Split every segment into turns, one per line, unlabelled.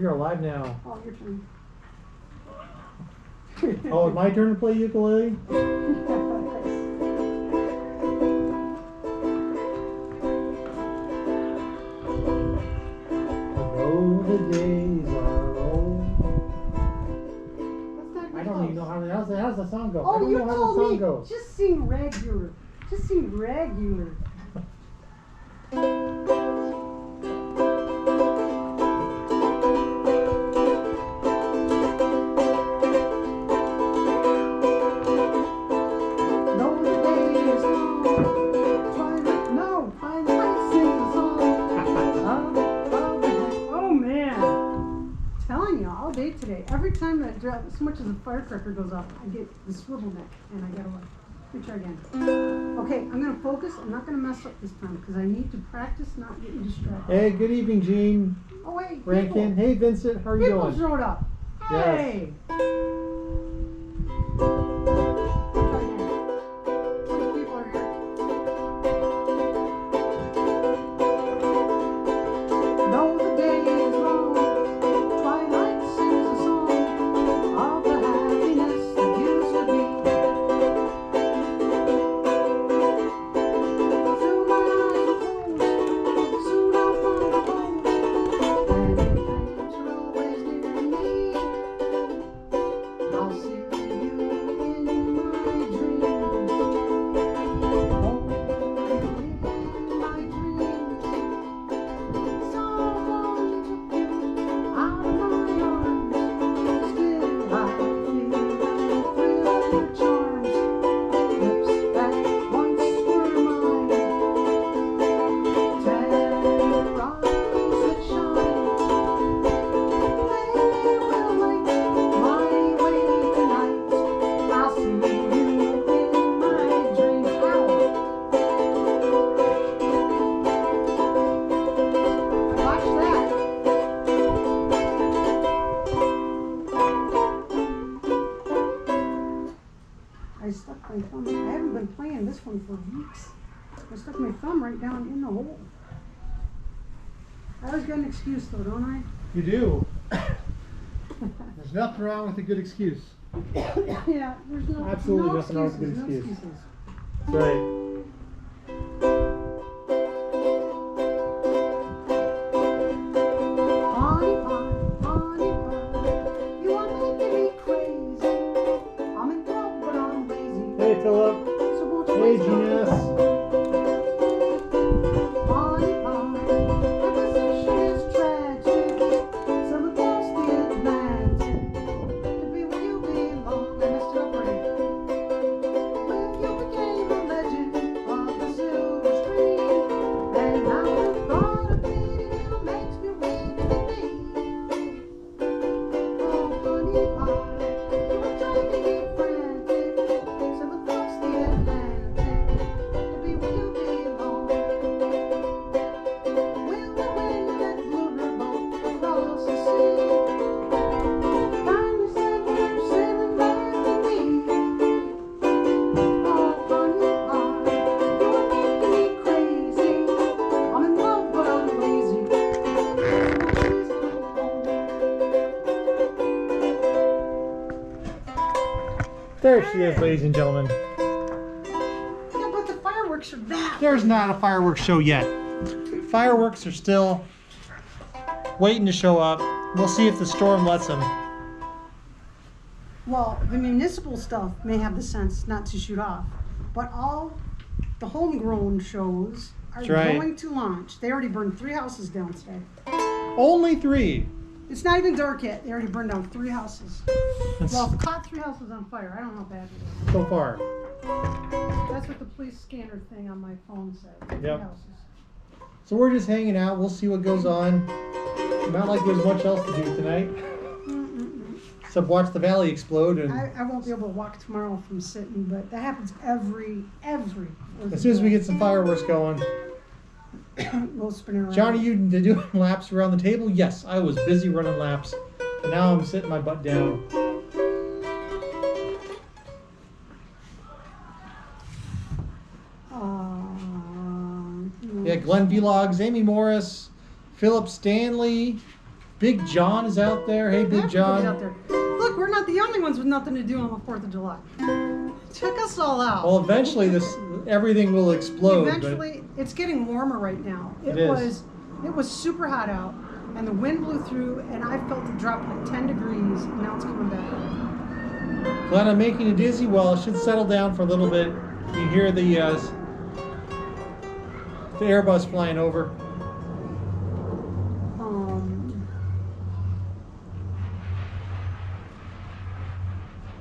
you're alive now.
Oh, your turn.
Oh, it's my turn to play ukulele? Oh, the days are old. I don't even know how how's the song go?
Oh,
I don't
you
know how
told
the song
me.
goes.
Just sing regular. Just sing regular. Today. Every time that so much as a firecracker goes off, I get the swivel neck and I gotta let me try again. Okay, I'm gonna focus. I'm not gonna mess up this time because I need to practice not getting distracted.
Hey, good evening, Gene.
Oh wait,
Rankin. Hey, Vincent. How are you doing?
People showed up. Hey.
Yes.
Try again. These people are here. Though the day is long, twilight sings a song of the happiness that used to be. Soon my eyes will close, soon I'll find a home, and your dreams are always near me. I'll see you in my dreams. Oh, in my dreams. Someone took you out of my arms. Still I feel the thrill of your charms. Lips that once were mine. Tender eyes that shine. They will light my way tonight. I'll see you in my dreams. Ow. Watch that. I stuck my thumb. I haven't been playing this one for weeks. I stuck my thumb right down in the hole. I always got an excuse though, don't I?
You do. There's nothing wrong with a good excuse.
Yeah, there's no
Absolutely
no
nothing wrong with a good
excuses, no
excuse.
excuses.
That's right.
Honey pie, you are making me crazy. I'm in love, but I'm lazy.
Hey, Philip.
So won't you
Hey,
please come
Genius.
Honey pie, the position is tragic. So across the Atlantic, to be where you belong. I messed it up right. When you became a legend of the silver screen, and now the thought of meeting you makes me weak and mean. Oh, honey pie, you were driving me frantic. So across the Atlantic, to be where you belong. Will the wind that blew her boat across the sea finally send her sailing back to me? Oh, honey pie, you are making me crazy. I'm in love, but I'm lazy. So please come home.
There she is, ladies and gentlemen.
Yeah, but the fireworks are back.
There's not a fireworks show yet. Fireworks are still waiting to show up. We'll see if the storm lets them.
Well, the municipal stuff may have the sense not to shoot off, but all the homegrown shows are
That's right.
going to launch. They already burned 3 houses down today.
Only 3.
It's not even dark yet. They already burned down 3 houses.
That's
Well, caught 3 houses on fire. I don't know how bad it is.
so far.
That's what the police scanner thing on my phone said. 3
Yep.
houses.
So we're just hanging out. We'll see what goes on. Not like there's much else to do tonight. Except watch the valley explode. And
I won't be able to walk tomorrow from sitting, but that happens every.
as soon as we get some fireworks going.
We'll spin it around.
Johnny, you doing laps around the table? Yes, I was busy running laps. And now I'm sitting my butt down. Yeah, Glenn Vlogs, Amy Morris, Philip Stanley, Big John is out there. Hey, Big
Everybody's out
John.
there. Look, we're not the only ones with nothing to do on the 4th of July. Check us all out.
Well, eventually everything will explode.
Eventually, it's getting warmer right now.
It is.
It was super hot out, and the wind blew through, and I felt it drop like 10 degrees, and now it's coming back up.
Glenn, I'm making you dizzy. Well, it should settle down for a little bit. You hear the Airbus flying over.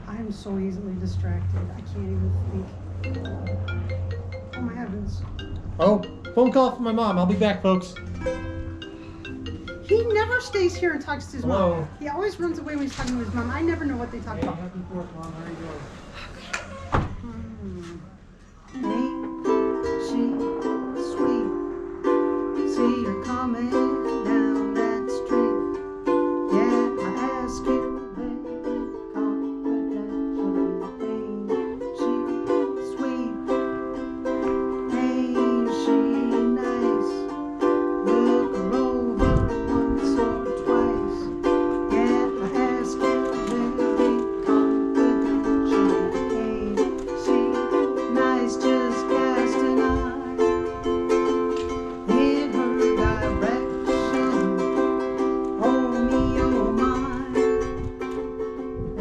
I'm so easily distracted. I can't even think. Oh my heavens.
Oh, phone call from my mom. I'll be back, folks.
He never stays here and talks to his
Hello.
mom. He always runs away when he's talking to his mom. I never know what they talk about.
Happy 4th, Mom. How are you doing?
Ain't she sweet? See her coming down that street. Yeah, I ask you, baby, confidentially. Ain't she sweet? Ain't she nice? Look her over once or twice. Yeah, I ask you, baby, confidentially. Ain't she nice? Just cast an eye in her direction. Oh me, oh my,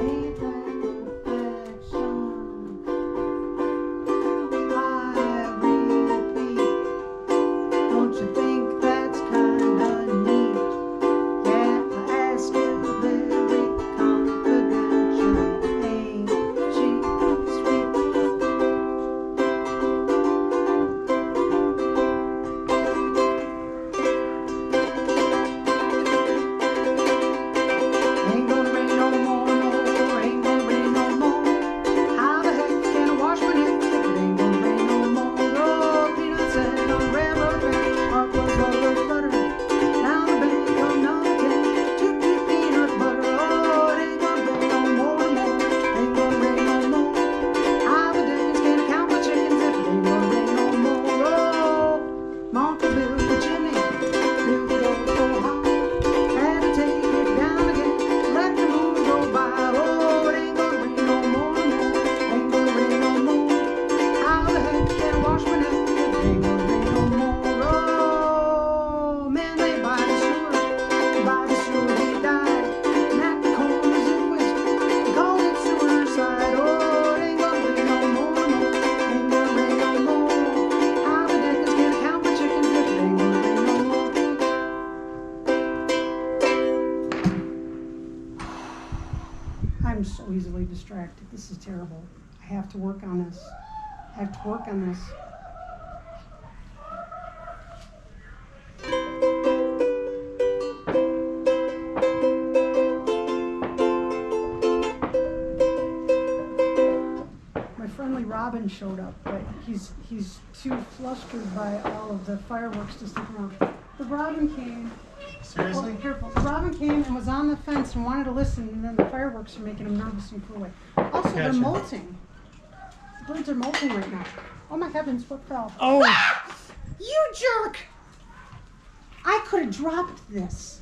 ain't that perfection? I repeat, don't you think that's kinda neat? Yeah, I ask you very confidentially. Ain't she sweet? Ain't gonna rain no more, no, ain't gonna rain no more. How the heck can I wash my neck if it ain't gonna rain no more? Oh, peanuts and a railroad track, heart was all a flutter. Down the bank of number 10, toot peanut butter. Oh, it ain't gonna rain no more, ain't gonna rain no more. How the dickens can I count my chickens if it ain't gonna rain no more? Oh, Monty built the chimney, built it up so high. Had to take it down again, let the moon go by. Oh, it ain't gonna rain no more, ain't gonna rain no more. How the heck can I wash my neck if it ain't gonna rain no more? Oh, man, they by the sewer he died. And at the corners it was, they called it suicide. Oh, it ain't gonna rain no more, ain't gonna rain no more. How the dickens can I count my chickens if it ain't gonna rain no more? I'm so easily distracted. This is terrible. I have to work on this. I have to work on this. My friendly Robin showed up, but he's too flustered by all of the fireworks to stick around. The Robin came.
Seriously?
Oh, careful. The Robin came and was on the fence and wanted to listen, and then the fireworks are making him nervous and flew away. Also, they're
Gotcha.
molting. The birds are molting right now. Oh my heavens, what fell?
Oh!
Ah! You jerk! I could have dropped this.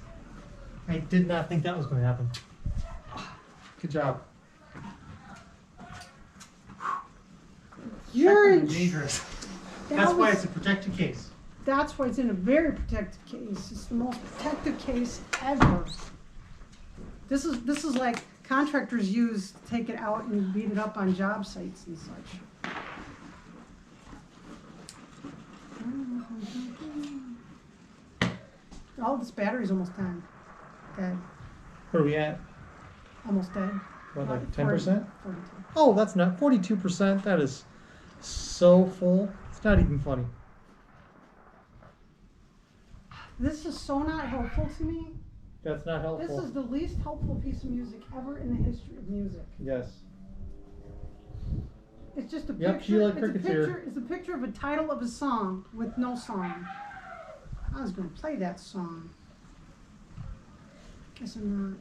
I did not think that was going to happen. Good job.
You're in.
Dangerous.
That
That's why
was-
it's a protected case.
That's why it's in a very protected case. It's the most protected case ever. This is like contractors use to take it out and beat it up on job sites and such. Oh, this battery's almost done. Dead.
Where are we at?
Almost dead.
What, like
40,
10%?
42.
Oh, that's not 42%. That is so full. It's not even funny.
This is so not helpful to me.
That's not
This
helpful.
is the least helpful piece of music ever in the history of music.
Yes.
It's just a
Yep,
picture.
Sheila
It's a
Cricket's here.
picture. It's a picture of a title of a song with no song. I was going to play that song. Guess I'm not.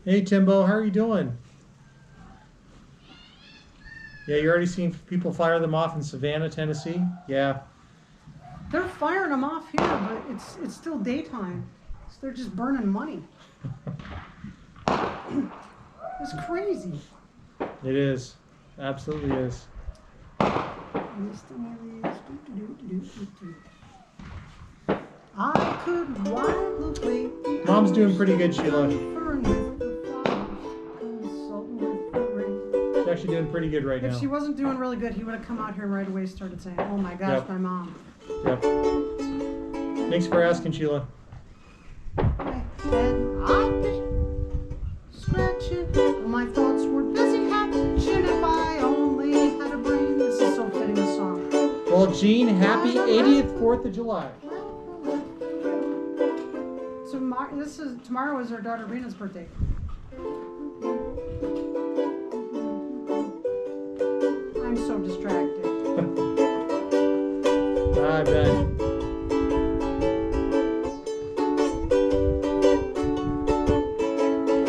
Hey Timbo, how are you doing? Yeah, you already seen people fire them off in Savannah, Tennessee? Yeah.
They're firing them off here, but it's still daytime. So they're just burning money. It's crazy.
It is. Absolutely is.
I could wildly.
Mom's doing pretty good, Sheila. She's actually doing pretty good right now.
If she wasn't doing really good, he would have come out here and right away started saying, "Oh my gosh,
Yep.
my mom."
Yep. Thanks for asking, Sheila.
And I've been scratching. My thoughts were busy hatching. If I only had a brain. This is so fitting a song.
Well, Jean, happy 80th 4th of July.
Tomorrow is our daughter Rena's birthday. I'm so distracted.
I bet.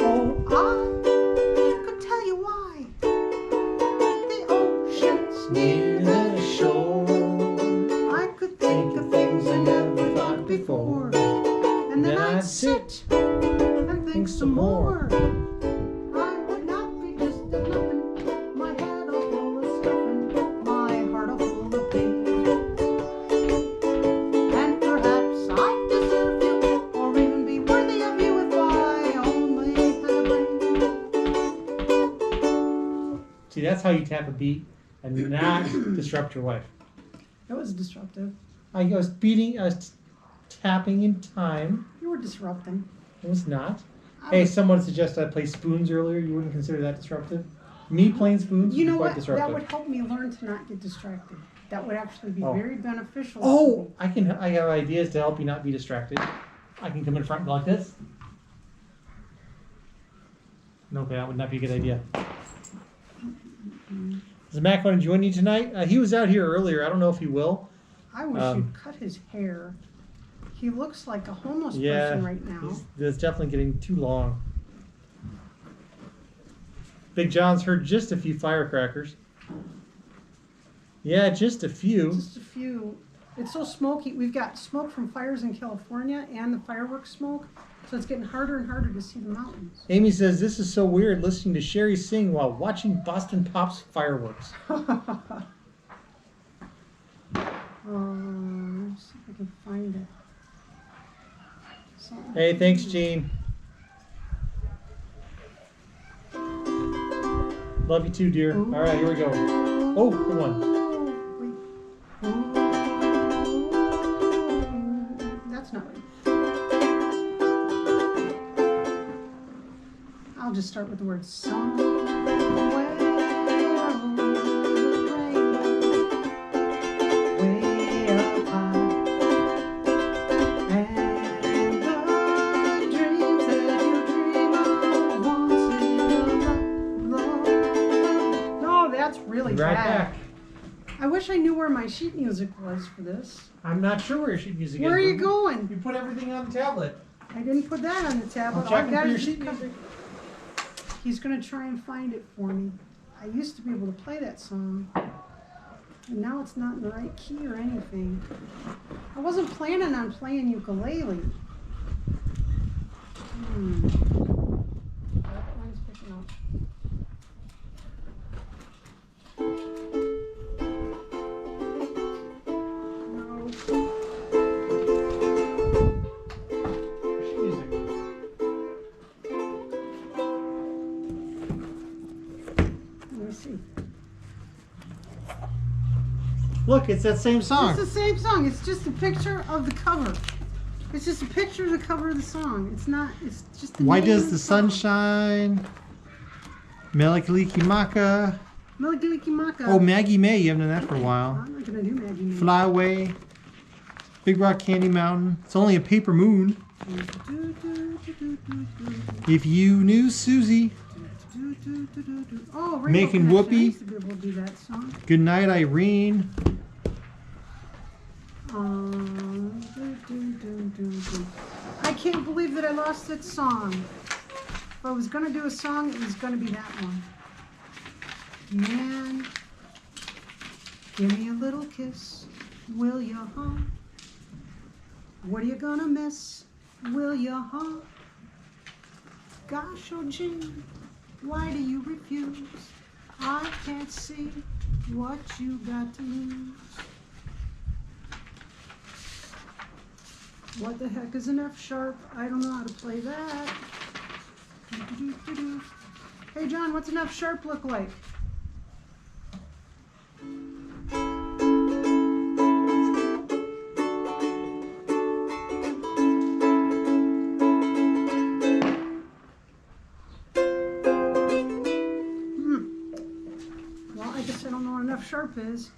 Oh, I could tell you why. The ocean's near the shore. I could think of things I never thought before. And then I'd sit and think some more. I would not be just a nothing. My head all full of stuffing, my heart all full of pain. And perhaps I'd deserve you, or even be worthy of you if I only had a brain.
See, that's how you tap a beat and not disrupt your wife.
That was disruptive.
I was tapping in time.
You were disrupting.
It was not. Hey, someone suggested I play spoons earlier. You wouldn't consider that disruptive? Me playing spoons
You
would
know
be quite
what?
disruptive.
That would help me learn to not get distracted. That would actually be
Oh.
very beneficial.
Oh, I have ideas to help you not be distracted. I can come in front and go like this. No, okay, that would not be a good idea. Does Mac want to join you tonight? He was out here earlier. I don't know if he will.
I wish you'd cut his hair. He looks like a homeless
Yeah,
person right now.
it's definitely getting too long. Big John's heard just a few firecrackers. Yeah, just a few.
Just a few. It's so smoky. We've got smoke from fires in California and the fireworks smoke, so it's getting harder and harder to see the mountains.
Amy says, this is so weird listening to Sherry sing while watching Boston Pop's fireworks.
Let's see if I can find it. So,
Hey, thanks, Gene. Love you too, dear. All right, here we go. Oh, good one.
That's not right. I'll just start with the word somewhere. Really
Right
bad.
back.
I wish I knew where my sheet music was for this.
I'm not sure where your sheet music is.
Where are you going?
You put everything on the tablet.
I didn't put that on the tablet.
I'm checking
All I got
for your
is
sheet
the cover.
music.
He's going to try and find it for me. I used to be able to play that song. And now it's not in the right key or anything. I wasn't planning on playing ukulele. That one's picking up.
Look, it's that same song.
It's the same song. It's just a picture of the cover. It's just a picture of the cover of the song. It's not. It's just. The
Why
name
does
of
the
song.
sun shine? Melikaliki Maka.
Melikaliki Maka.
Oh, Maggie May. You haven't done that for a while.
I'm not gonna do Maggie May.
Fly Away. Big Rock Candy Mountain. It's only a paper moon. If you knew Susie.
Oh, Rainbow
Making
Connection.
Whoopee.
I used to be able to do that song.
Good Night, Irene.
I can't believe that I lost that song. If I was going to do a song, it was going to be that one. Man, give me a little kiss, will you, huh? What are you gonna miss? Will you, huh? Gosh, oh gee, why do you refuse? I can't see what you got to lose. What the heck is an F sharp? I don't know how to play that. Doo-doo-doo-doo. Hey John, what's an F sharp look like? Well, I guess I don't know what an F sharp is.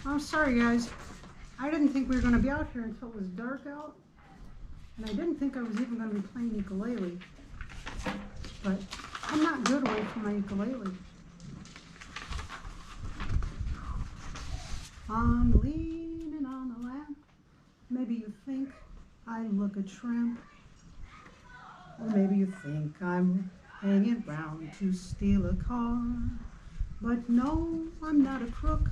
I'm sorry guys. I didn't think we were going to be out here until it was dark out. And I didn't think I was even going to be playing ukulele. But I'm not good away from my ukulele. I'm leaning on a lamp. Maybe you think I look a tramp. Or maybe you think I'm hanging round to steal a car. But no, I'm not a crook.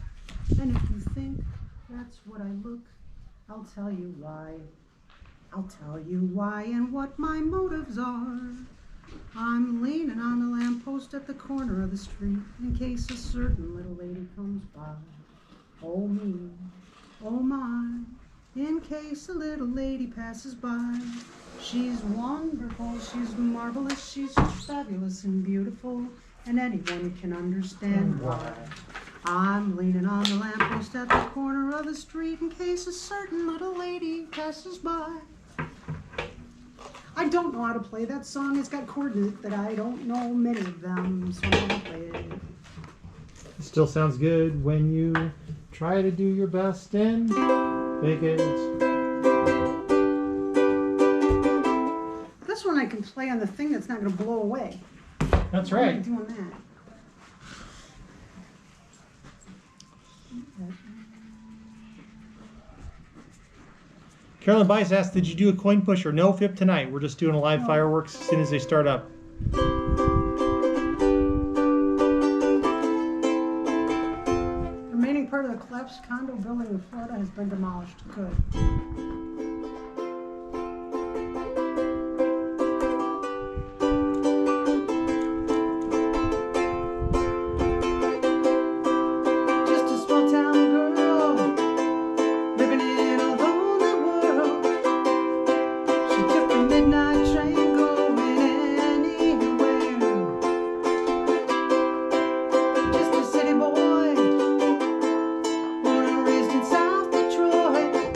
And if you think that's what I look, I'll tell you why. I'll tell you why and what my motives are. I'm leaning on a lamppost at the corner of the street in case a certain little lady comes by. Oh me, oh my, in case a little lady passes by. She's wonderful, she's marvelous, she's fabulous and beautiful, and anyone can understand why. I'm leaning on the lamppost at the corner of the street in case a certain little lady passes by. I don't know how to play that song. It's got chords in it that I don't know many of them, so I'm gonna play it.
It still sounds good when you try to do your best and make it.
This one I can play on the thing that's not gonna blow away.
That's
Why am I
right.
doing that?
Carolyn Bice asked, did you do a coin push or no FIP tonight? We're just doing a live
No.
fireworks as soon as they start up.
The remaining part of the collapsed condo building in Florida has been demolished. Good. Just a small town girl living in a lonely world. She took the midnight train going anywhere. Just a city boy, born and raised in South Detroit.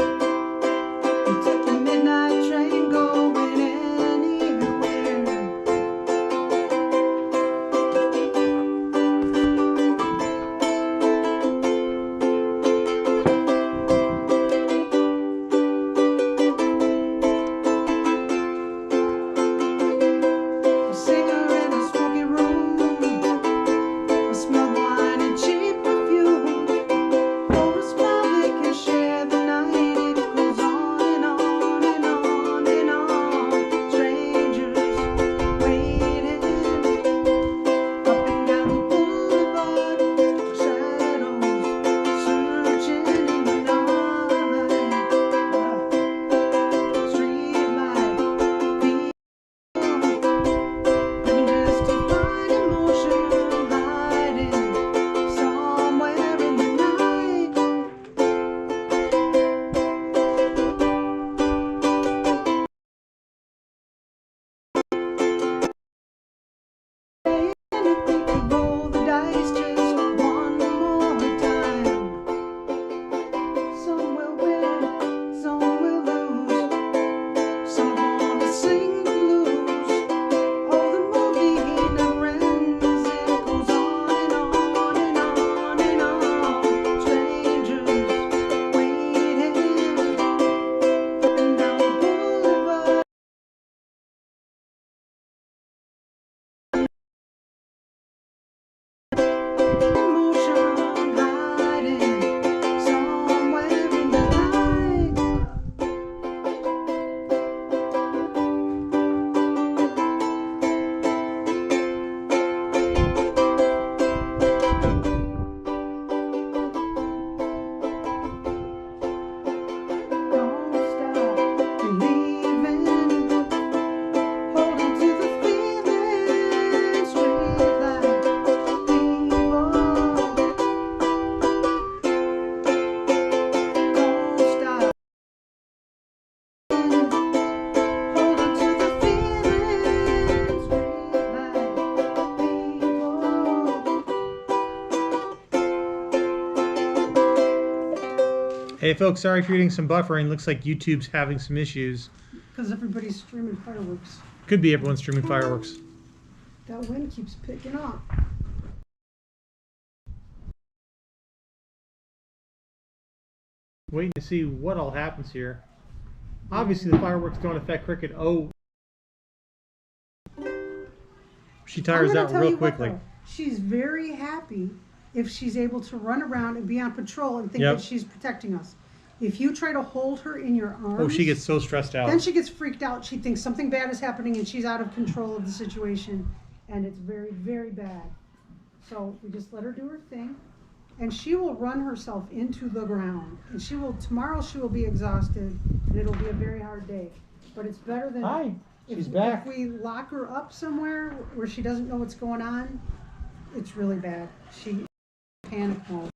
Hey folks, sorry for getting some buffering. Looks like YouTube's having some issues.
Because everybody's streaming fireworks.
Could be everyone's streaming fireworks.
That wind keeps picking up.
Waiting to see what all happens here. Obviously the fireworks don't affect cricket. Oh. She tires out real quickly.
What, she's very happy if she's able to run around and be on patrol and think that she's protecting us. If you try to hold her in your arms,
oh, she gets so stressed out.
Then she gets freaked out. She thinks something bad is happening and she's out of control of the situation, and it's very, very bad. So we just let her do her thing, and she will run herself into the ground. And tomorrow she will be exhausted, and it'll be a very hard day. But it's better than
She's back.
If we lock her up somewhere where she doesn't know what's going on, it's really bad. She panic mode.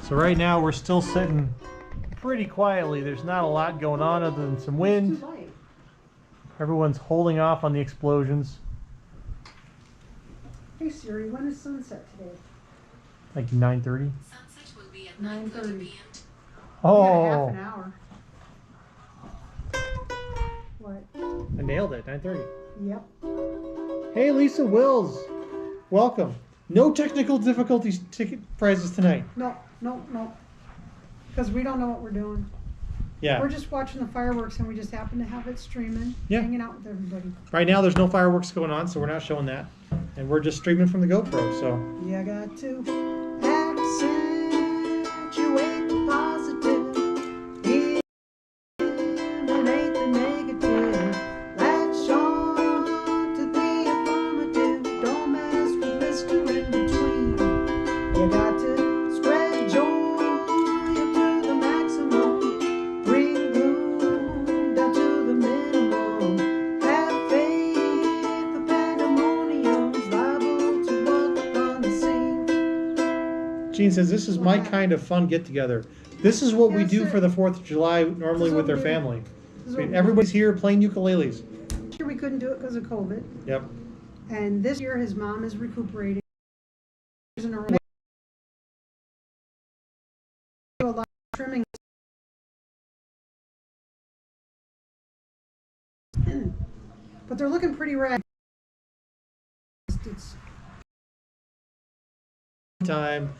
So right now we're still sitting pretty quietly. There's not a lot going on other than some wind. Everyone's holding off on the explosions.
Hey Siri, when is sunset today?
Like 9:30.
Sunset will be at 9:30 p.m.
Oh.
We got half an hour. What?
I nailed it. 9:30.
Yep.
Hey Lisa Wills, welcome. No technical difficulties ticket prizes tonight.
No. Because we don't know what we're doing.
Yeah.
We're just watching the fireworks and we just happen to have it streaming, hanging out with everybody.
Right now there's no fireworks going on, so we're not showing that. And we're just streaming from the GoPro, so.
You got to accentuate the positive, eliminate the negative, latch on to the affirmative, don't mess with Mr. In Between. You got to spread joy to the maximum, bring gloom down to the minimum, have faith, the pandemonium's liable to walk upon the scene.
Gene says, this is my kind of fun get-together. This is what we do for the 4th of July normally with their family. Everybody's here playing ukuleles.
Last year we couldn't do it because of COVID.
Yep.
And this year his mom is recuperating. A lot of trimming. But they're looking pretty rad. It's
Time.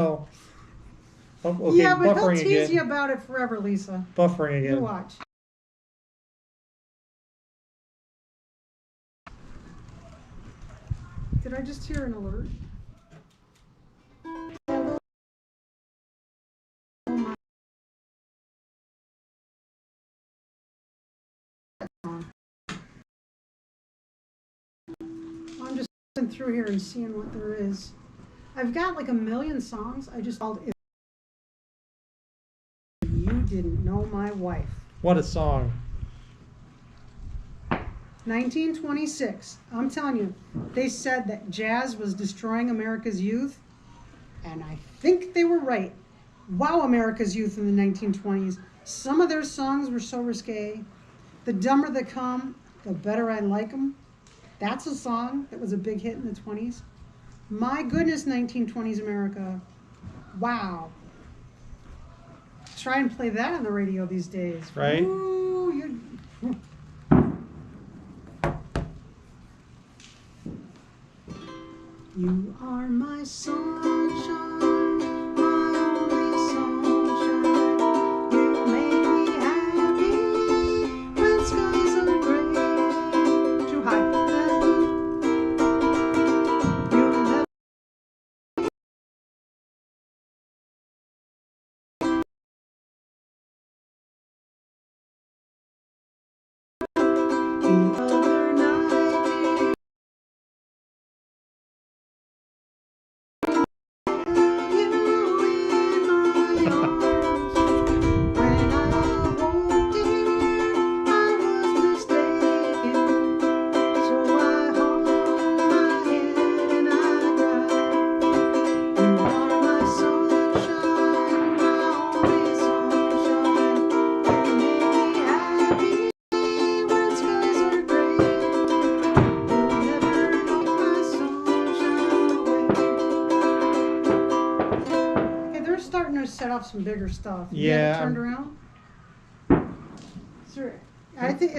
Oh. Okay,
yeah, but he'll
buffering
tease
again.
you about it forever, Lisa.
Buffering again.
You watch. Did I just hear an alert? Oh my. I'm just going through here and seeing what there is. I've got like a million songs. I just called If You Didn't Know My Wife.
What a song.
1926. I'm telling you, they said that jazz was destroying America's youth, and I think they were right. Wow, America's youth in the 1920s. Some of their songs were so risque. The Dumber They Come, The Better I Like 'Em. That's a song that was a big hit in the 20s. My goodness, 1920s America. Wow. Try and play that on the radio these days.
Right?
Ooh, you are my sunshine. to set off some bigger stuff. You
Yeah,
got it turned around? Sure. I think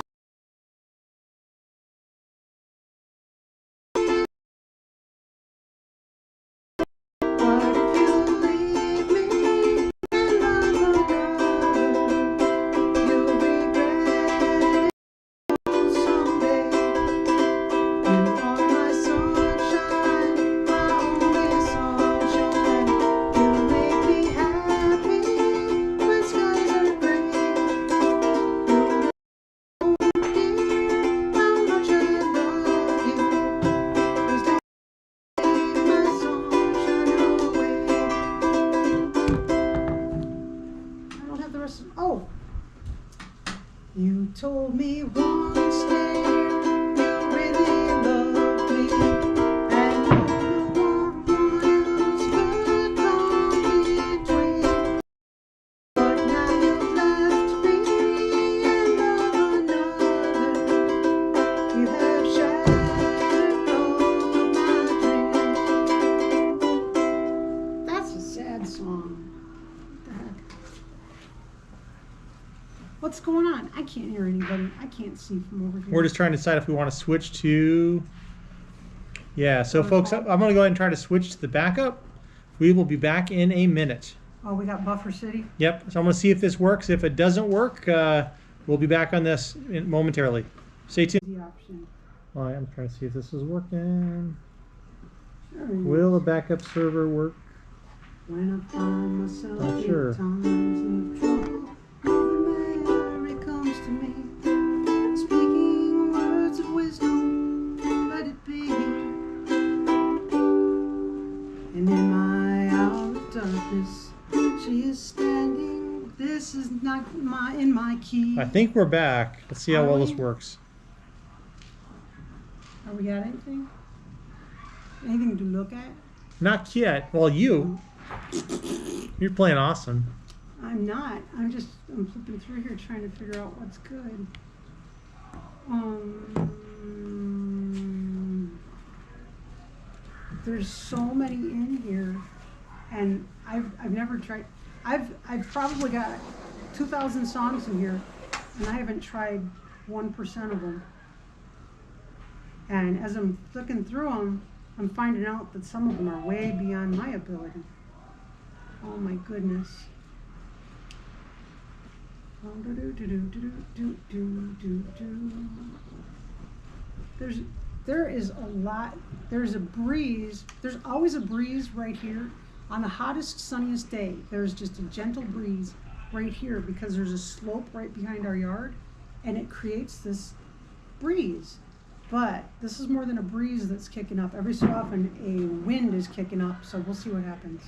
oh, you told me once day you really loved me, and all you want was good come between. But now you've left me and love another. You have shattered all my dreams. That's a sad song. What the heck? What's going on? I can't hear anybody. I can't see from over here.
We're just trying to decide if we want to switch to... Yeah, so folks, I'm going to go ahead and try to switch to the backup. We will be back in a minute.
Oh, we got Buffer City?
Yep, so I'm going to see if this works. If it doesn't work, we'll be back on this momentarily. Stay tuned.
The option.
All right, I'm trying to see if this is working.
Sure.
Will a backup server work?
When I find myself
Not
in
sure.
times of trouble, Mary comes to me, speaking words of wisdom, let it be. And in my hour of darkness, she is standing. This is not in my key.
I think we're back. Let's see how well this works.
Are we got anything? Anything to look at?
Not yet. Well, you're playing awesome.
I'm not. I'm flipping through here trying to figure out what's good. There's so many in here, and I've never tried. I've probably got 2,000 songs in here, and I haven't tried 1% of them. And as I'm flicking through them, I'm finding out that some of them are way beyond my ability. Oh my goodness. There is a lot. There's a breeze. There's always a breeze right here. On the hottest, sunniest day, there's just a gentle breeze right here because there's a slope right behind our yard, and it creates this breeze. But this is more than a breeze that's kicking up. Every so often, a wind is kicking up, so we'll see what happens.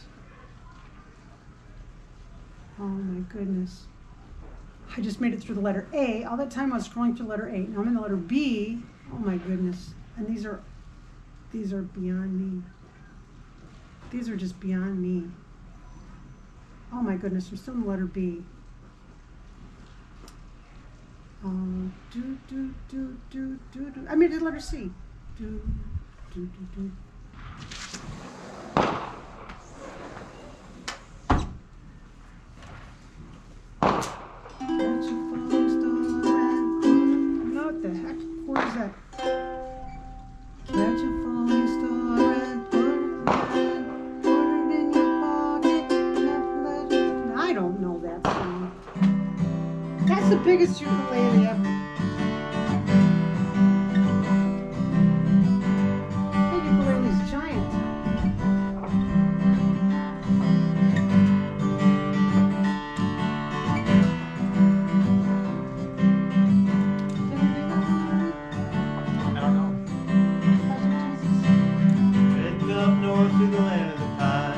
Oh my goodness. I just made it through the letter A. All that time I was scrolling through letter A. Now I'm in the letter B. Oh my goodness. And these are beyond me. These are just beyond me. Oh my goodness, I'm still in the letter B. I made it letter C. What the heck? What is that? Catch a falling star and put it in your pocket. I don't know that song. That's the biggest ukulele ever. That ukulele's giant.
I don't know. Heading up north to the land of the pine.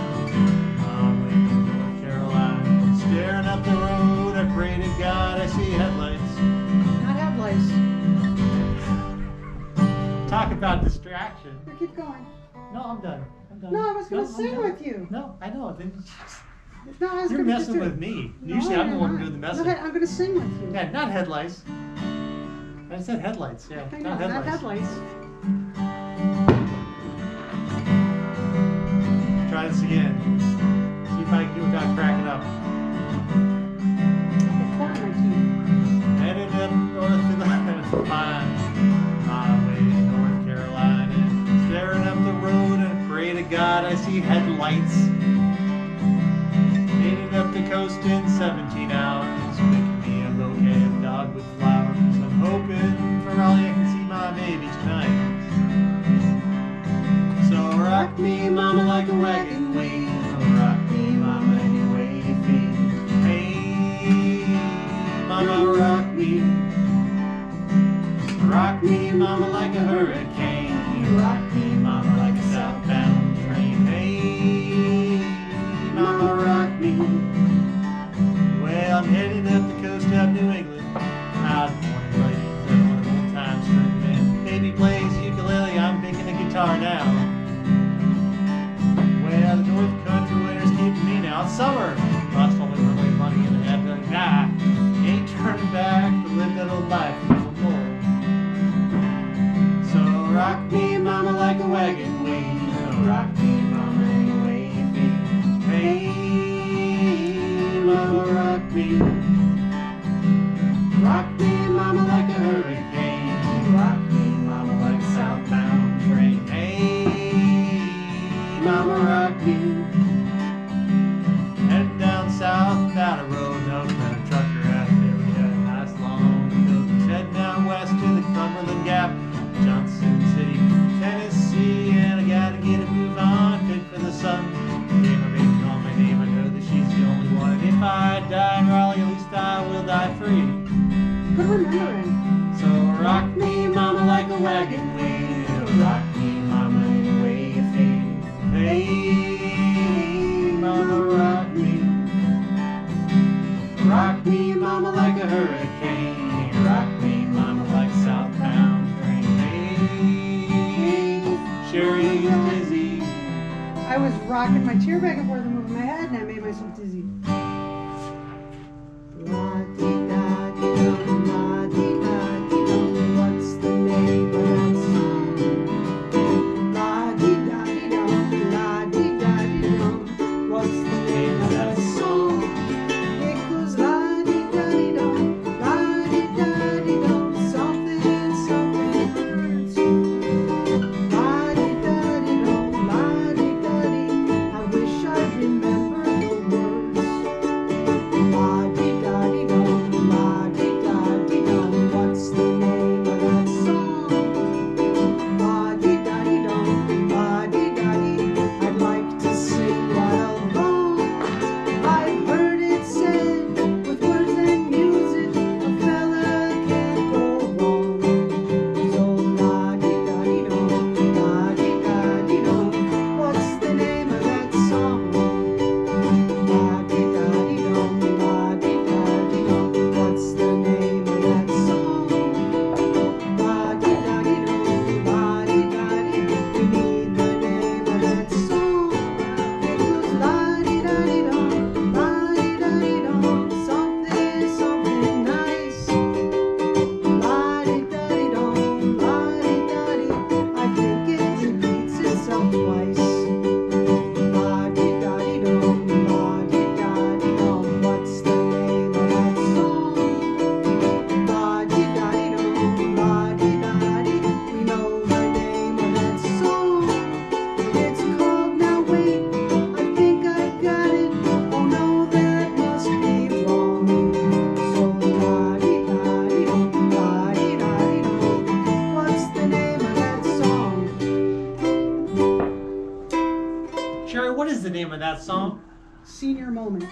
I'm way in North Carolina. Staring up the road, I pray to God I see headlights.
Not headlights.
Talk about distraction.
Here, keep going.
No, I'm done. I'm done.
No, I was going to
I'm
sing
done.
with you.
No, I know.
No, I was
You're
gonna just
messing
do it.
with me.
No,
Usually I'm the
you're
one
not.
doing the
Go
messing.
ahead, I'm going to sing with you.
Yeah, not headlights. I said headlights. Yeah,
I know,
not
not
headlights.
headlights.
Try this again. See if I can do it without cracking up. lights. Made it up the coast in 17 hours. Making me a bouquet of dogwood flowers. I'm hoping for Raleigh I can see my baby tonight. So rock me, mama, like a wagon wheel. Rock me, mama, any way you feel. Hey, mama, rock me. Rock me, mama, like a hurricane. Rock me, mama, like a southbound train. Hey, mama, rock me. Well, I'm heading up the coast of New England. Out morning lady, filling old time string band. Baby plays ukulele, I'm picking a guitar now. Well, the North Country winter's keeping me now. It's summer. Lost all my runaway money and I had to die. Ain't turning back to live that old life no more. So rock me, mama, like a wagon wheel. Rock me, mama, any way you feel. Hey, mama, rock me. Rock me, mama, like a hurricane. Rock me, mama, like a southbound train. Hey, mama, rock me. Heading down south, down a road, no met a trucker out there. We had a nice long coast. Heading down west to the Cumberland Gap, Johnson City, Tennessee, and I gotta get a move on, fit for the sun. Name her baby, call my name, I know that she's the only one. And if I die in Raleigh, at least I will die free.
Good remembering.
So rock me, mama, like a wagon wheel. Rock me, mama, any way you feel. Hey, mama, rock me. Rock me, mama, like a hurricane. Rock me, mama, like a southbound train. Hey, Sherry's dizzy.
I was rocking my chair back and forth and moving my head, and I made myself dizzy. La-dee-da-dee-dum, la-dee-da-dee-dum, what's the name of that song? La-dee-da-dee-dum, la-dee-da-dee-dum, what's the name of that song? It goes la-dee-da-dee-dum, la-dee-da-dee-dum, something, something hurts. La-dee-da-dee-dum, la-dee-da-dee, I wish I'd remember the words. La-dee-da-dee-dum, la-dee-da-dee-dum, what's the name of that song? La-dee-da-dee-dum, la-dee-da-dee, I'd like to sing right along. I've heard it said, with words and music, a fella can't go wrong. So la-dee-da-dee-dum, la-dee-da-dee-dum, what's the name of that song? La-dee-da-dee-dum, la-dee-da-dee-dum, what's the name of that song? La-dee-da-dee-dum, la-dee-da-dee, we need the name of that song. It goes la-dee-da-dee-dum, la-dee-da-dee-dum, something, something nice. La-dee-da-dee-dum, la-dee-da-dee, I think it repeats itself twice. La-dee-da-dee-dum, la-dee-da-dee-dum, what's the name of that song? La-dee-da-dee-dum, la-dee-da-dee, we know the name of that song. It's called Now Wait, I think I've got it. Oh no, that must be wrong. So la-dee-da-dee-dum, la-dee-da-dee-dum, what's the name of that song?
Sherry, what is the name of that song?
Senior moment.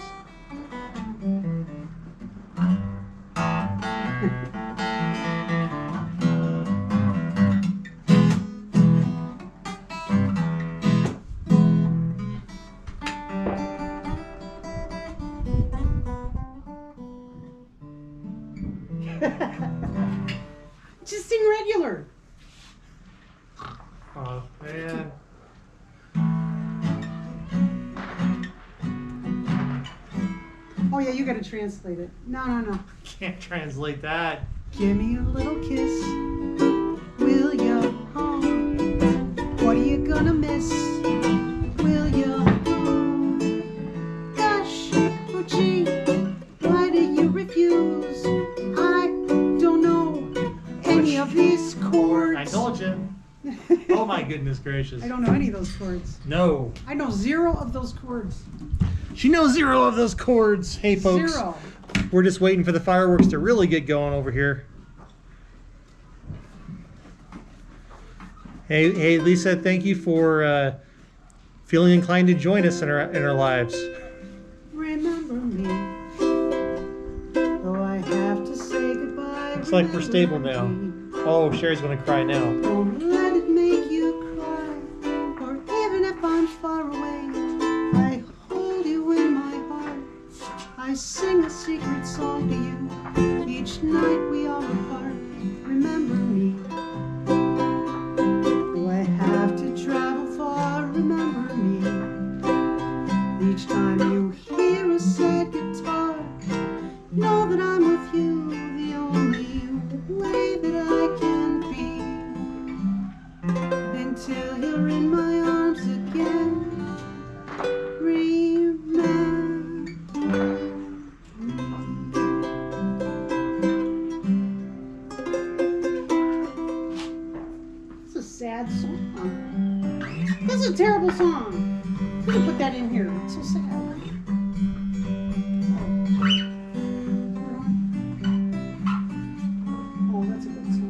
Just sing regular.
Oh, man.
Oh yeah, you gotta translate it. No.
Can't translate that.
Give me a little kiss, will ya? Oh, what are you gonna miss? Will ya? Oh, gosh, oh gee, why do you refuse? I don't know any of these chords.
I told you. Oh my goodness gracious.
I don't know any of those chords.
No.
I know 0 of those chords.
She knows 0 of those chords. Hey, folks.
0.
We're just waiting for the fireworks to really get going over here. Hey, Lisa, thank you for feeling inclined to join us in our lives.
Remember me, though I have to say goodbye.
Looks like we're stable now. Oh, Sherry's gonna cry now.
Don't let it make you cry, or even if I'm far away, I hold you in my heart. I sing a secret song to you each night we are apart. Remember me, though I have to travel far. Remember me, each time you hear a sad guitar, know that I'm with you, the only way that I can be, until you're in my arms again. Remember me. It's a sad song. This is a terrible song. You can put that in here. It's so sad. Oh, that's a good song.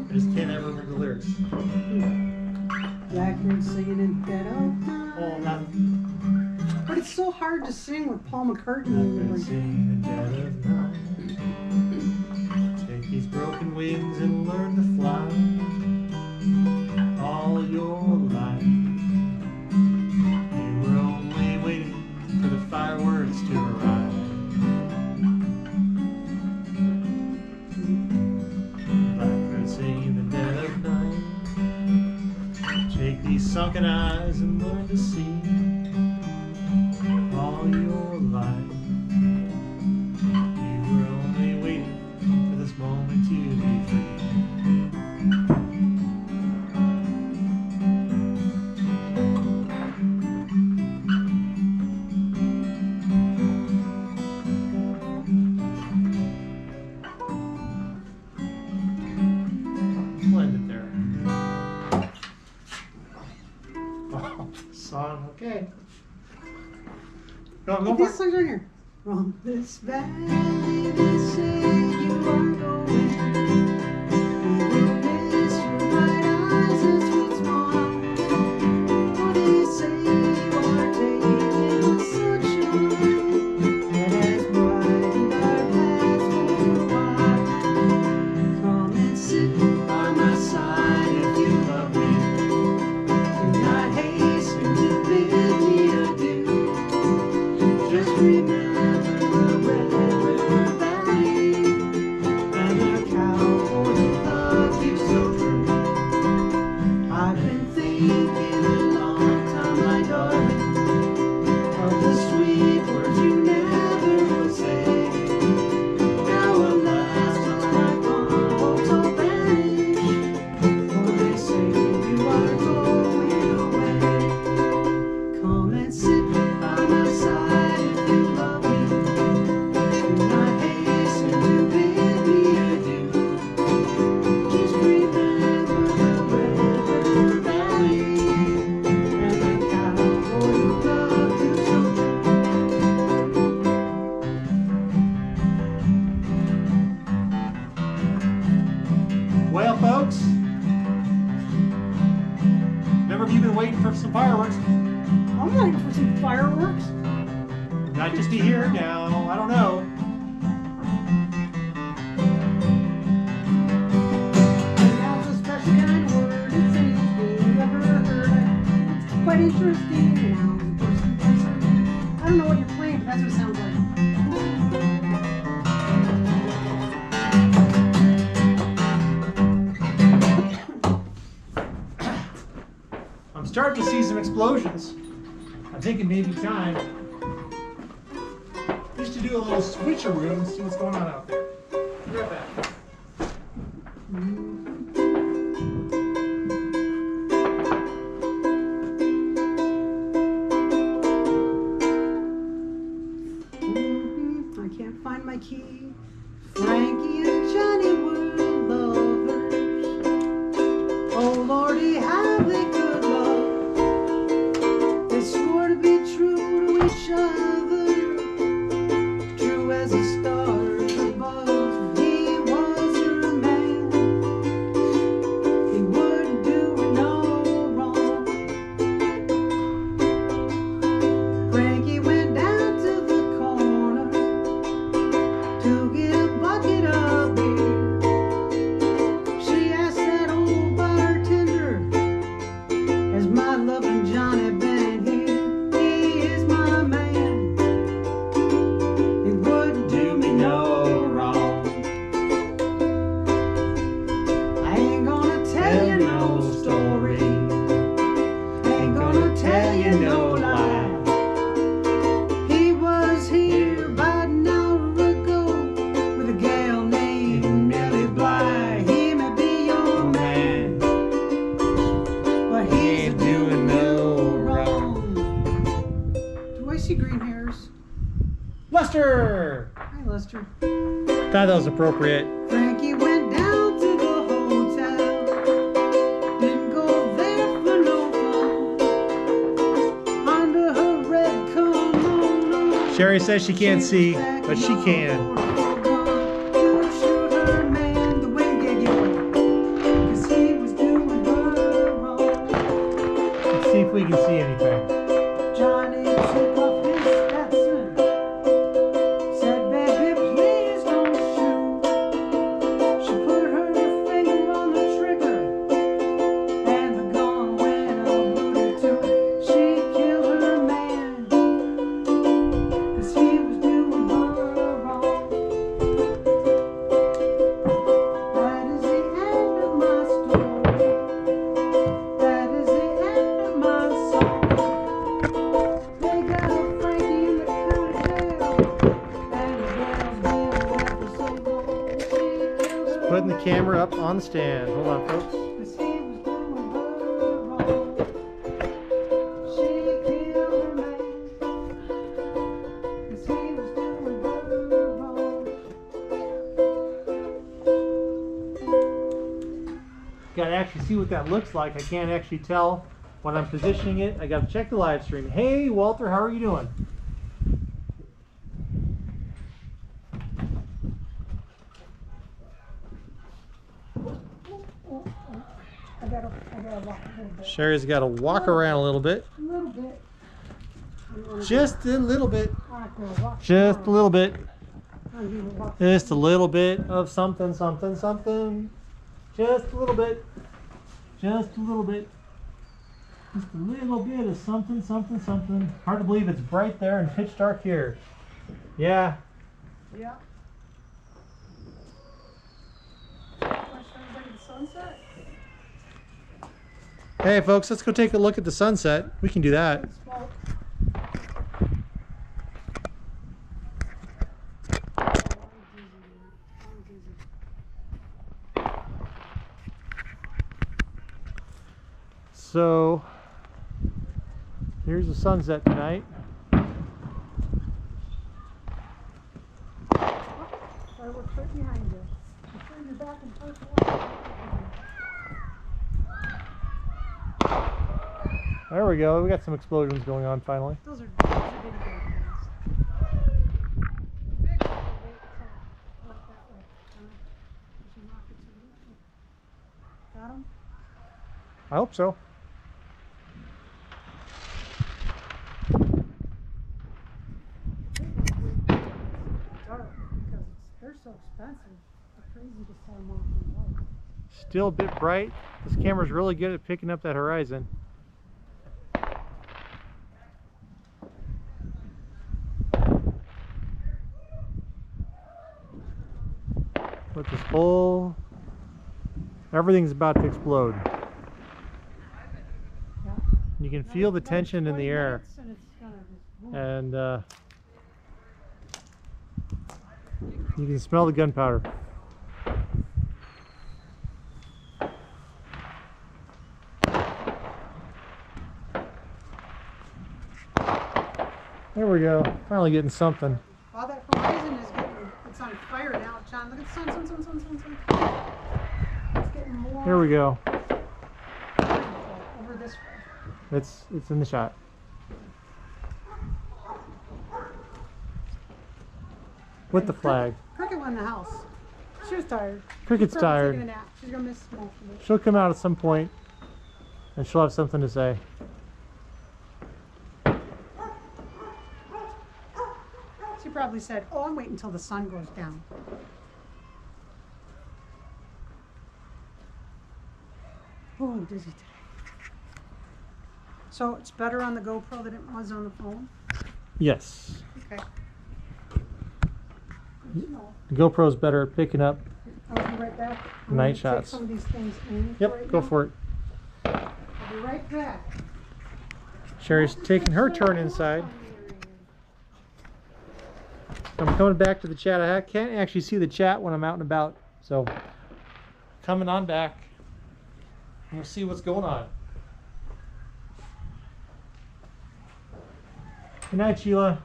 I just can't ever remember the lyrics.
Blackbird singing in dead of night.
Oh, not.
But it's so hard to sing with Paul McCartney.
Blackbird singing in the dead of night. Take these broken wings and learn to fly all your life. You were only waiting for the fireworks to arrive. Blackbird singing in the dead of night. Take these sunken eyes and learn to see all your life. You were only waiting for this moment to be free. Blend it there. Oh, song, okay. Go for
This
it.
song's right here. From this valley they say you are going. You will miss your bright eyes and sweet smile. For they say you are taking the sunshine that has brightened our paths for a while. Come and sit by my side if you love me. Do not hasten to bid me adieu. Just remember the Red River Valley and the cowboy who loved you so true. I've been thinking a long time, my darling, of the sweet words you never would say. Now at last all my fond hopes all vanish, for they say you are going away. Come and sit by my side if you love me. Do not hasten to bid me adieu. Just remember the Red River Valley and the cowboy who loved you so true.
Well, folks, never have you been waiting for some fireworks?
I'm waiting for some fireworks.
Not just to hear now. I don't know.
Now's a special kind of word. It's anything you've ever heard. It's quite interesting. Now, I don't know what you're playing, but that's what it sounds like.
I'm starting to see some explosions. I think it may be time just to do a little switcheroo and see what's going on out there. Be right back.
I can't find my key. same old story. Ain't gonna tell you no lie. He was here about an hour ago with a gal named Millie Bly. He may be your man, but he ain't doing no wrong. Do I see green hairs?
Lester!
Hi, Lester.
Thought that was appropriate.
Frankie went down to the hotel. Didn't go there for no fun. Under her red kimono.
Sherry says she can't see, but she can.
To shoot her man, the wind gave you away, 'cause he was doing her wrong.
Let's see if we can see anything.
Johnny took off his Stetson. Said, baby, please don't shoot. She put her finger on the trigger, and the gun went all booty too. She killed her man, 'cause he was doing her wrong. That is the end of my story. That is the end of my song. They got a Frankie in the county jail, and the girl's been there for so long. She killed her
Putting the
man,
camera up on the stand. Hold on, folks.
'cause he was doing her wrong. She killed her man, 'cause he was doing her wrong.
Gotta actually see what that looks like. I can't actually tell when I'm positioning it. I gotta check the live stream. Hey, Walter, how are you doing?
I gotta walk a little bit.
Sherry's gotta walk around a little bit.
A little bit.
Just a little bit.
I can walk
Just a
around.
little bit.
I'm gonna walk.
Just a little bit of something, something, something. Just a little bit. Just a little bit. Just a little bit of something, something, something. Hard to believe it's bright there and pitch dark here. Yeah.
Yeah. Want to show everybody the sunset?
Hey, folks, let's go take a look at the sunset. We can do that.
Smoke.
So, here's the sunset tonight.
Fireworks right behind you. You turn your back and face the wall.
There we go. We got some explosions going on finally.
Those are bitty baby guns. Big, walk that way. Did you knock it to the Got him?
I hope so.
Dark, because they're so expensive. It's crazy to set them off in the light.
Still a bit bright. This camera's really good at picking up that horizon. With this whole, everything's about to explode.
Yeah.
You can feel the tension in the air,
And it's gonna just boom.
and you can smell the gunpowder. There we go. Finally getting something.
All that horizon is getting, it's on fire now, John. Look at the sun, sun, sun, sun, sun, sun. It's getting more.
There we go.
Over this way.
It's in the shot. With the flag.
Cricket won the house. She was tired.
Cricket's
She's probably
tired.
taking a nap. She's gonna miss most of it.
She'll come out at some point, and she'll have something to say.
She probably said, "Oh, I'm waiting until the sun goes down." Oh, I'm dizzy today. So it's better on the GoPro than it was on the phone?
Yes.
Okay.
The GoPro's better at picking up
I'll be right back. I'm
Night
gonna take
shots.
some of these things in
Yep,
right
go
now.
for it.
I'll be right back.
Sherry's taking her turn inside. I'm coming back to the chat. I can't actually see the chat when I'm out and about, so coming on back. We'll see what's going on. Good night, Sheila.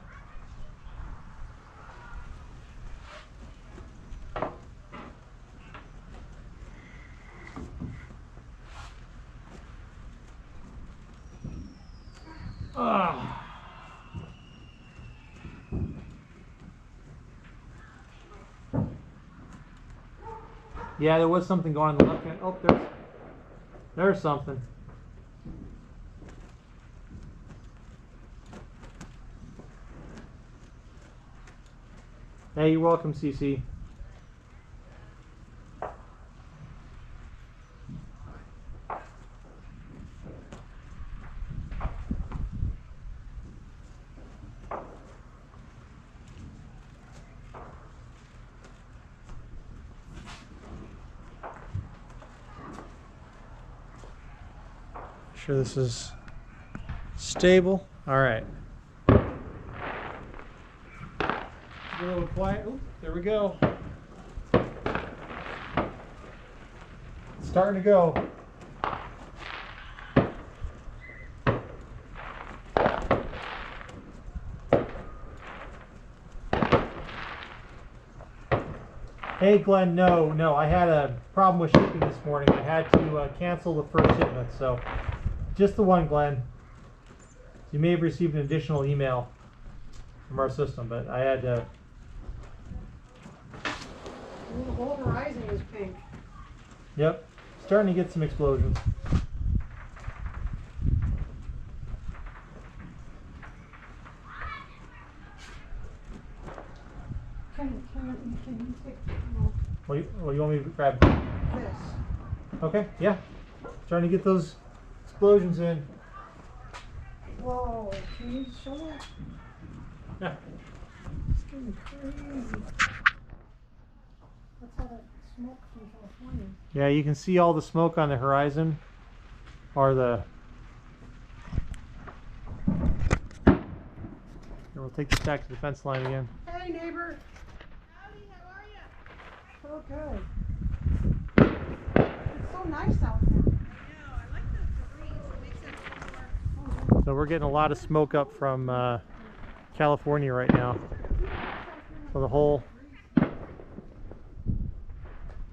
Yeah, there was something going on the left hand. Oh, there's something. Hey, you're welcome, CC. Sure this is stable. All right. A little quiet. Ooh, there we go. It's starting to go. Hey Glenn, no, I had a problem with shipping this morning. I had to cancel the first shipment, so just the one, Glenn. You may have received an additional email from our system, but I had to.
Ooh, the whole horizon is pink.
Yep, starting to get some explosions.
Can you take no,
Well, you want me to grab?
this?
Okay, yeah. Starting to get those explosions in.
Whoa, can you show that?
Yeah.
It's getting crazy. That's all that smoke from California.
Yeah, you can see all the smoke on the horizon, or the. Here, we'll take this back to the fence line again.
Hey, neighbor.
Howdy, how are you?
So good. It's so nice out there.
No, I like the breeze. It makes it more.
So we're getting a lot of smoke up from California right now. So the whole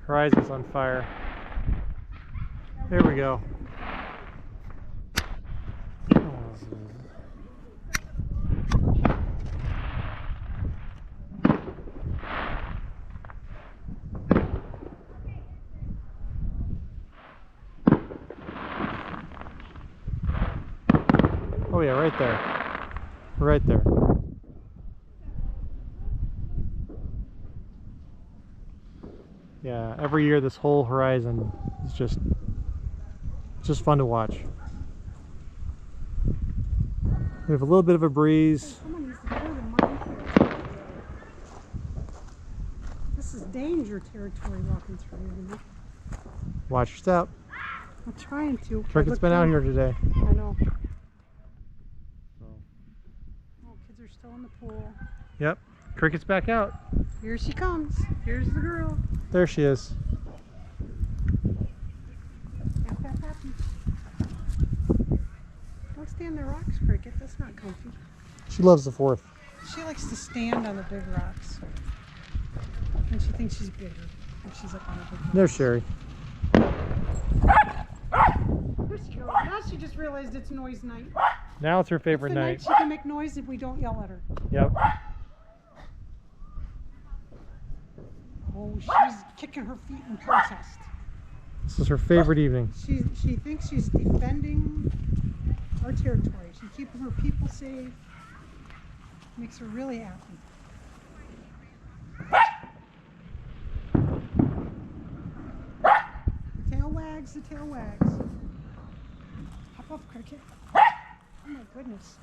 horizon's on fire. There we go. Oh yeah, right there. Right there. Yeah, every year this whole horizon is just fun to watch. We have a little bit of a breeze.
Someone needs to go to mine. This is danger territory walking through here, you know?
Watch your step.
I'm trying to.
Cricket's
Look
been out
down.
here today.
I know. Oh, kids are still in the pool.
Yep, Cricket's back out.
Here she comes. Here's the girl.
There she is.
Yap, yap, happy. Don't stay on the rocks, Cricket. That's not comfy.
She loves the fourth.
She likes to stand on the big rocks. And she thinks she's bigger. And she's up on the big rocks.
There's Sherry.
There she goes. Now she just realized it's noise night.
Now it's her
It's
favorite
the
night.
night she can make noise if we don't yell at her.
Yep.
Oh, she's kicking her feet in protest.
This is her favorite evening.
She thinks she's defending our territory. She's keeping her people safe. Makes her really happy. The tail wags, the tail wags. Hop up, Cricket. Oh my goodness.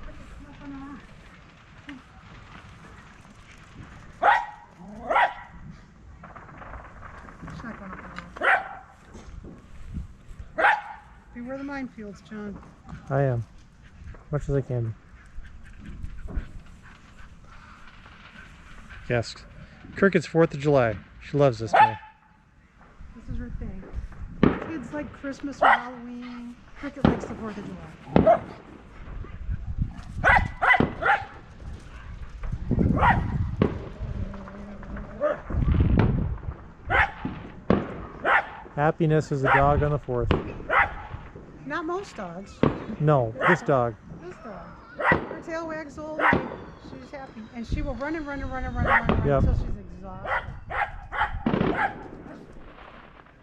Cricket, come up on the rock. Beware the minefields, John.
I am. Much as I can be. Yes. Cricket's 4th of July. She loves this day.
This is her thing. Kids like Christmas or Halloween. Cricket likes the 4th of July.
Happiness is a dog on the 4th.
Not most dogs.
No, this dog.
This dog. Her tail wags all night. She's happy. And she will run and run and run and run and run, and run
Yep.
until she's exhausted.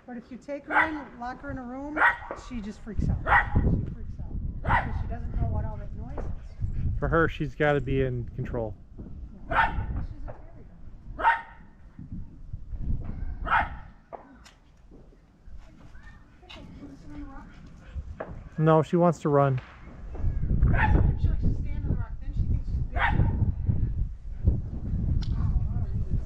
But if you take her in, lock her in a room, she just freaks out. She freaks out. Because she doesn't know what all that noise is.
For her, she's got to be in control.
Yeah. She's a terrier.
No, she wants to run.
She likes to stand on the rock, then she thinks she's big. Oh, a lot of weeds.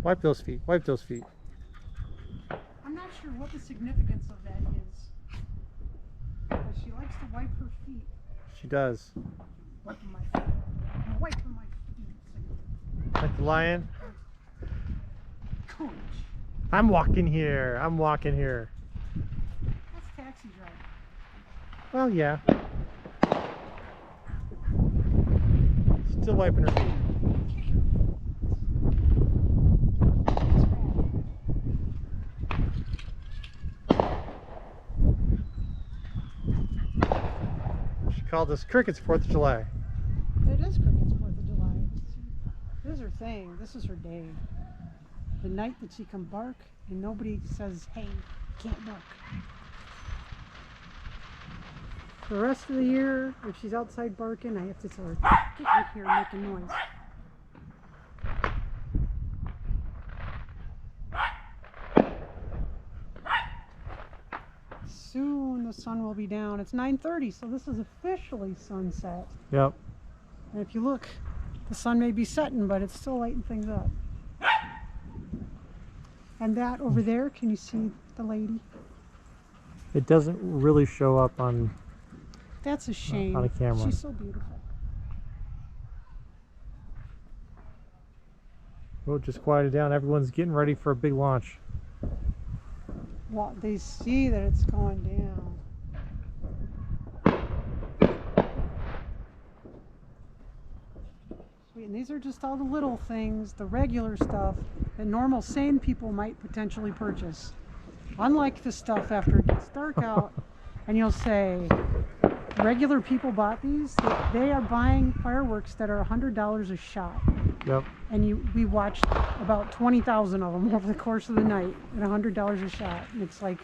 Wipe those feet. Wipe those feet.
I'm not sure what the significance of that is. But she likes to wipe her feet.
She does.
Wiping my feet. I'm wiping my feet.
Like the lion.
Coach.
I'm walking here. I'm walking here.
That's taxi driver.
Well, yeah. Still wiping her feet. She called us Cricket's 4th of July.
It is Cricket's 4th of July. This is her thing. This is her day. The night that she can bark and nobody says, hey, you can't bark. The rest of the year, if she's outside barking, I have to tell her, get in here making noise. Soon the sun will be down. It's 9:30, so this is officially sunset.
Yep.
And if you look, the sun may be setting, but it's still lighting things up. And that over there, can you see the lady?
It doesn't really show up on.
That's a shame.
On a camera.
She's so beautiful.
Oh, just quieted down. Everyone's getting ready for a big launch.
Well, they see that it's going down. Sweet. And these are just all the little things, the regular stuff that normal sane people might potentially purchase. Unlike the stuff after it gets dark out, and you'll say, regular people bought these. They are buying fireworks that are $100 a shot.
Yep.
And we watched about 20,000 of them over the course of the night at $100 a shot. And it's like,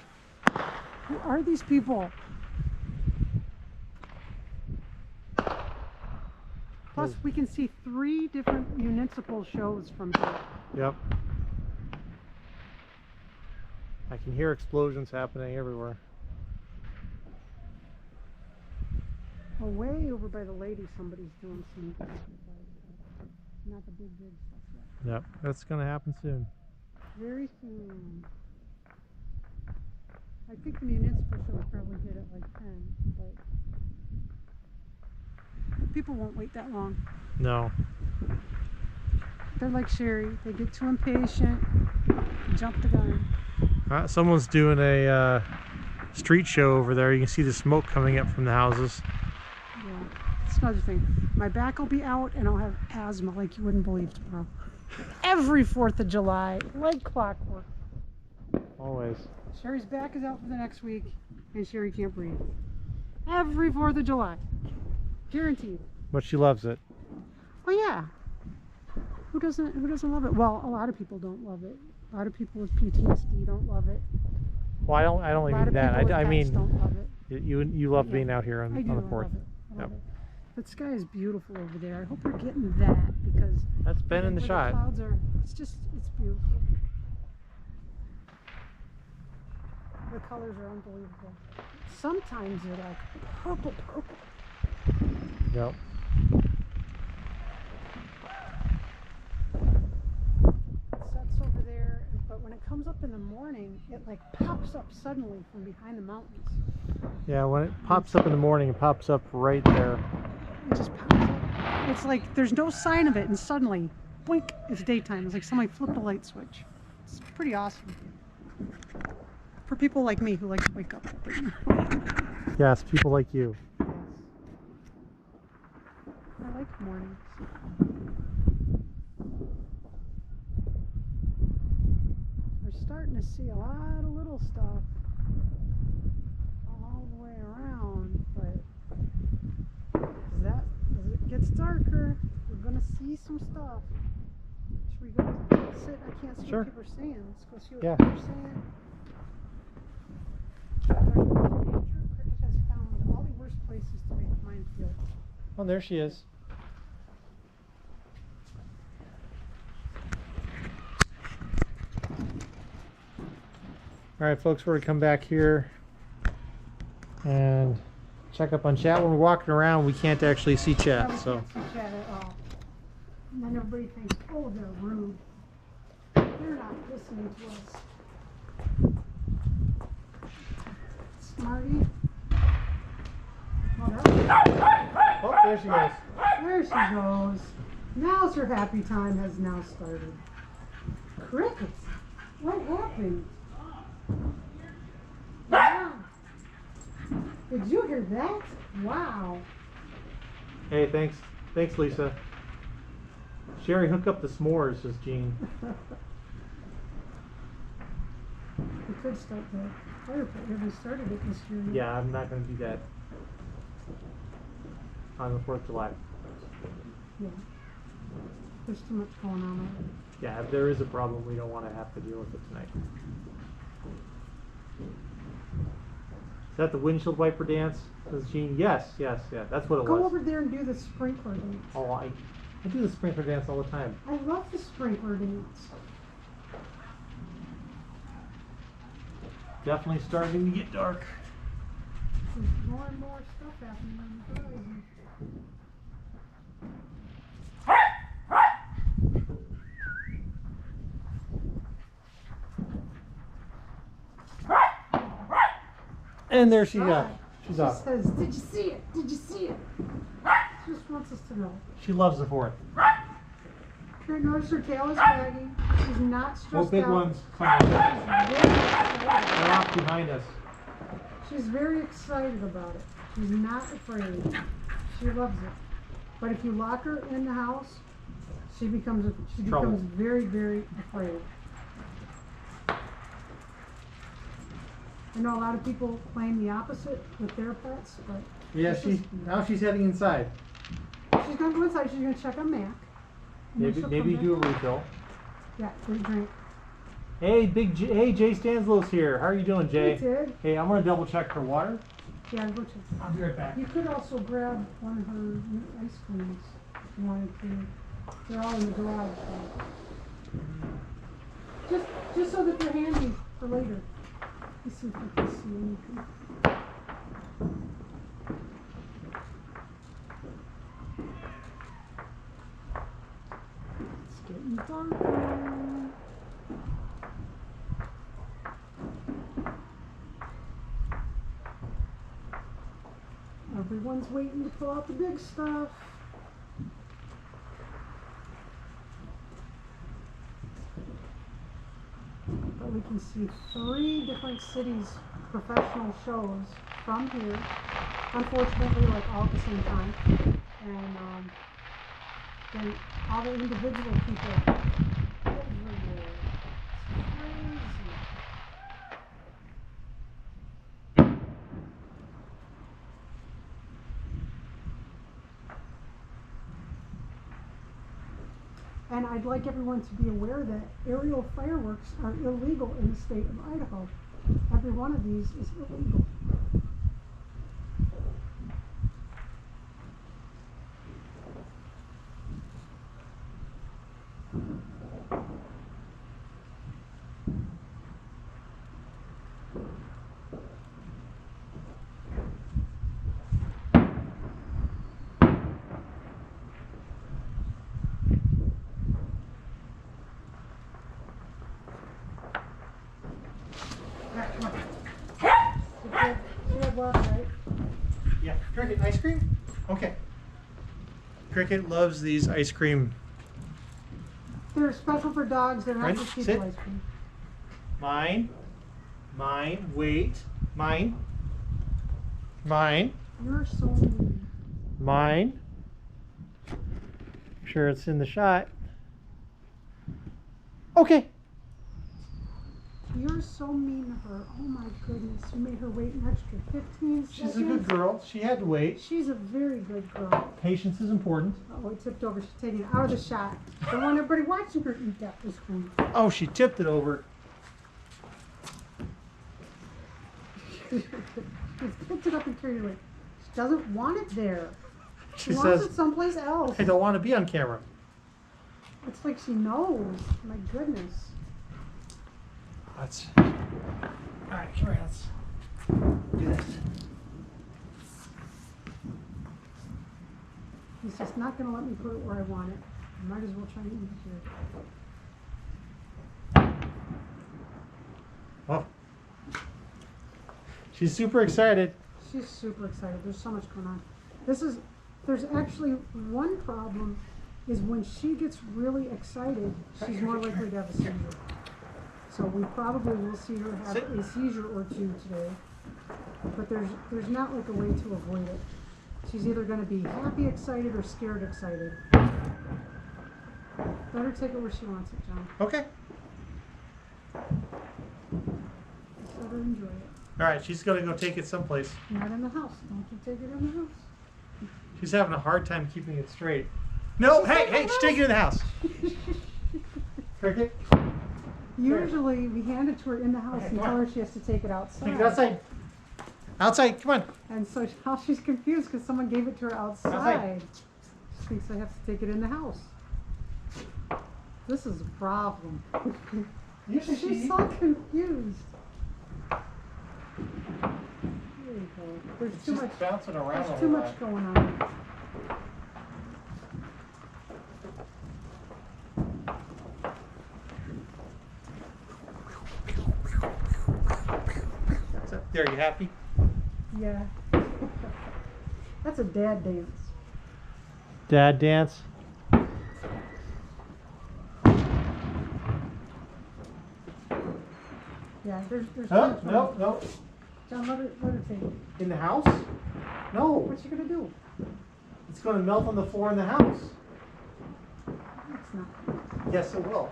who are these people? Plus, we can see 3 different municipal shows from here.
Yep. I can hear explosions happening everywhere.
Well, way over by the lady, somebody's doing some, not the big stuff yet.
Yep. That's going to happen soon.
Very soon. I think the municipal show will probably hit at like 10, but people won't wait that long.
No.
They're like Sherry. They get too impatient, jump the gun.
Someone's doing a street show over there. You can see the smoke coming up from the houses.
Yeah, that's another thing. My back will be out and I'll have asthma like you wouldn't believe tomorrow. Every 4th of July, like clockwork.
Always.
Sherry's back is out for the next week and Sherry can't breathe. Every 4th of July. Guaranteed.
But she loves it.
Oh yeah. Who doesn't love it? Well, a lot of people don't love it. A lot of people with PTSD don't love it.
Well, I don't
A lot
mean
of
that.
people with
I
pets
mean,
don't love it.
you love
Yeah.
being out here on
I do.
the
I
4th.
love it. I love
Yep.
it. The sky is beautiful over there. I hope we're getting that because
That's been in the
where
shot.
clouds are. It's beautiful. The colors are unbelievable. sometimes they're like purple.
Yep.
It sets over there, but when it comes up in the morning, it like pops up suddenly from behind the mountains.
Yeah, when it pops up in the morning, it pops up right there.
It just pops up. It's like there's no sign of it, and suddenly, blink, it's daytime. It's like somebody flipped a light switch. It's pretty awesome. For people like me who like to wake up.
Yes, people like you.
Yes. I like mornings. We're starting to see a lot of little stuff all the way around, but as it gets darker, we're gonna see some stuff. Should we go sit? I can't see
Sure.
what people are saying. Let's go see what
Yeah.
people are saying. Andrew Cricket has found all the worst places to make minefield.
Oh, there she is. All right, folks, we're gonna come back here and check up on chat. When we're walking around, we can't actually see chat,
We
so.
can't see chat at all. And then everybody thinks, oh, they're rude. They're not listening to us. Smarty. Oh,
Oh, there she goes.
there she goes. Now's her happy time has now started. Crickets. What happened? Wow. Did you hear that? Wow.
Hey, thanks, Lisa. Sherry, hook up the s'mores, says Jean.
We could start the fire pit. We haven't started it this year yet.
Yeah, I'm not gonna do that on the 4th of July.
Yeah. There's too much going on already.
Yeah, if there is a problem, we don't want to have to deal with it tonight. Is that the windshield wiper dance? Says Jean. Yes, that's what it
Go
was.
over there and do the sprinkler dance.
Oh, I do the sprinkler dance all the time.
I love the sprinkler dance.
Definitely starting to get dark.
There's more and more stuff happening on the horizon.
And there she
Right.
she's
She
off.
says, did you see it? Did you see it? She just wants us to know.
She loves the 4th.
Notice her tail is wagging. She's not stressed
Oh, big
out.
ones. Come on.
She's very excited.
They're off behind us.
She's very excited about it. She's not afraid. She loves it. But if you lock her in the house, she becomes
Trouble.
very, very afraid. I know a lot of people claim the opposite with their pets, but
Yeah,
this
now she's heading inside.
she's gonna go inside. She's gonna check on Mac. and then she'll
Maybe
come
do a
back out.
refill.
Yeah, good drink.
Hey, hey, Jay Stanslow's here. How are you doing, Jay?
Hey, Ted.
Hey, I'm gonna double check her water.
Yeah, go check.
I'll be right back.
You could also grab one of her ice creams if you wanted to. They're all in the garage. So. Just so that they're handy for later. Let's see if I can see anything. It's getting darker. Everyone's waiting to pull out the big stuff. But we can see 3 different cities' professional shows from here. Unfortunately, like all at the same time. And then all the individual people everywhere. It's crazy. And I'd like everyone to be aware that aerial fireworks are illegal in the state of Idaho. Every one of these is illegal. Alright, come on. She had love, right?
Yeah. Cricket, ice cream? Okay. Cricket loves these ice cream.
They're special for dogs. They're not
Ready?
for
Sit.
people ice cream.
Mine. Mine. Wait. Mine. Mine.
You're so mean.
Mine. I'm sure it's in the shot. Okay.
You're so mean to her. Oh my goodness. You made her wait an extra 15 seconds.
She's a good girl. She had to wait.
She's a very good girl.
Patience is important.
Oh, it tipped over. She's taking it out of the shot. Don't want everybody watching her eat that ice cream.
Oh, she tipped it over.
She's picked it up and carried it away. She doesn't want it there. She
She
wants
says,
it someplace else.
I don't want to be on camera.
It's like she knows. My goodness.
Let's. All right, come here. Let's do this.
He's just not going to let me put it where I want it. I might as well try and eat it here.
Oh. She's super excited.
She's super excited. There's so much going on. There's actually one problem is when she gets really excited, she's more likely to have a seizure. So we probably will see her have a seizure or two today. But there's not like a way to avoid it. She's either going to be happy excited or scared excited. Let her take it where she wants it, John.
Okay.
Just let her enjoy it.
All right, she's going to go take it someplace.
Not in the house. Don't you take it in the house.
She's having a hard time keeping it straight. No, hey, she's taking it in the house. Cricket,
Usually we hand it to her in the house
Okay,
and
come
tell
on.
her she has to take it outside.
take it outside. Outside, come on.
And so now she's confused because someone gave it to her outside. She thinks I have to take it in the house. This is a problem.
Usually
She's so confused. There you go. There's
It's
too
just
much.
bouncing around
There's
a
too
lot.
much going on.
So, there, you happy?
Yeah. That's a dad dance.
Dad dance.
Yeah, there's too
Oh,
much.
no.
John, let her take it.
In the house? No.
What's she gonna do?
It's going to melt on the floor in the house.
It's not.
Yes, it will.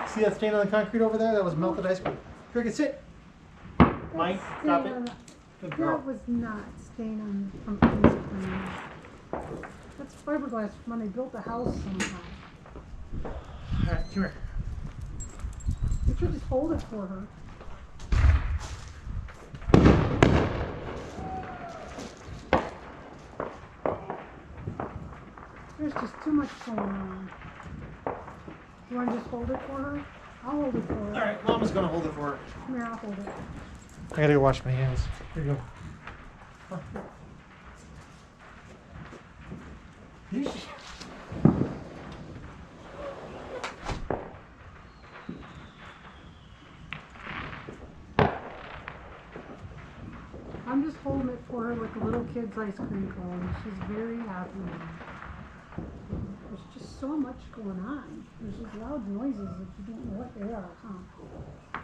See that stain on the concrete over there? That was melted ice cream. Cricket, sit. Mike,
That's
stop
stain
it.
on the-
Good girl.
That was not stain on from ice cream. That's fiberglass from when they built the house sometime.
All right, come here.
You should just hold it for her. There's just too much going on. You want to just hold it for her? I'll hold it for her.
All right, Mama's going to hold it for her.
Come here, I'll hold it.
I got to go wash my hands. Here you go.
I'm just holding it for her like a little kid's ice cream cone. She's very happy now. There's just so much going on. There's just loud noises that you don't know what they are, huh?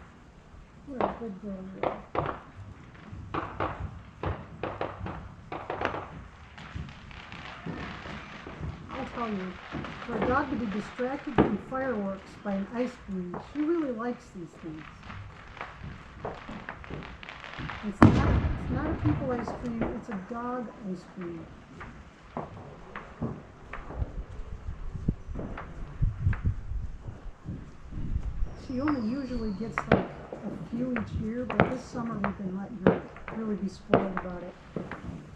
What a good girl you are. I'll tell you, for a dog to be distracted from fireworks by an ice cream, she really likes these things. It's not a people ice cream, it's a dog ice cream. She only usually gets like a few each year, but this summer we've been letting her really be spoiled about it.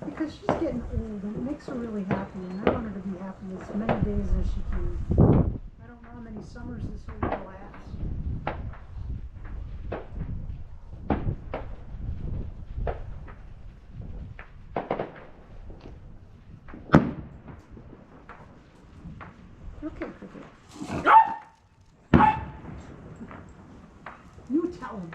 Because she's getting old and it makes her really happy, and I want her to be happy as many days as she can. I don't know how many summers this will last. Okay, Cricket. You tell him.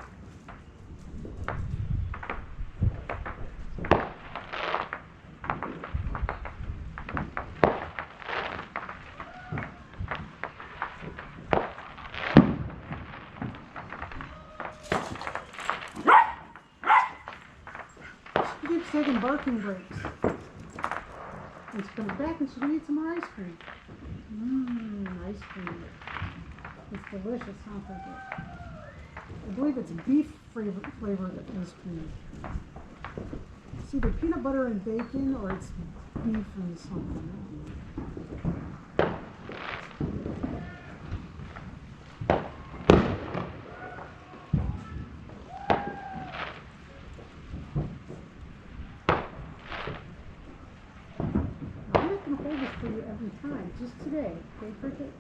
keeps taking barking breaks. And she comes back and she needs some more ice cream. Ice cream. It's delicious, huh, Cricket? I believe it's beef flavored ice cream. It's either peanut butter and bacon or it's beef and something. I'm not going to hold this for you every time, just today. Okay, Cricket?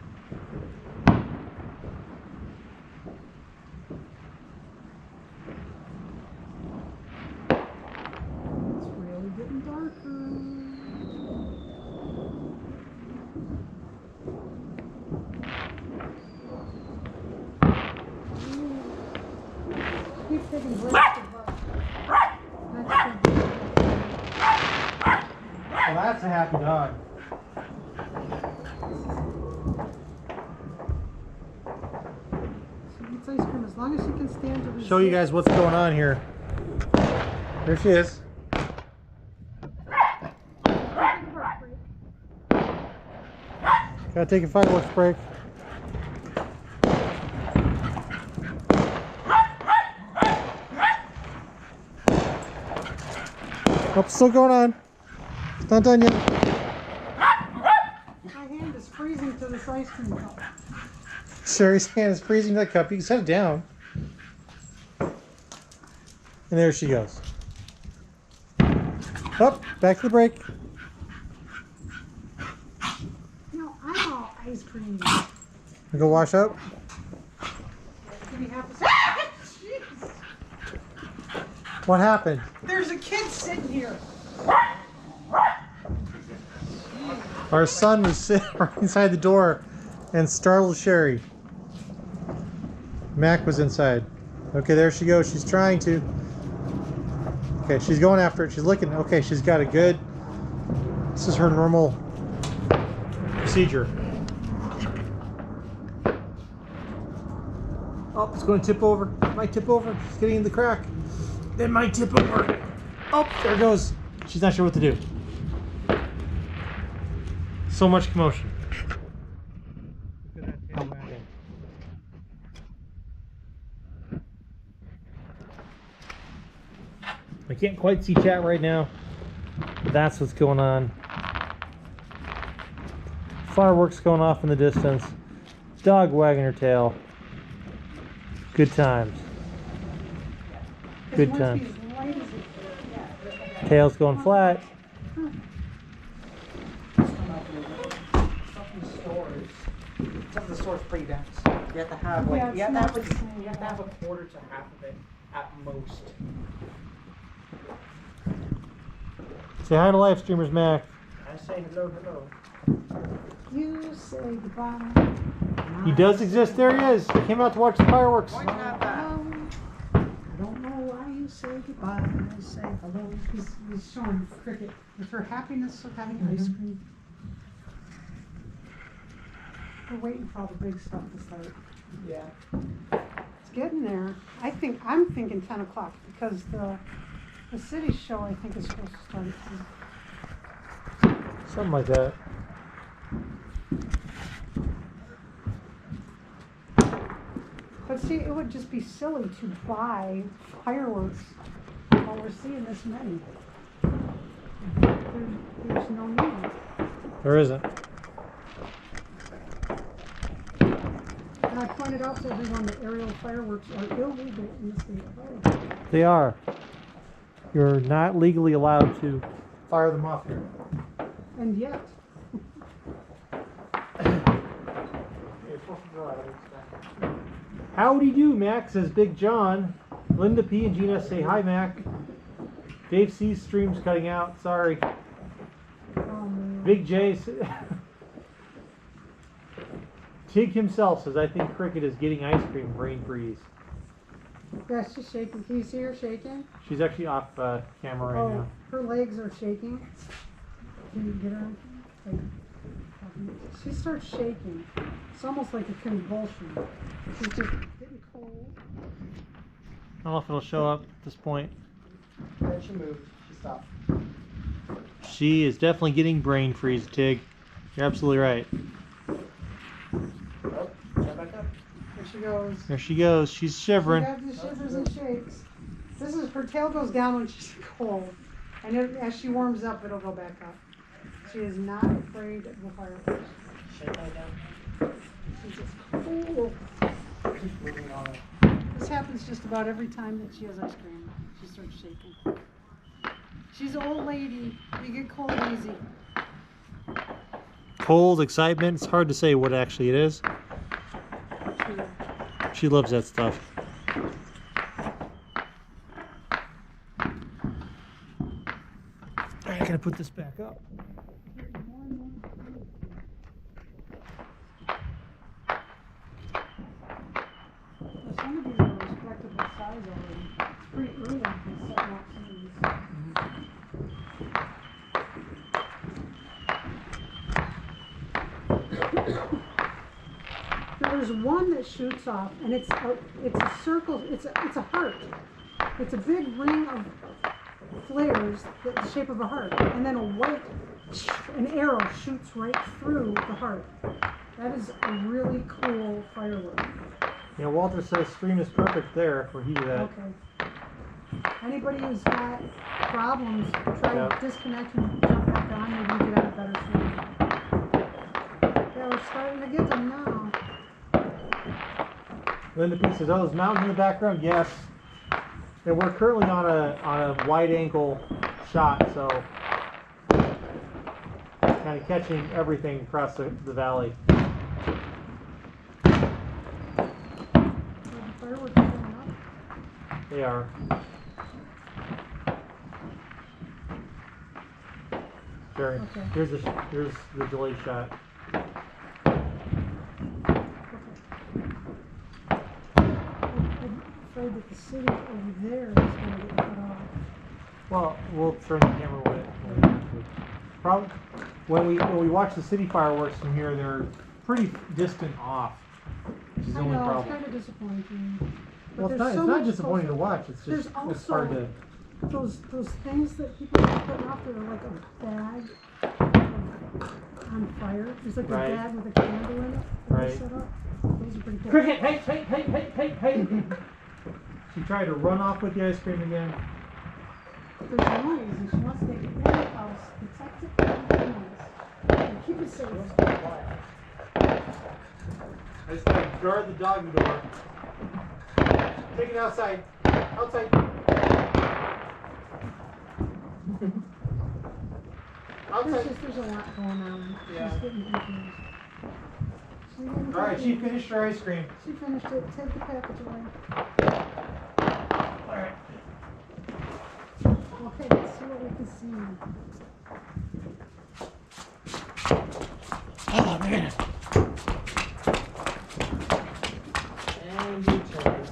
It's really getting darker. Keep taking breaks to bark. That's good.
Well, that's a happy dog.
She eats ice cream as long as she can stand to resist.
Show you guys what's going on here. There she is. Gotta take a fireworks break. Oh, still going on. It's not done yet.
My hand is freezing to this ice cream cup.
Sherry's hand is freezing to the cup. You can set it down. And there she goes. Up, back to the break.
No, I'm all ice cream.
We go wash up.
Give me half a Jeez.
What happened?
There's a kid sitting here.
Our son was sitting right inside the door and startled Sherry. Mac was inside. Okay, there she goes. She's trying to. Okay, she's going after it. She's looking. Okay, she's got a good. This is her normal procedure. Oh, it's going to tip over. It might tip over. It's getting in the crack. It might tip over. Oh, there it goes. She's not sure what to do. So much commotion. Look at that tail wagging. I can't quite see chat right now, but that's what's going on. Fireworks going off in the distance. Dog wagging her tail. Good times. Good times. Tail's going flat.
Some of the stores pretty dense. You have to have like you have to have a quarter to half of it at most.
Say hi to live streamers, Mac.
I say hello, hello.
You say goodbye.
He does exist. There he is. He came out to watch the fireworks.
Why not that?
I don't know why you say goodbye. I say hello. He's showing Cricket with her happiness of having ice cream. We're waiting for all the big stuff to start.
Yeah.
It's getting there. I'm thinking 10 o'clock because the city show I think is supposed to start at 10.
Something like that.
But see, it would just be silly to buy fireworks while we're seeing this many. There's no need.
There isn't.
And I pointed out to everyone that aerial fireworks are illegal in the state of Boise.
They are. You're not legally allowed to fire them off here.
And yet,
Howdy do, Mac, says Big John. Linda P and Gina say hi, Mac. Dave C's stream's cutting out. Sorry. Big J Tig himself says, I think Cricket is getting ice cream, brain freeze.
yeah, she's shaking. Can you see her shaking?
She's actually off camera right now.
Her legs are shaking. Can you get her? Like, she starts shaking. It's almost like a convulsion. She's just getting cold.
I don't know if it'll show up at this point.
Then she moved. stuff.
She is definitely getting brain freeze, Tig. You're absolutely right.
Oh, get back up.
There she goes.
There she goes. She's
She
shivering.
got the shivers and shakes. This is, her tail goes down when she's cold. And as she warms up, it'll go back up. She is not afraid of the fireplace.
Shake that down.
She's just cool.
Keep moving on it.
This happens just about every time that she has ice cream. She starts shaking. She's an old lady. You get cold easy.
Cold, excitement. It's hard to say what actually it is. She loves that stuff. Alright, I gotta put this back up.
Some of these are respectable size already. It's pretty early to set up some of these. Now there's one that shoots off, and it's a circle. It's a heart. It's a big ring of flares, the shape of a heart, and then an arrow shoots right through the heart. That is a really cool firework.
You know, Walter says stream is perfect there for heat of that.
Okay. Anybody who's got problems, try
Yep.
to disconnect and jump back on, maybe you get on a better stream. Yeah, we're starting to get them now.
Linda P says, "Oh, those mountains in the background." Yes. And we're currently on a wide angle shot, so kind of catching everything across the valley.
So the fireworks are going up.
They are. Sure.
Okay.
Here's the delayed shot.
I'm afraid that the city over there is going to get cut off.
Well, we'll turn the camera when we have to. Probably when we watch the city fireworks from here, they're pretty distant off, which is the
I
only
know, it's
problem.
kind of disappointing. But
Well, it's
there's
not,
so
it's not
much
disappointing to
culture.
watch. It's
There's
just
also
it's hard to.
those things that people are putting off that are like a bag on fire. There's like
Right.
a bag with a candle in it that
Right.
they set up. Those are pretty cool.
Cricket! Hey! She tried to run off with the ice cream again.
There's noise and she wants to get in the house, protect it from the noise, and keep it safe.
I just gotta guard the doggy door. Take it outside. Outside.
There's a lot going on.
Yeah.
She's getting confused.
Alright, she finished her ice cream.
She finished it. Take the package away.
Alright.
Okay, let's see what we can see.
Oh man.
And you turn.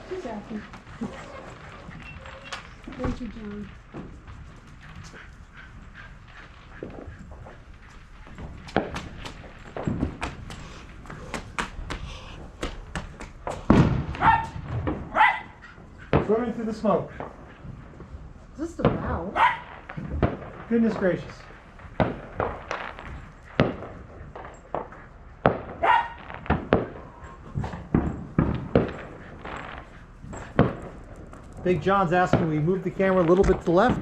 She's happy. Thank you, John.
Swimming through the smoke.
Is this the bow?
Goodness gracious. Big John's asking we move the camera a little bit to the left.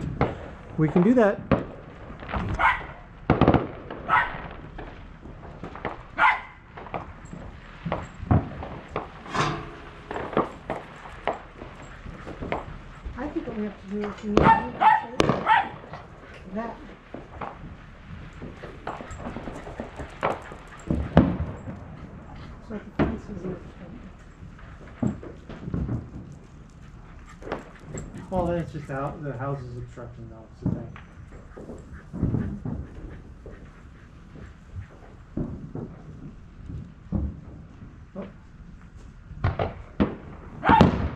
We can do that.
I think what we have to do is we need to move that. So the fence is in.
Well, then it's just out. The house is obstructing though. It's the thing.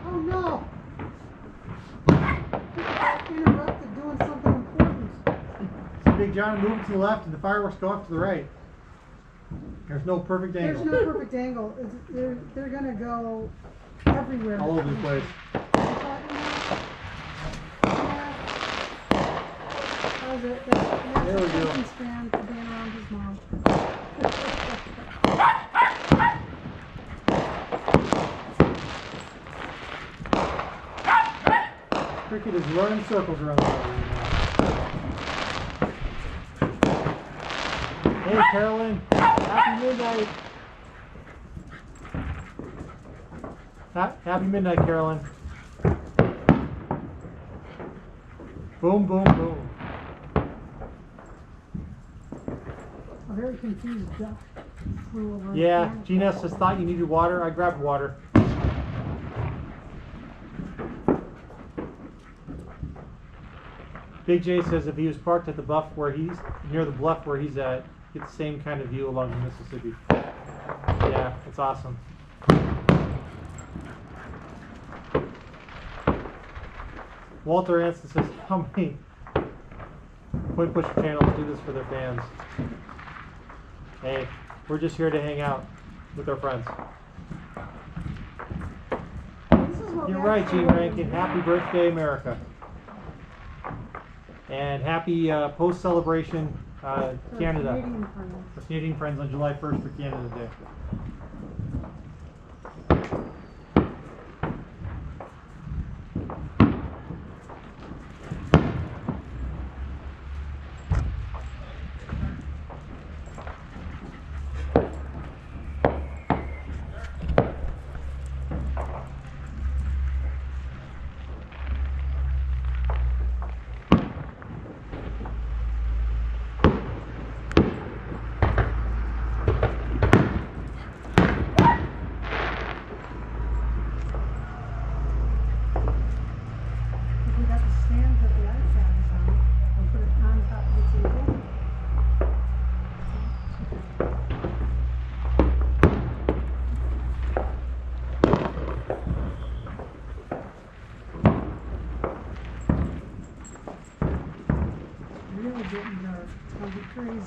Oh no! Interrupted doing something important.
So Big John, move to the left, and the fireworks go off to the right. There's no perfect angle.
There's no perfect angle. They're gonna go everywhere.
All over the place.
How's it?
There we go.
Span for being around his mom.
Cricket is running circles around the house. Hey, Carolyn. Happy midnight. Happy midnight, Carolyn. Boom, boom, boom.
A very confused duck flew over.
Yeah, Gina just thought you needed water. I grabbed water. Big J says if he was parked at the bluff where he's near the bluff where he's at, get the same kind of view along the Mississippi. Yeah, it's awesome. Walter Anson says how many point pusher channels do this for their fans? Hey, we're just here to hang out with our friends. You're right, Gene Rankin. Happy birthday, America. And happy post-celebration Canada. For Canadian friends on July 1st for Canada Day.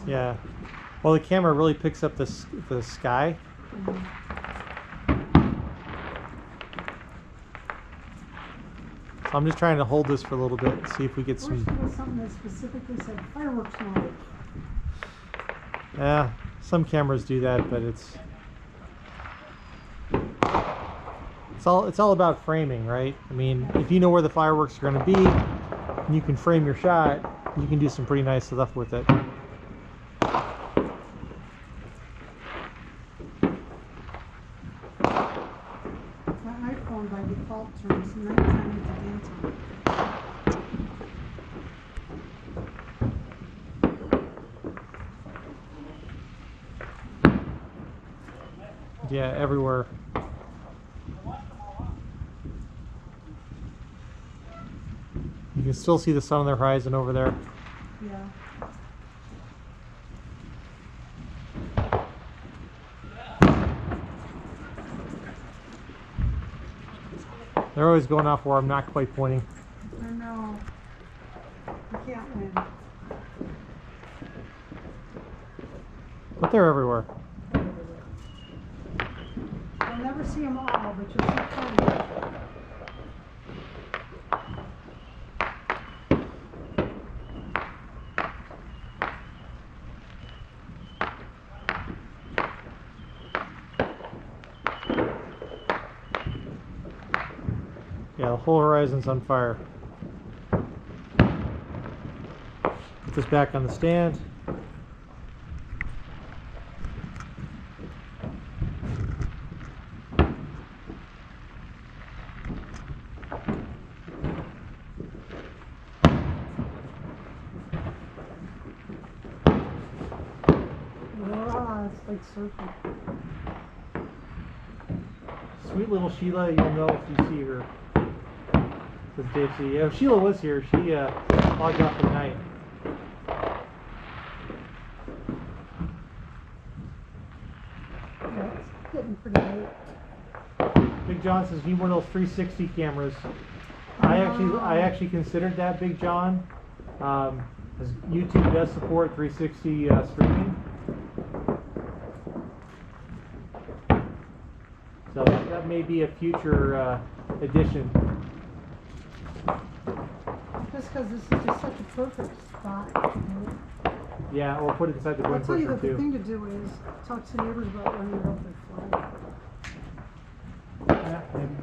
Yeah. Well, the camera really picks up the sky.
Mm-hmm.
So I'm just trying to hold this for a little bit and see if we get
I
some.
wish there was something that specifically said fireworks mode.
Yeah, some cameras do that, but it's all about framing, right? I mean, if you know where the fireworks are going to be, and you can frame your shot, you can do some pretty nice stuff with it.
My iPhone by default turns nighttime into daytime.
Yeah, everywhere. You can still see the sun on the horizon over there.
Yeah.
They're always going off where I'm not quite pointing.
I know. You can't win.
But they're everywhere.
You'll never see them all, but you'll see plenty.
Yeah, the whole horizon's on fire. Put this back on the stand.
Ah, it's like surfing.
Sweet little Sheila, you'll know if you see her. Since JC. Oh, Sheila was here. She logged off for the night.
Yeah, it's getting pretty late.
Big John says need one of those 360 cameras. I actually considered that, Big John. As YouTube does support 360 streaming. So that may be a future addition.
Just because this is just such a perfect spot. You know?
Yeah, or put it inside the
I'll
wind
tell you
pusher
that the
too.
thing to do is talk to neighbors about running it up their flag.
Yeah, maybe.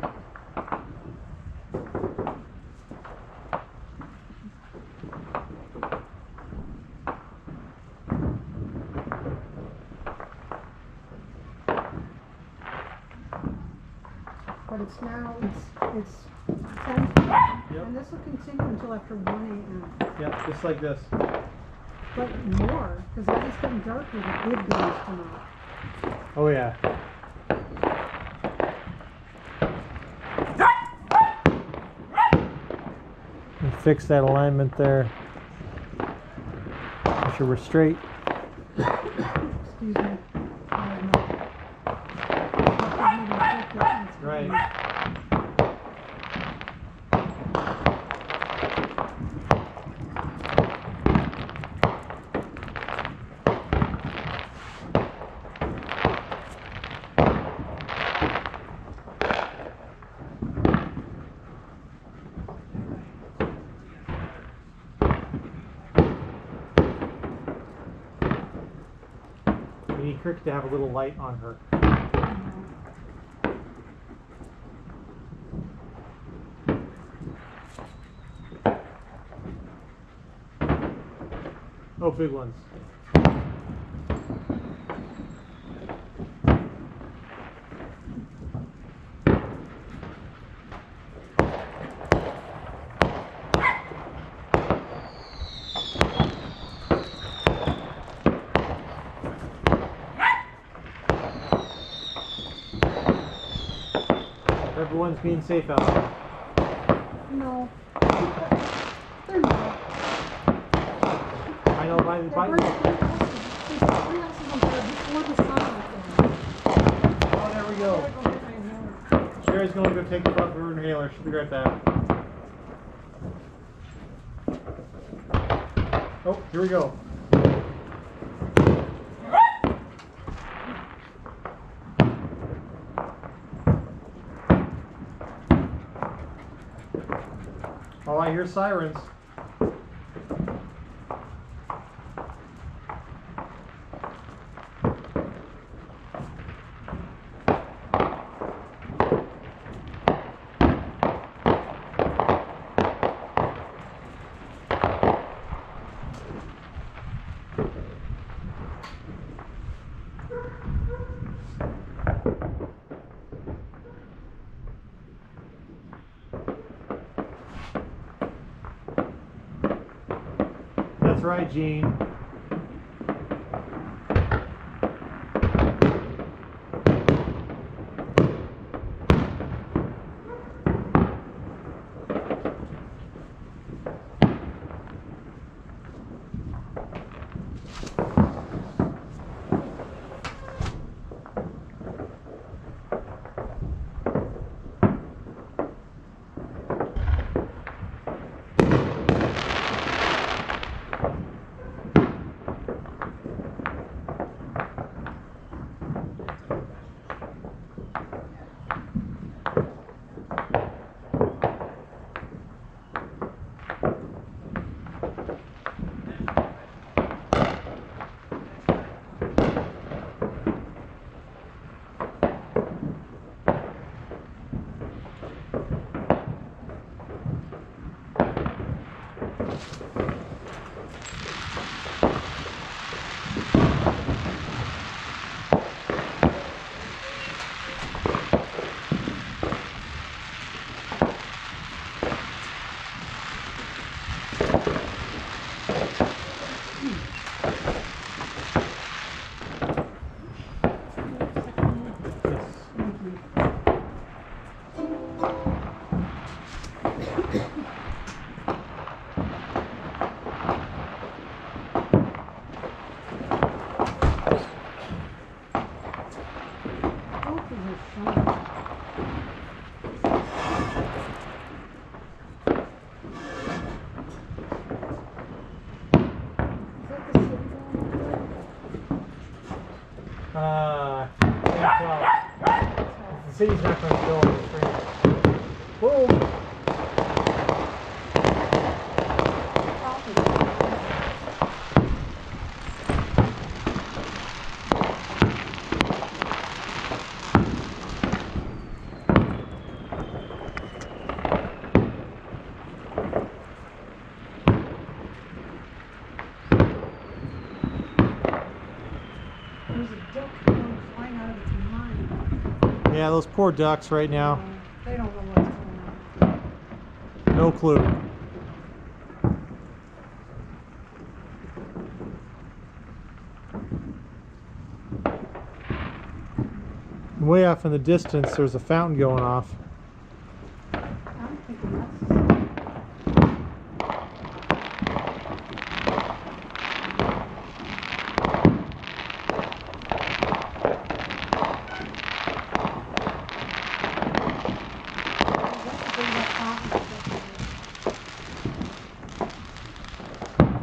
But it's now, it's 10,
Yep.
and this will continue until after 1 a.m.
Yeah, just like this.
But more, because as it's getting darker, the good days come out.
Oh yeah. And fix that alignment there. Make sure we're straight.
Excuse me.
Right. We need Cricket to have a little light on her. Oh, big ones. Everyone's being safe out there.
No. They're not.
I know by
They're birds of three houses. There's 3 houses on there before the sun went down.
Oh, there we go.
I gotta go get my inhaler.
Sherry's going to go take the front for her inhaler. She'll be right back. Oh, here we go. Oh, I hear sirens. That's right, Gene.
Is there something? Is that the city
Can't tell. The city's not going to go on the street. Boom!
There's a duck flying out of its mind.
Yeah, those poor ducks right now.
They don't know what's going on.
No clue. Way off in the distance, there's a fountain going off.
I'm thinking that's...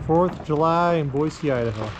Fourth of July in Boise, Idaho.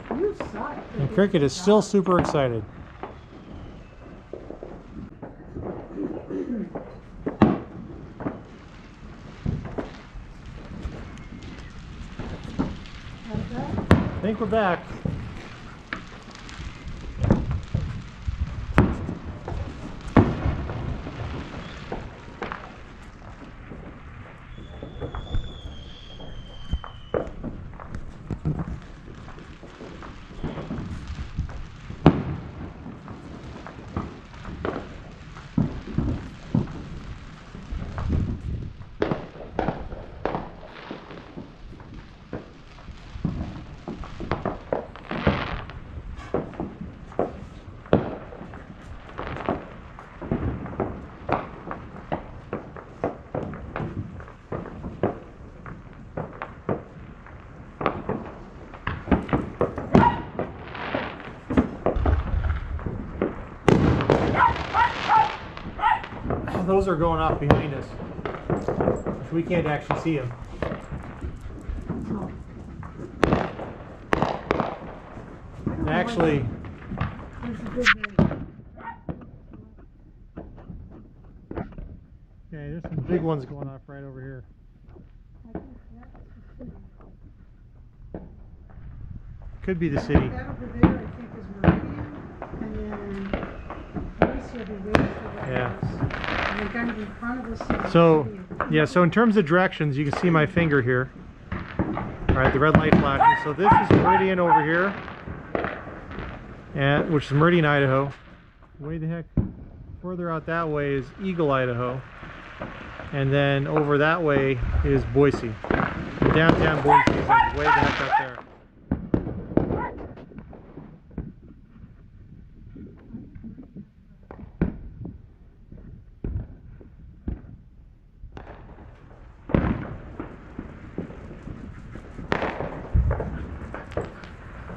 You suck.
And Cricket is still super excited. I think we're back. Those are going off behind us. We can't actually see them. Actually, okay, there's some big ones going off right over here. Could be the city.
That over there, I think, is Meridian, and then Boise will be waiting for that.
Yeah.
And the guy in front of us is the
So,
city.
yeah, so in terms of directions, you can see my finger here. All right, the red light flashing. So this is Meridian over here, and which is Meridian, Idaho. Way the heck further out that way is Eagle, Idaho. And then over that way is Boise. Downtown Boise is like way the heck up there.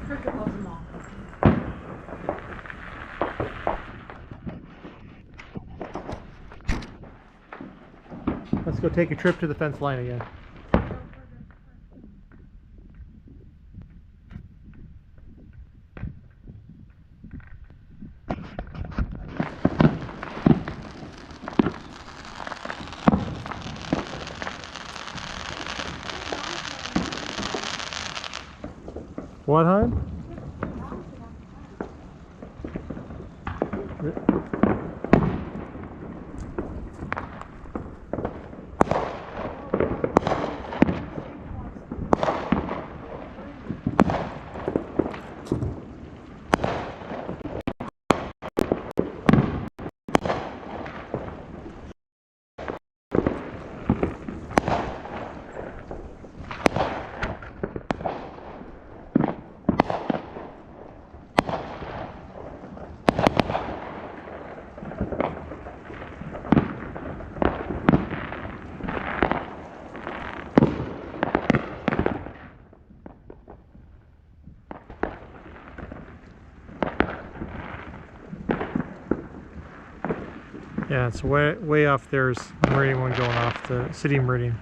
Cricket loves them all.
Let's go take a trip to the fence line again. What, hon? Yeah, it's way off. There's Meridian one going off, the City Meridian.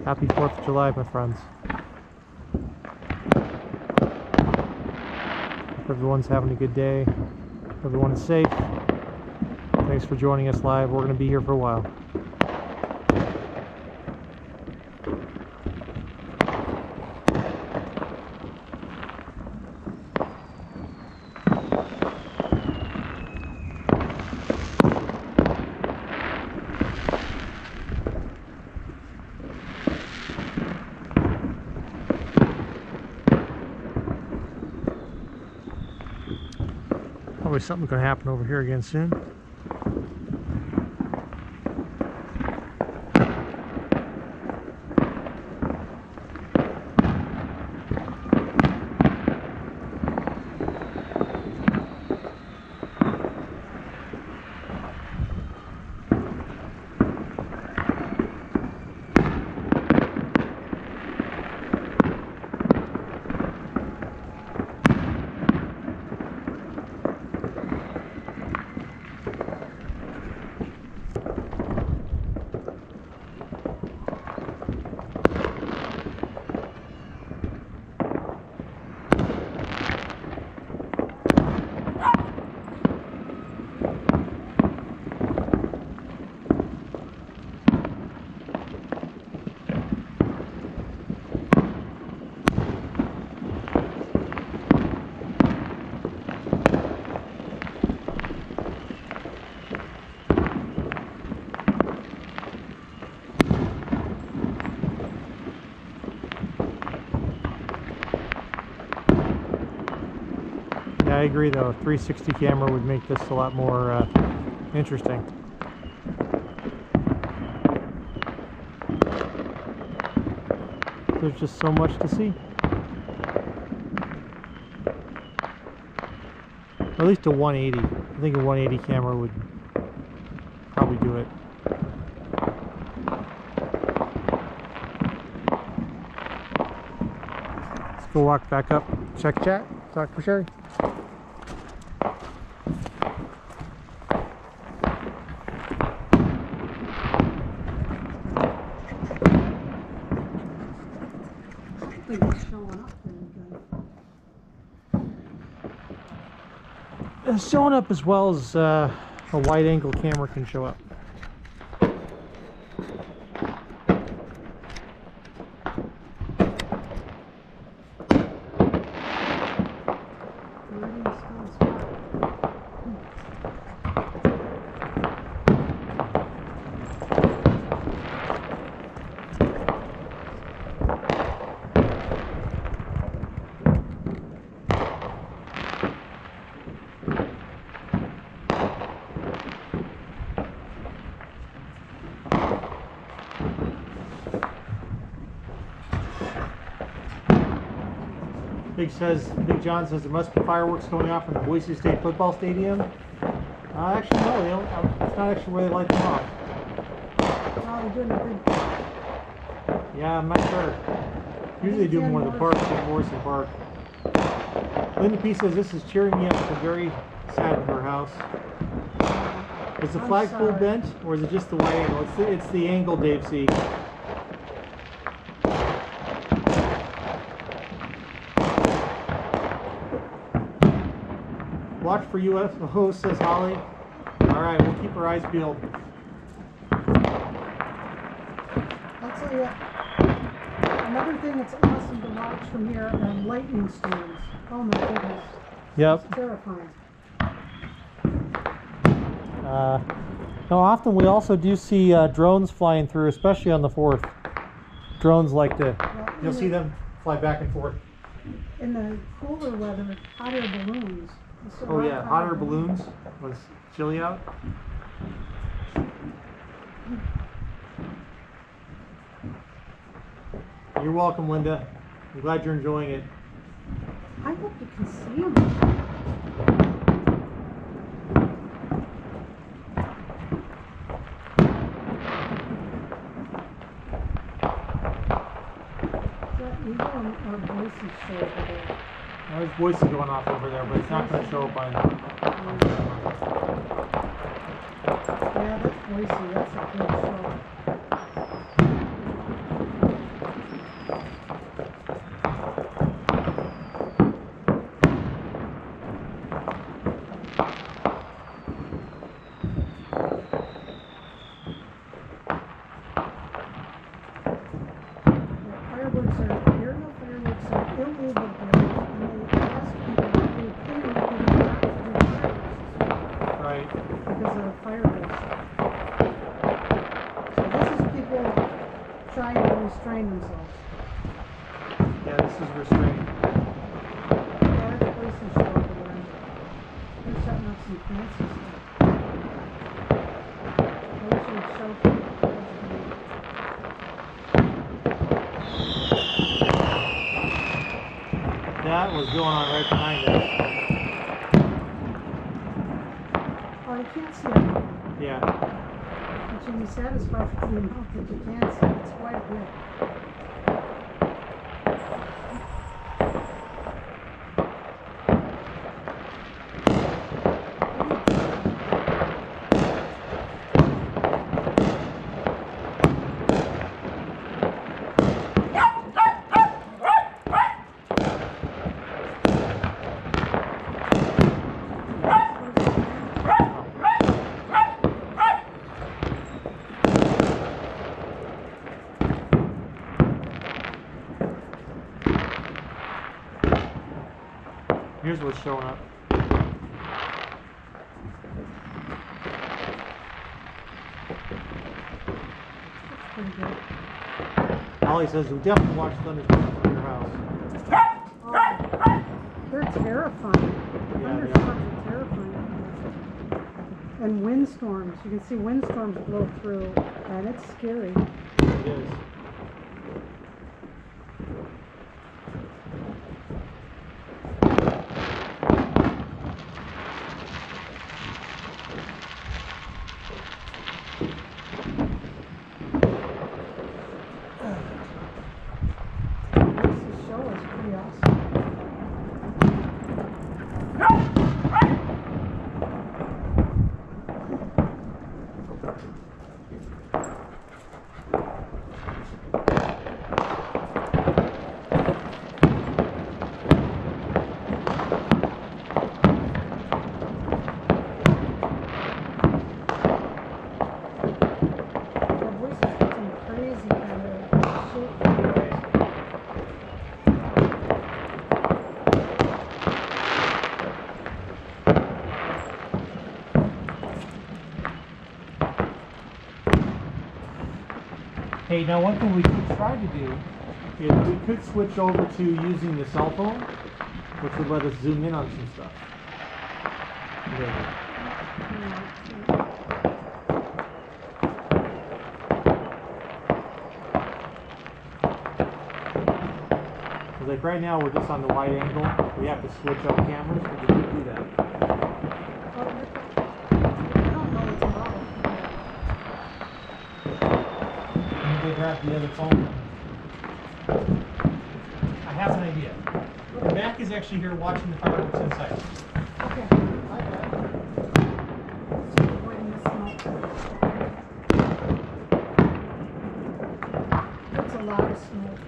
Happy 4th of July, my friends. Hope everyone's having a good day. Everyone is safe. Thanks for joining us live. We're going to be here for a while. Probably something's going to happen over here again soon. Yeah, I agree though. A 360 camera would make this a lot more interesting. There's just so much to see. At least a 180. I think a 180 camera would probably do it. Let's go walk back up, check chat, talk for Sherry.
I think it's showing up very good.
It's showing up as well as a wide angle camera can show up.
Meridian still is fine.
Big John says there must be fireworks going off in the Boise State football stadium. Actually, no, they don't, it's not actually where they light them off.
Oh, they're doing a big.
Yeah, I'm not sure. Usually they do them in one of the parks in Boise Park. Linda P says this is cheering me up. I'm very sad in her house. Is the flagpole bent or is it just the wide angle? It's the angle, Dave C. Watch for UFO, says Holly. Alright, we'll keep our eyes peeled.
I'll tell you, another thing that's awesome to watch from here are lightning storms. Oh my goodness.
Yep.
It's terrifying.
Now often we also do see drones flying through, especially on the 4th. Drones like to, you'll see them fly back and forth.
In the cooler weather, hotter balloons.
Oh yeah, hotter balloons when it's chilly out. You're welcome, Linda. I'm glad you're enjoying it.
I hope you can see them. Boise show over there.
There's Boise going off over there, but it's not going to show up on camera.
Yeah, that's Boise. That's a big show. Fireworks are aerial fireworks are illegal there, and they ask people to pay people not to do fireworks
Right.
because of the fire risk. So this is people trying to restrain themselves.
Yeah, this is restrained.
Yeah, that's Boise show over there. They're setting up some fancy stuff. I wish they'd show people.
That was going on right behind us.
Oh, you can't see everything.
Yeah.
But you'll be satisfied with the amount that you can see. It's quite a bit.
Here's what's showing up.
It's pretty good.
Ollie says we definitely watch thunderstorms from your house.
Oh, they're terrifying.
Yeah,
Thunderstorms are terrifying. And windstorms. You can see windstorms blow through, and it's scary.
It is.
This show is pretty awesome. The voice is got some crazy kind of shape.
Hey, now one thing we could try to do is we could switch over to using the cell phone, which would let us zoom in on some stuff. Because like right now we're just on the wide angle. We have to switch up cameras, but we could do that.
I don't know what's involved.
Let me go grab the other phone. I have an idea. Mac is actually here watching the fireworks inside.
Okay. So avoiding the smoke. That's a lot of smoke.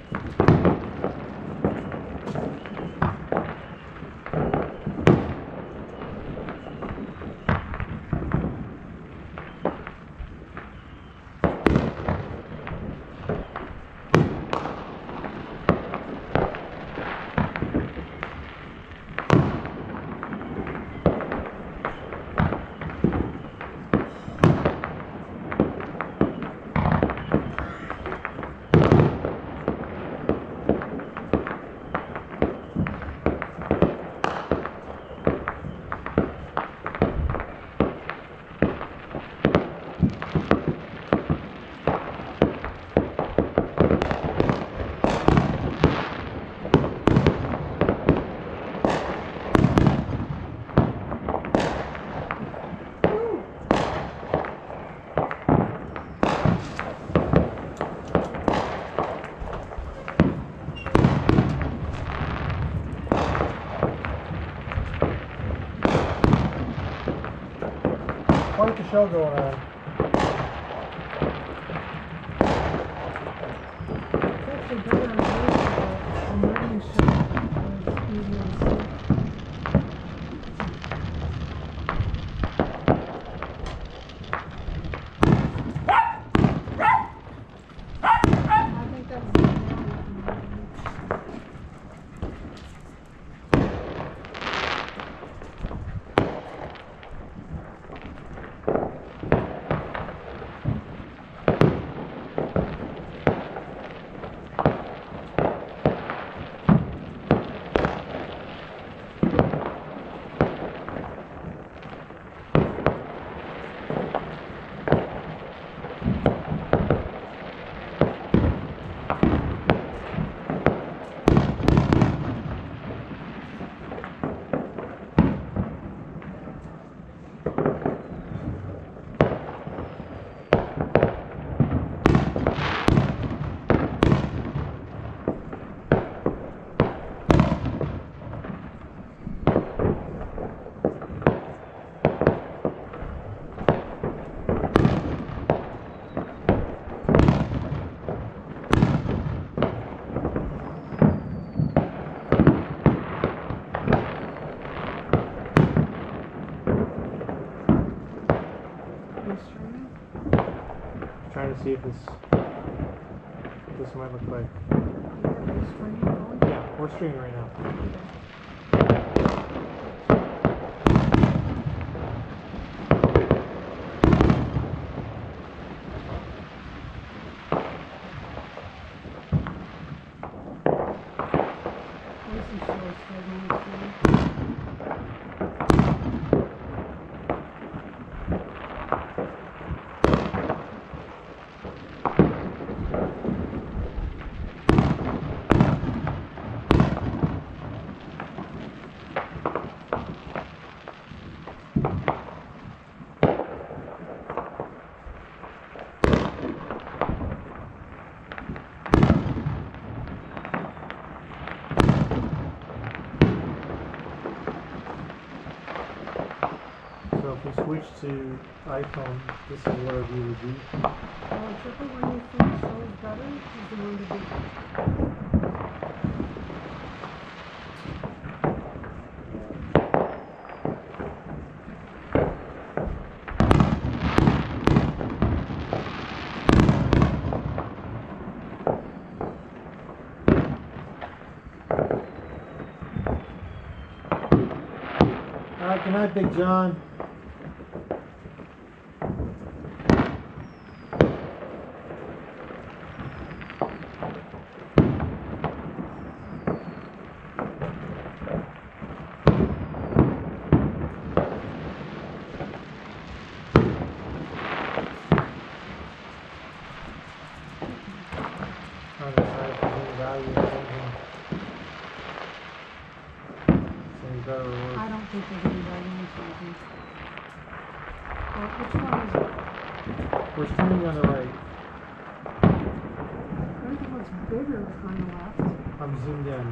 show going on.
It's actually better on a morning show than evening sleep. I think that's the
Trying to see if this might look like. Yeah, we're streaming right now. So if we switch to iPhone, this is what our view would be.
Whichever one you think shows better is the one to do.
All right, good night, Big John. Trying to decide if there's any value in changing. Any better or worse.
I don't think there's any value in changing. Well, which one is it?
We're streaming on the right.
Everything looks bigger on the left.
I'm zoomed in.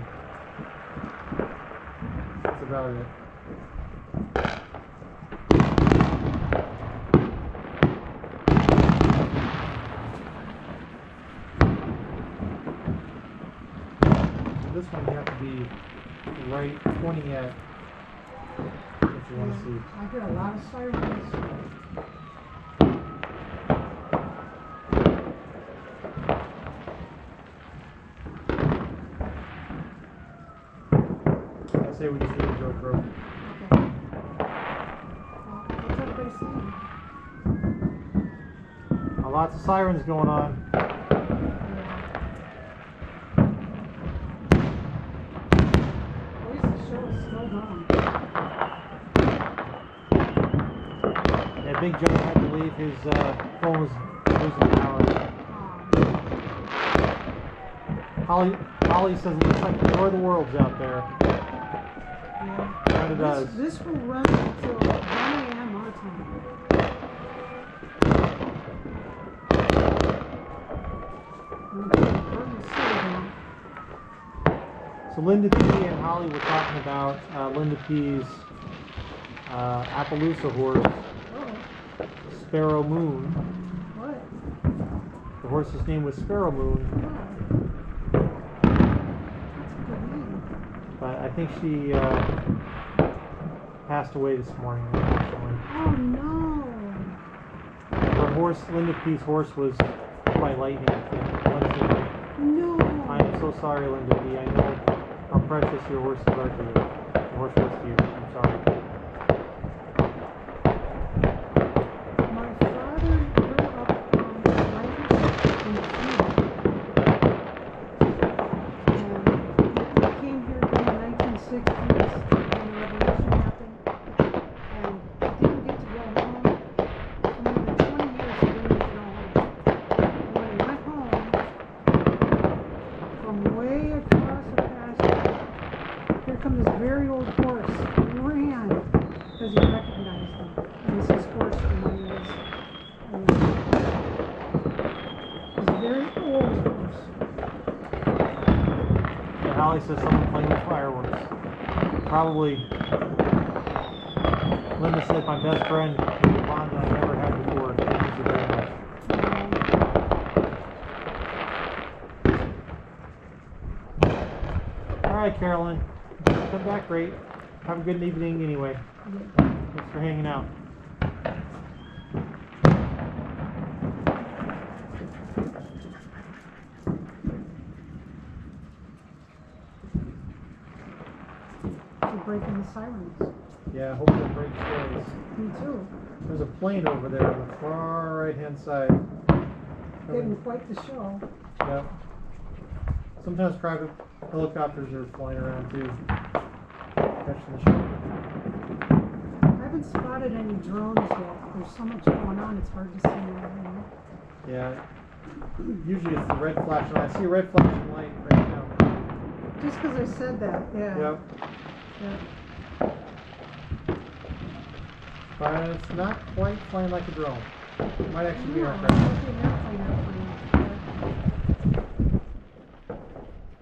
That's about it. This one you have to be right pointing at what you want to see.
I get a lot of sirens.
I say we just do a GoPro.
Okay. Well, what's everybody saying?
Lots of sirens going on.
Boise show is still going.
Yeah, Big John had to leave. His phone was losing power. Holly says it looks like the War of the World's out there.
Yeah.
Kind of does.
This will run until 1 a.m. our time.
So Linda P and Holly were talking about Linda P's Appaloosa horse. Sparrow Moon.
What?
The horse's name was Sparrow Moon,
Oh. That's a good name.
but I think she passed away this morning, unfortunately.
Oh no.
Her horse, Linda P's horse, was hit by lightning Wednesday night.
No.
I'm so sorry, Linda P. I know how precious your horses are to you. Your horse was to you. I'm sorry.
My father grew up on the land in Cuba. And he came here in the 1960s when the revolution happened. And he didn't get to go home. For more than 20 years he didn't get to go home. And when he went home, from way across the pasture, here comes this very old horse. He ran because he recognized him. It was his horse from when he was a very old horse.
Yeah, Holly says someone playing with fireworks. Probably. Linda said my best friend was a bond that I never had before. Thank you very much. All right, Carolyn. Come back great. Have a good evening anyway. Thanks for hanging out.
You're breaking the sirens.
Yeah, I hope that break stays.
Me too.
There's a plane over there on the far right-hand side.
Giving quite the show.
Yep. Sometimes private helicopters are flying around too. Catching the show.
I haven't spotted any drones yet. There's so much going on, it's hard to see everything.
Yeah. Usually it's the red flashing light. I see a red flashing light right now.
Just because I said that, yeah.
Yep.
Yeah.
But it's not quite flying like a drone. It might actually be
No,
aircraft.
it's an airplane.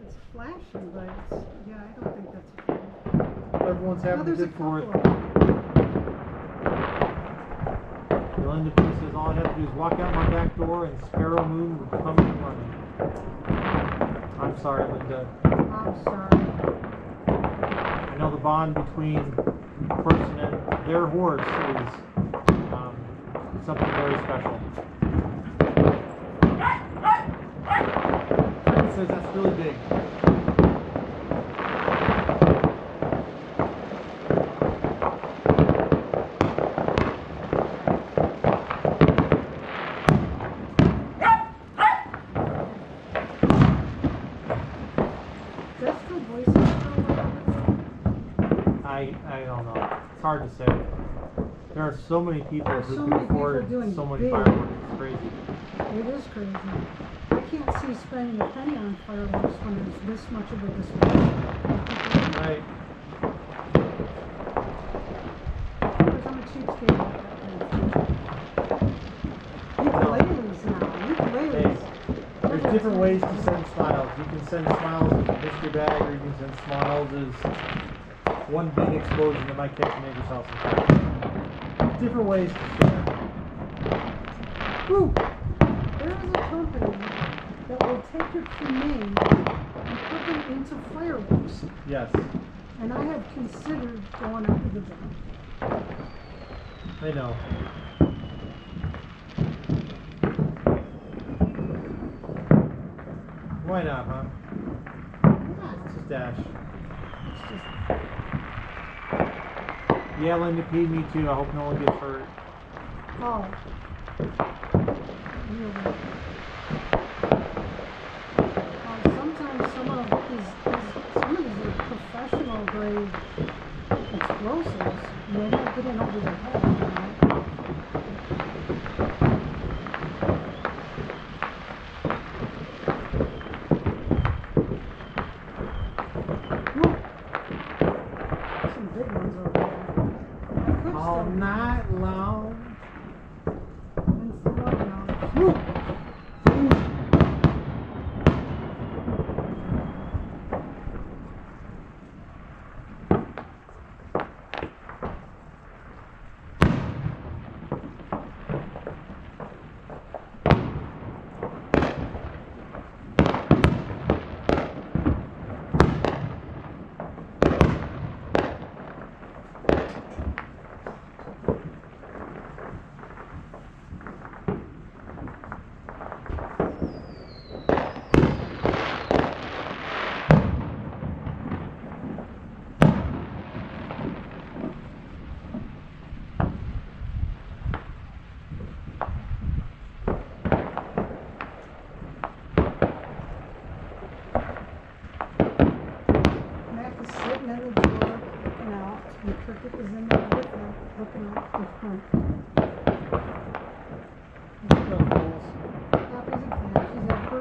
It's flashing, but it's, yeah, I don't think that's a plane.
Everyone's having a
there's a
good fourth.
couple of them.
Linda P says all I have to do is walk out my back door and Sparrow Moon would come in running. I'm sorry, Linda.
I'm sorry.
I know the bond between a person and their horse is something very special. Frank says that's really big.
That's still Boise still
I don't know. It's hard to say. There are so many people
There's
who
so
can
many people
afford
doing
so many
big.
fireworks. It's crazy.
It is crazy. I can't see spending a penny on fireworks when there's this much of a display.
Right.
Because I'm a cheapskate about that thing. Ukuleles now. Ukuleles.
There's different ways to send smiles. You can send smiles as a mystery bag, or you can send smiles as one big explosion that might catch a neighbor's house on fire. Different ways to share.
Woo! There is a company that will take your cremains and put them into fireworks.
Yes,
And I have considered going after the job.
I know. Why not, huh?
Yeah.
It's just dash.
It's just,
Yeah, Linda P, me too. I hope no one gets hurt.
oh. Really. Sometimes some of these are professional grade explosives. And they don't get in over their head, you know? Woo! Some big ones over there. I could
All
still be-
night long.
And some other knowledge. Woo!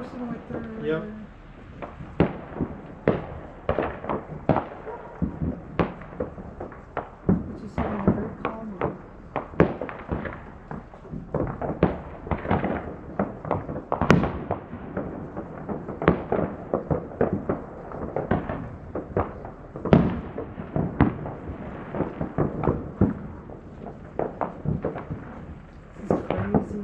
person with their.
Yep.
Which is having a very calm one. This is crazy.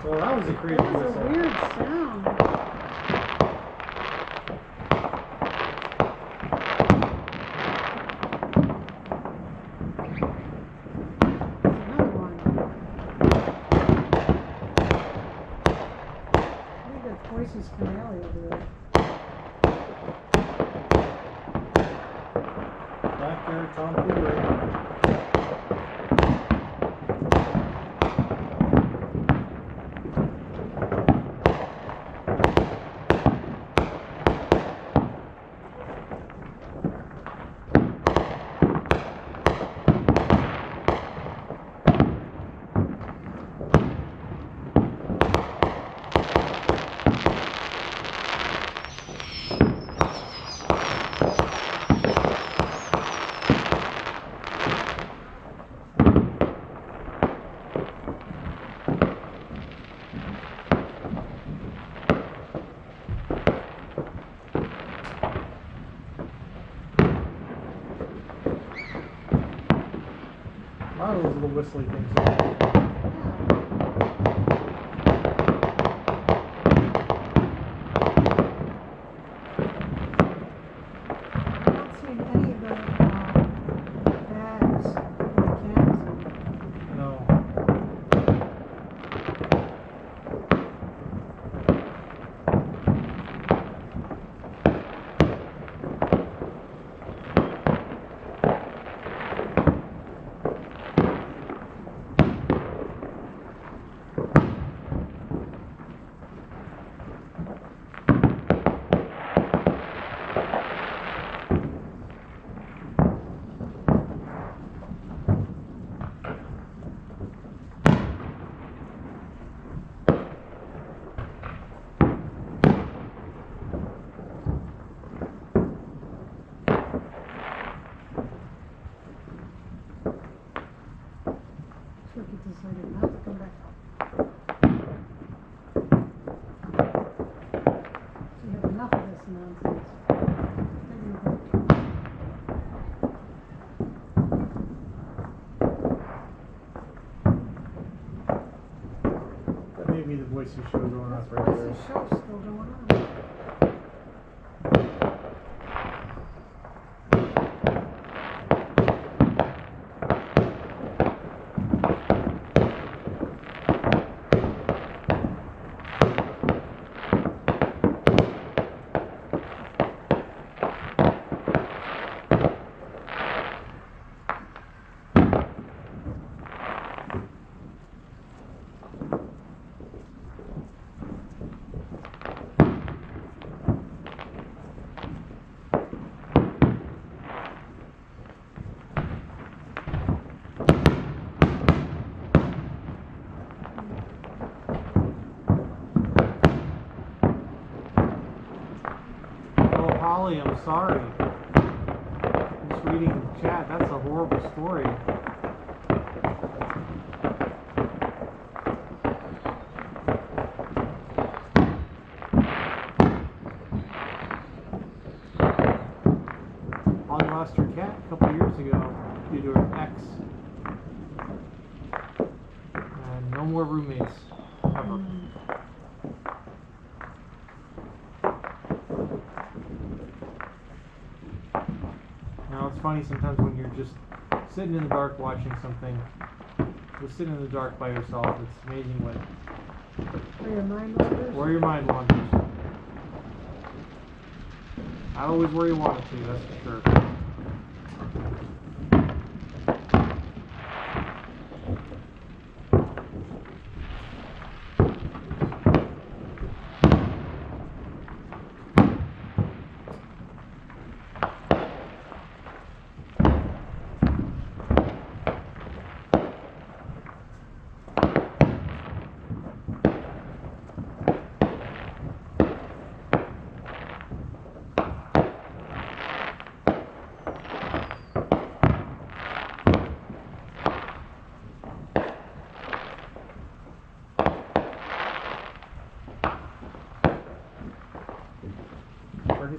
So that was a crazy
That was a
whistle.
weird sound. There's another one. I think that's Boise's finale over there.
Back there, Tom Cooper. A lot of those little whistly things.
I'm not seeing any of the bags with the cameras in.
No.
Sure, he decided not to come back up. So you have enough of this nonsense. Taking a break.
That may be the Boise show going off right there.
This show's still going on. Oh, Holly, I'm sorry. I'm just reading the chat. That's a horrible story. Holly lost her cat a couple years ago due to her ex. And no more roommates ever. Now it's funny sometimes when you're just sitting in the dark watching something, just sitting in the dark by yourself, it's amazing what Where your mind wanders.
Where your mind wanders. Not always where you want it to, that's for sure.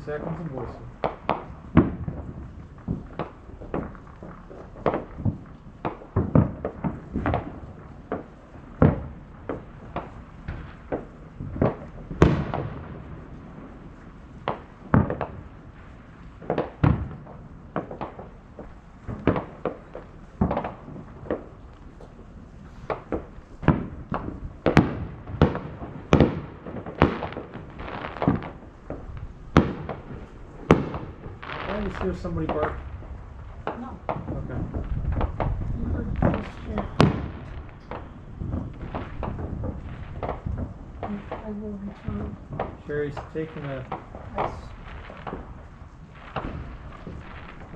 Seconds in Boise. I just hear somebody bark.
No.
Okay.
You heard this shit. I will return.
Sherry's taking a
Ice.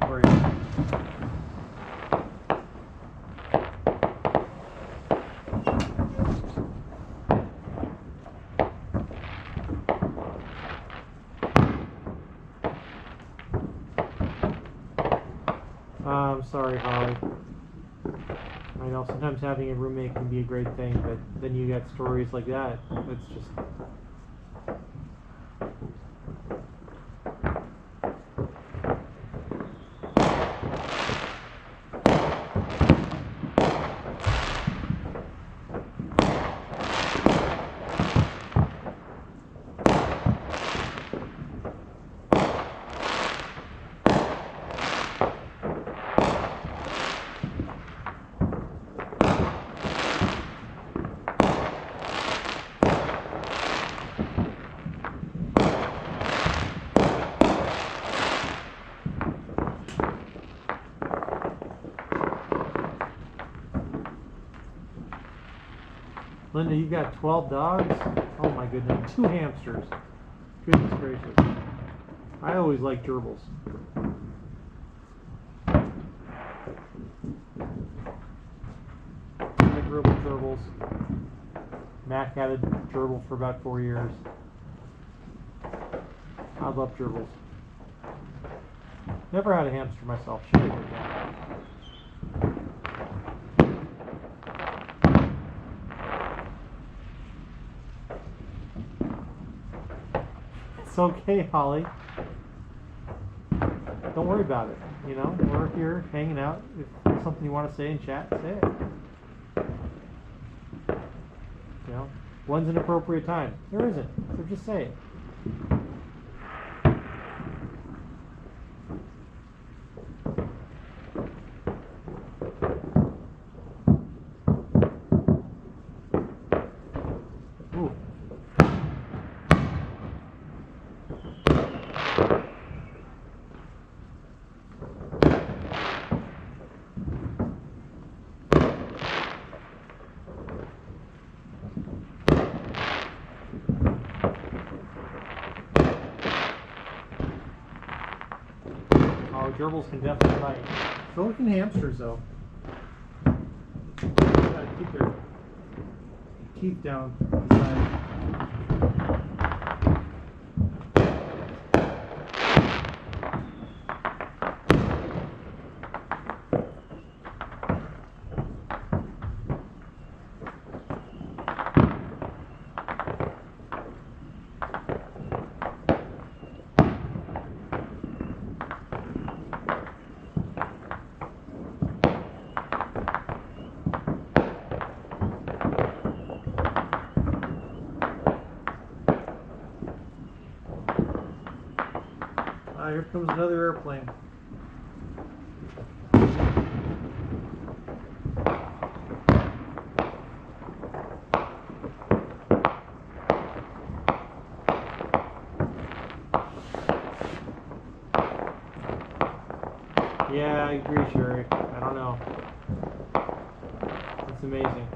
break. I'm sorry, Holly. I know sometimes having a roommate can be a great thing, but then you get stories like that. It's just. Linda, you've got 12 dogs? Oh my goodness, 2 hamsters. Goodness gracious. I always like gerbils. I grew up with gerbils. Mac had a gerbil for about 4 years. I love gerbils. Never had a hamster myself. Should have done that. It's okay, Holly. Don't worry about it. You know, we're here hanging out. If there's something you want to say in chat, say it. You know, when's an appropriate time? There isn't, so just say it. Ooh. Oh, gerbils can definitely bite. So can hamsters, though. Gotta keep their teeth down inside. Here comes another airplane. I agree, Sherry. I don't know. It's amazing.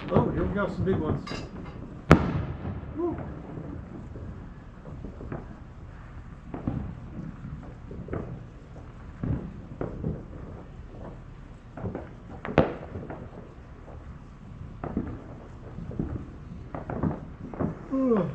Oh, here we go, some big ones. Woo. Ugh.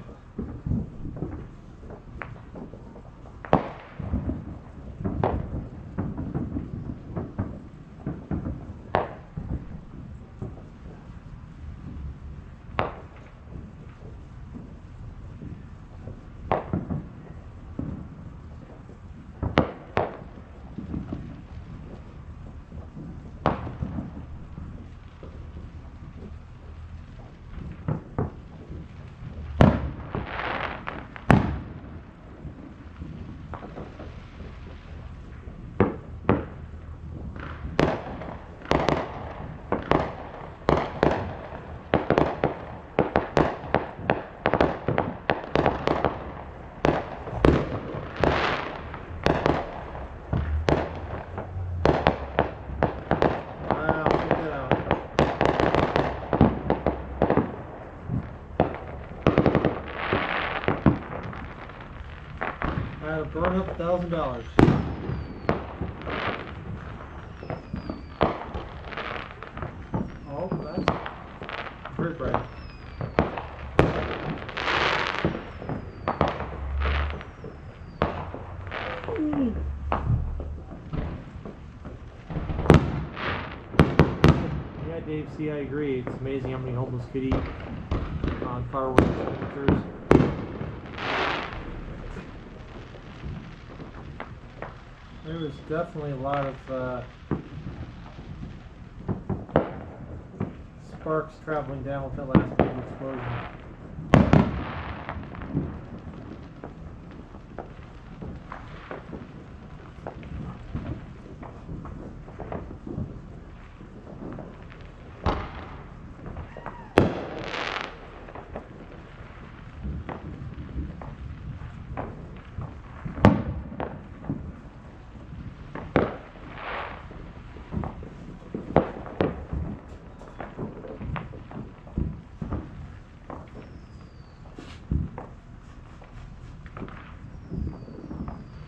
Burn up $1,000. Oh, that's very bright. Yeah, Dave, see, I agree. It's amazing how many homeless could eat on fireworks expenditures. There was definitely a lot of sparks traveling down with that last big explosion.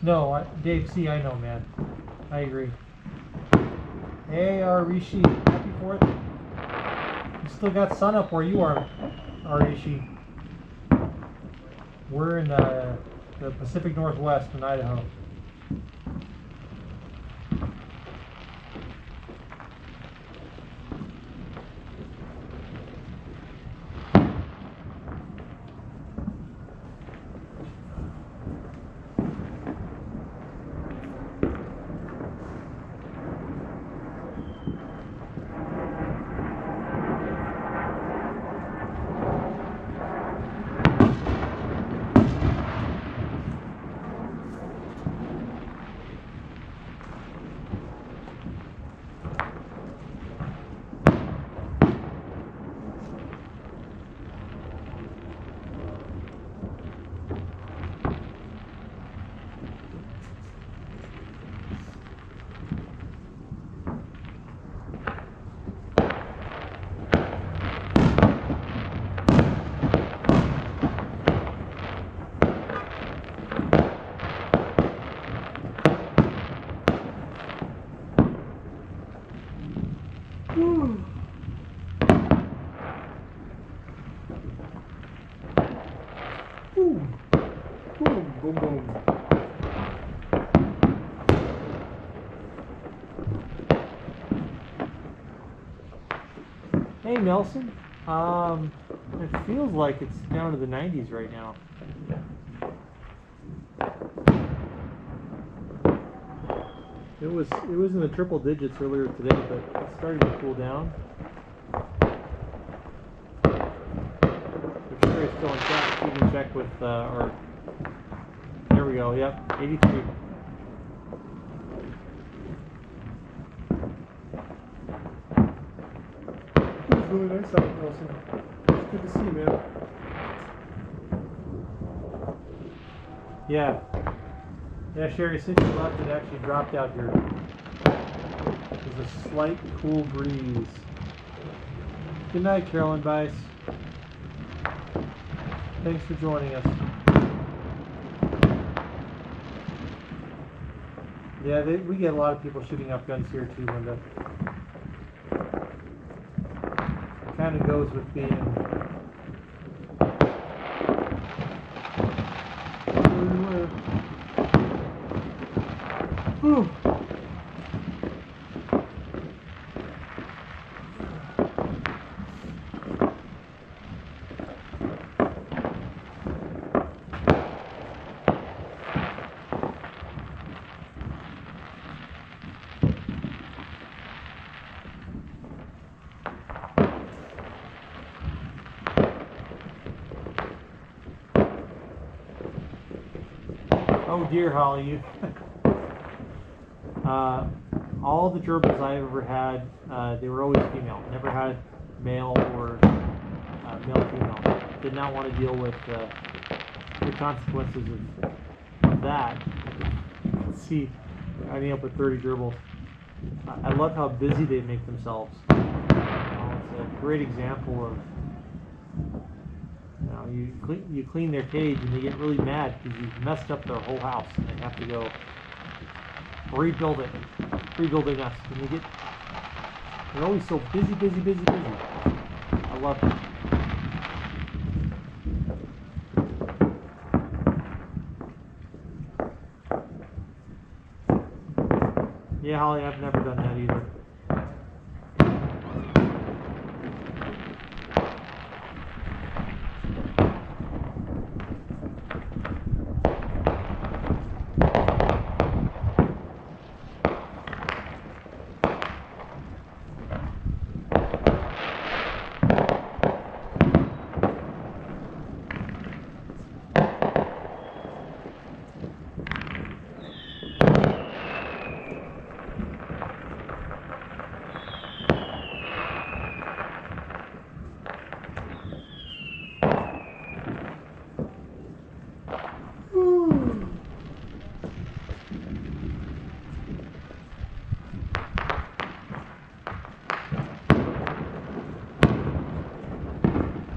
No, Dave, see, I know, man. I agree. Hey, Rishi, happy 4th. You still got sun up where you are, Rishi. We're in the Pacific Northwest in Idaho. Boom, boom, boom, boom. Hey Nelson, it feels like it's down to the 90s right now. It was in the triple digits earlier today, but it's starting to cool down. If Sherry's still in chat, you can check with or there we go. Yep, 83. It was really nice out, Nelson. It's good to see you, man. Yeah. Yeah, Sherry, since you left, it actually dropped out here. There's a slight cool breeze. Good night, Carolyn Bice. Thanks for joining us. Yeah, we get a lot of people shooting up guns here too, Linda. Kind of goes with being Whew. Oh dear, Holly, you. All the gerbils I ever had, they were always female. Never had male or male-female. Did not want to deal with the consequences of that. Let's see, I ended up with 30 gerbils. I love how busy they make themselves. It's a great example of, you clean their cage and they get really mad because you've messed up their whole house and they have to go rebuild it, rebuild their nest, and they're always so busy. I love it. Yeah, Holly, I've never done that either.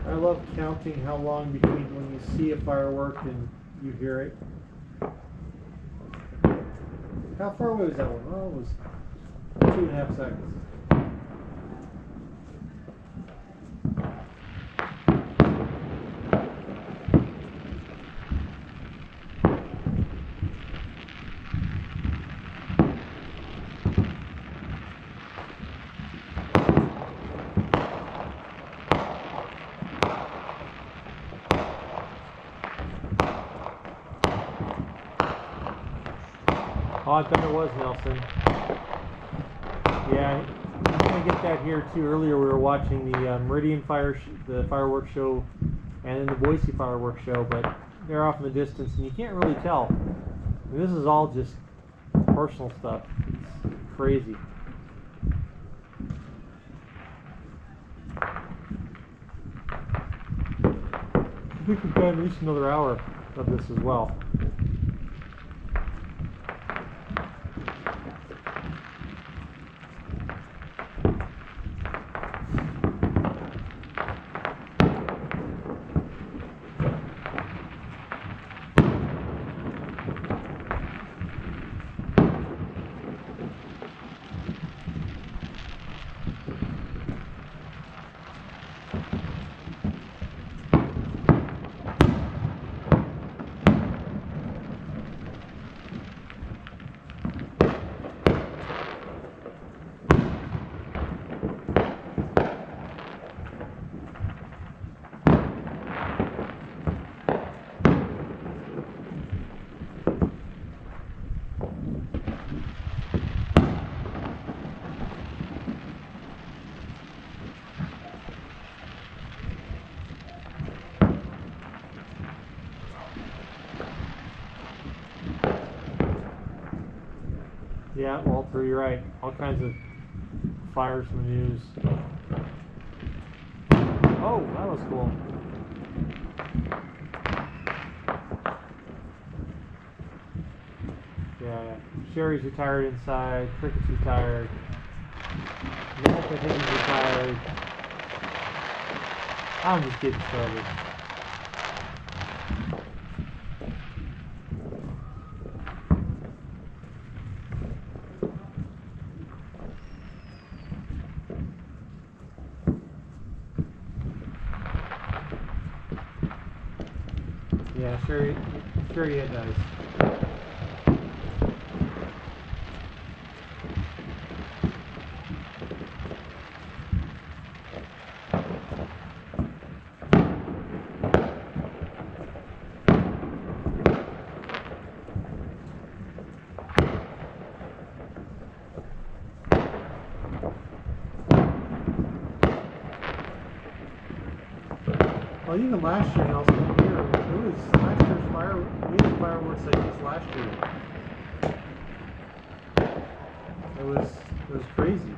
I love counting how long between when you see a firework and you hear it. How far away was that one? Oh, it was 2.5 seconds. Oh, I bet it was, Nelson. Yeah, you're gonna get that here too. Earlier we were watching the Meridian the fireworks show, and then the Boise fireworks show, but they're off in the distance, and you can't really tell. I mean, this is all just personal stuff. It's crazy. I think we've got at least another hour of this as well. Yeah, Walter, you're right. All kinds of fires in the news. Oh, that was cool. Yeah, Sherry's retired inside. Cricket's retired. Matt, I think he's retired. I'm just getting started. Yeah, Sherry had dice. Well, even last year, Nelson, here, it was last year's we had fireworks like this last year. It was crazy.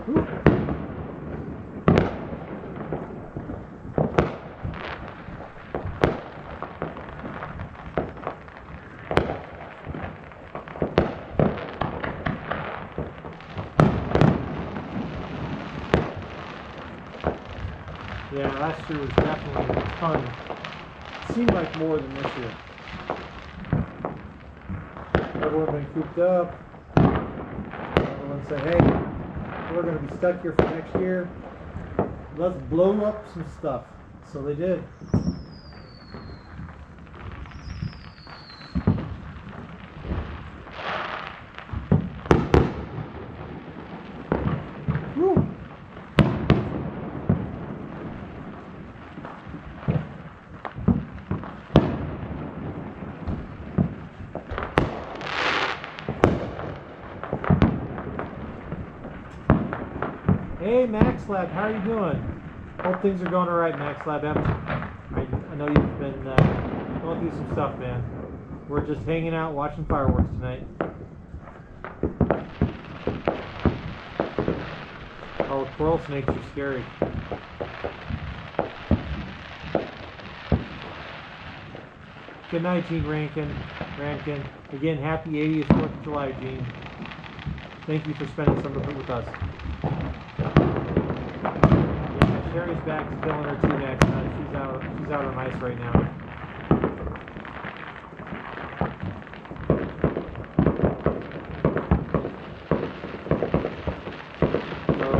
Whew. Yeah, last year was definitely a ton. It seemed like more than this year. Everyone been cooped up. Everyone said, hey, we're going to be stuck here for next year. Let's blow up some stuff. So they did. Woo! Hey Max Lab, how are you doing? Hope things are going alright, Max Lab. I know you've been going through some stuff, man. We're just hanging out watching fireworks tonight. Oh, coral snakes are scary. Good night, Gene Rankin. Again, happy 80th 4th of July, Gene. Thank you for spending some of it with us. Yeah, Sherry's back to filling her 2 next time. She's out on ice right now.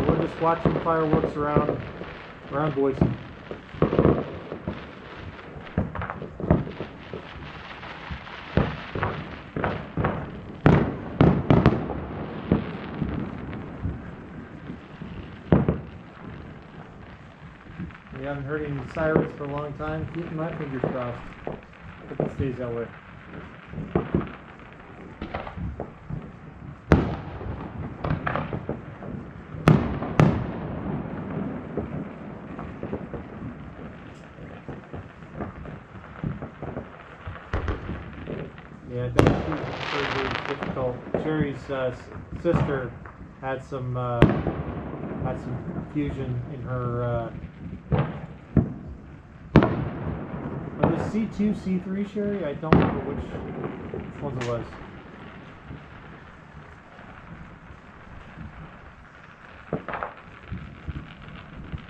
We're just watching fireworks around Boise. We haven't heard any sirens for a long time. Keeping my fingers crossed. Hope it stays that way. Yeah, that surgery is difficult. Sherry's sister had some fusion in her. Was it C2, C3, Sherry? I don't remember which ones it was.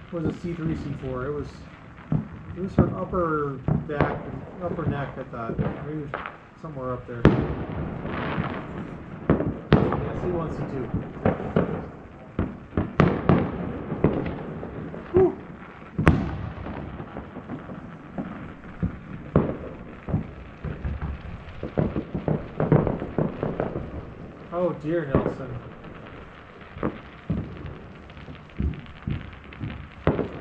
It was a C3, C4. It was her upper back, upper neck. I thought maybe it was somewhere up there. Yeah, C1, C2. Whew. Oh dear, Nelson.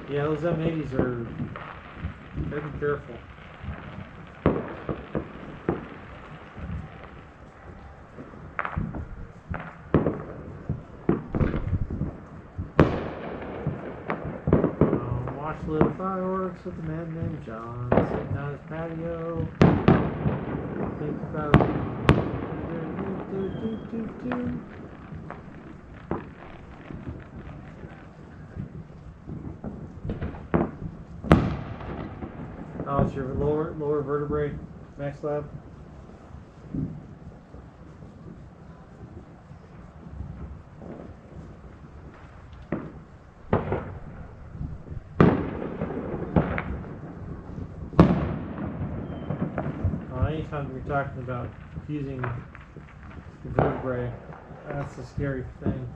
Yeah, those M80s are. Gotta be careful. Little fireworks with a man named John sitting on his patio. Think about Oh, it's your lower vertebrae, Max Lab. Anytime you're talking about fusing the vertebrae, that's a scary thing.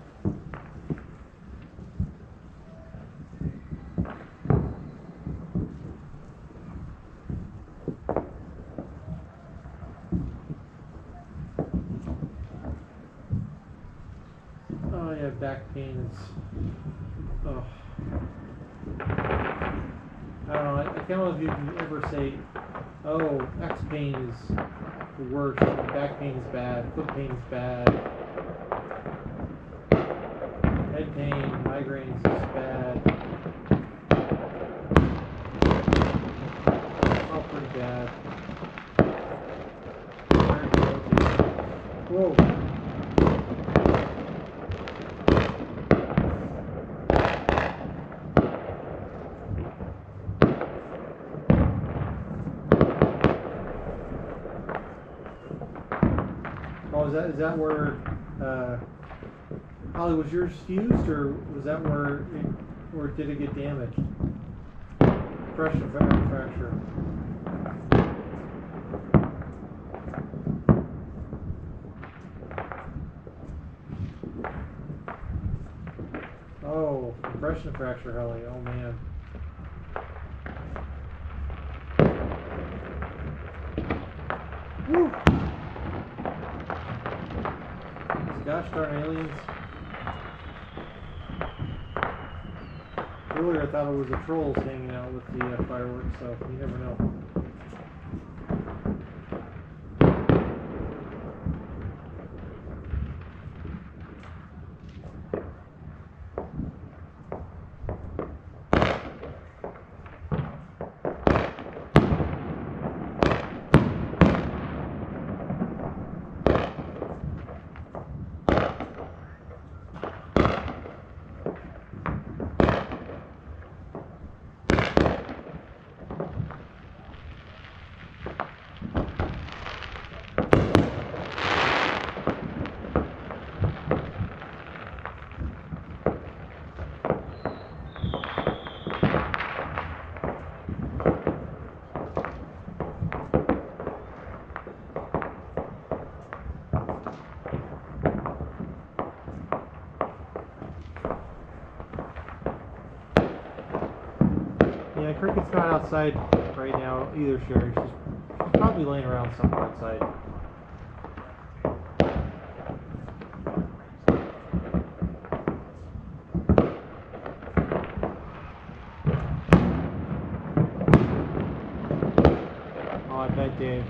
Oh yeah, back pain is. Oh. I don't know. I can't know if you can ever say, oh, X pain is the worst, back pain is bad, foot pain is bad, head pain, migraines is bad. All pretty bad. Whoa. Oh, is that where Holly, was yours fused, or was that where did it get damaged? Pressure fracture. Oh, compression fracture, Holly. Oh man. Woo. Gosh darn aliens. Earlier I thought it was the trolls hanging out with the fireworks, so you never know. Yeah, Cricket's not outside right now either, Sherry. She's probably laying around somewhere outside. Oh, I bet Dave.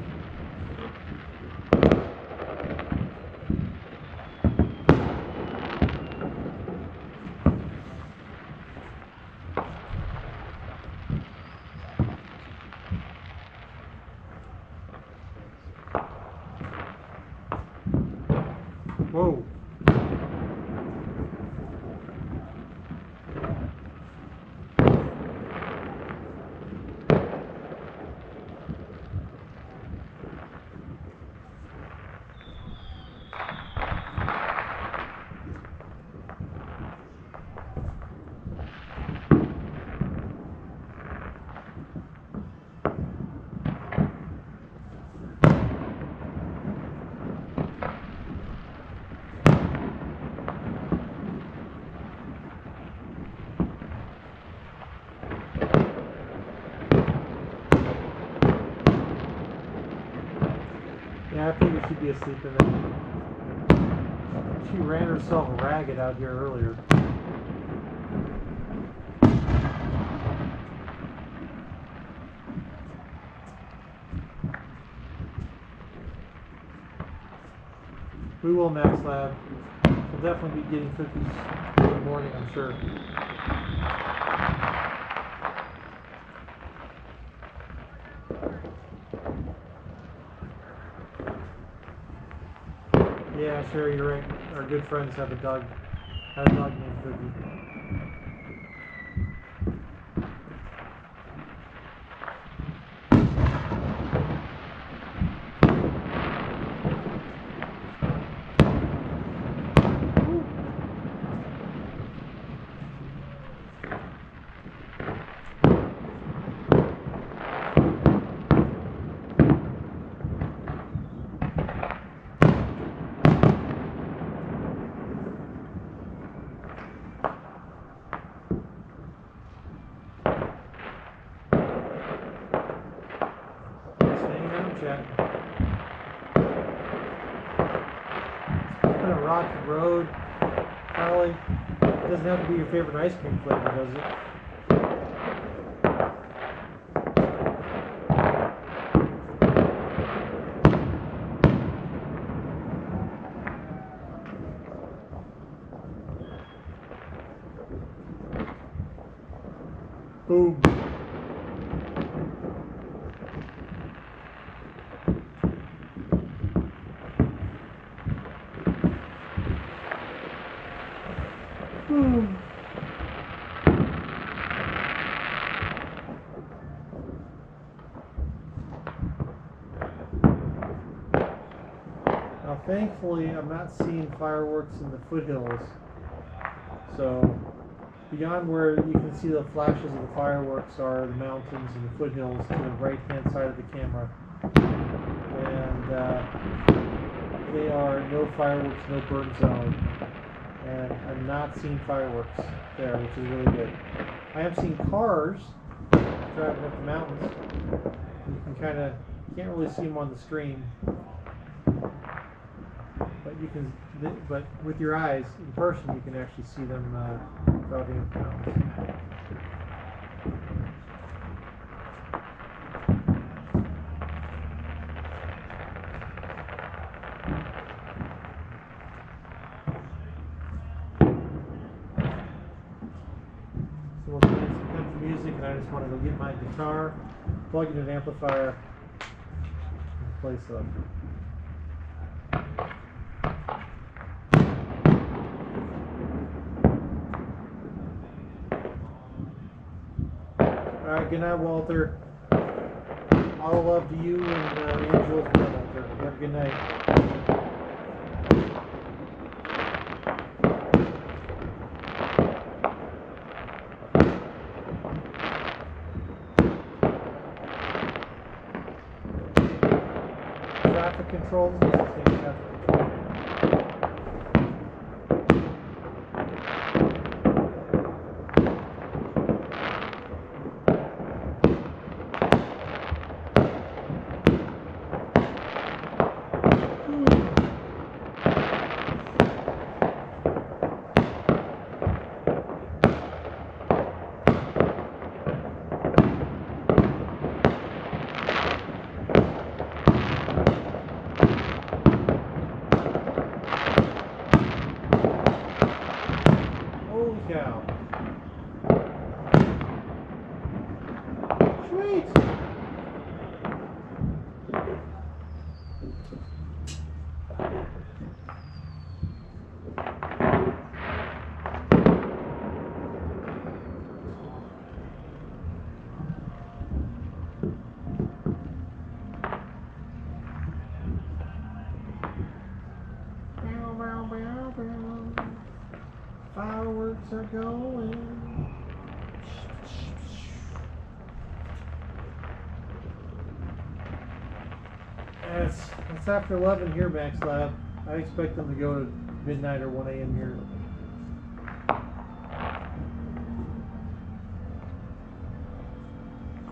Whoa. Yeah, I figured she'd be asleep in there. She ran herself ragged out here earlier. We will, Max Lab. We'll definitely be getting cookies in the morning, I'm sure. Yeah, sure, you're right. Our good friends have a dog named Cookie. Chat. It's been a rocky road. Probably doesn't have to be your favorite ice cream flavor, does it? Boom. Now, thankfully, I'm not seeing fireworks in the foothills. So, beyond where you can see the flashes of the fireworks are the mountains and the foothills to the right-hand side of the camera. And they are no fireworks, no burn zone. And I'm not seeing fireworks there, which is really good. I am seeing cars driving up the mountains. You can can't really see them on the screen, but you can. But with your eyes in person, you can actually see them driving up the mountains. So we'll play some country music, and I just want to go get my guitar, plug in an amplifier, and play some. Alright, good night, Walter. All love to you and Angela's Walter. Have a good night. Traffic controls. This is the traffic control. Holy cow. Sweet. Bow, bow, bow, bow. Fireworks are going. It's after 11 here, Max Lab. I expect them to go to midnight or 1 a.m. here.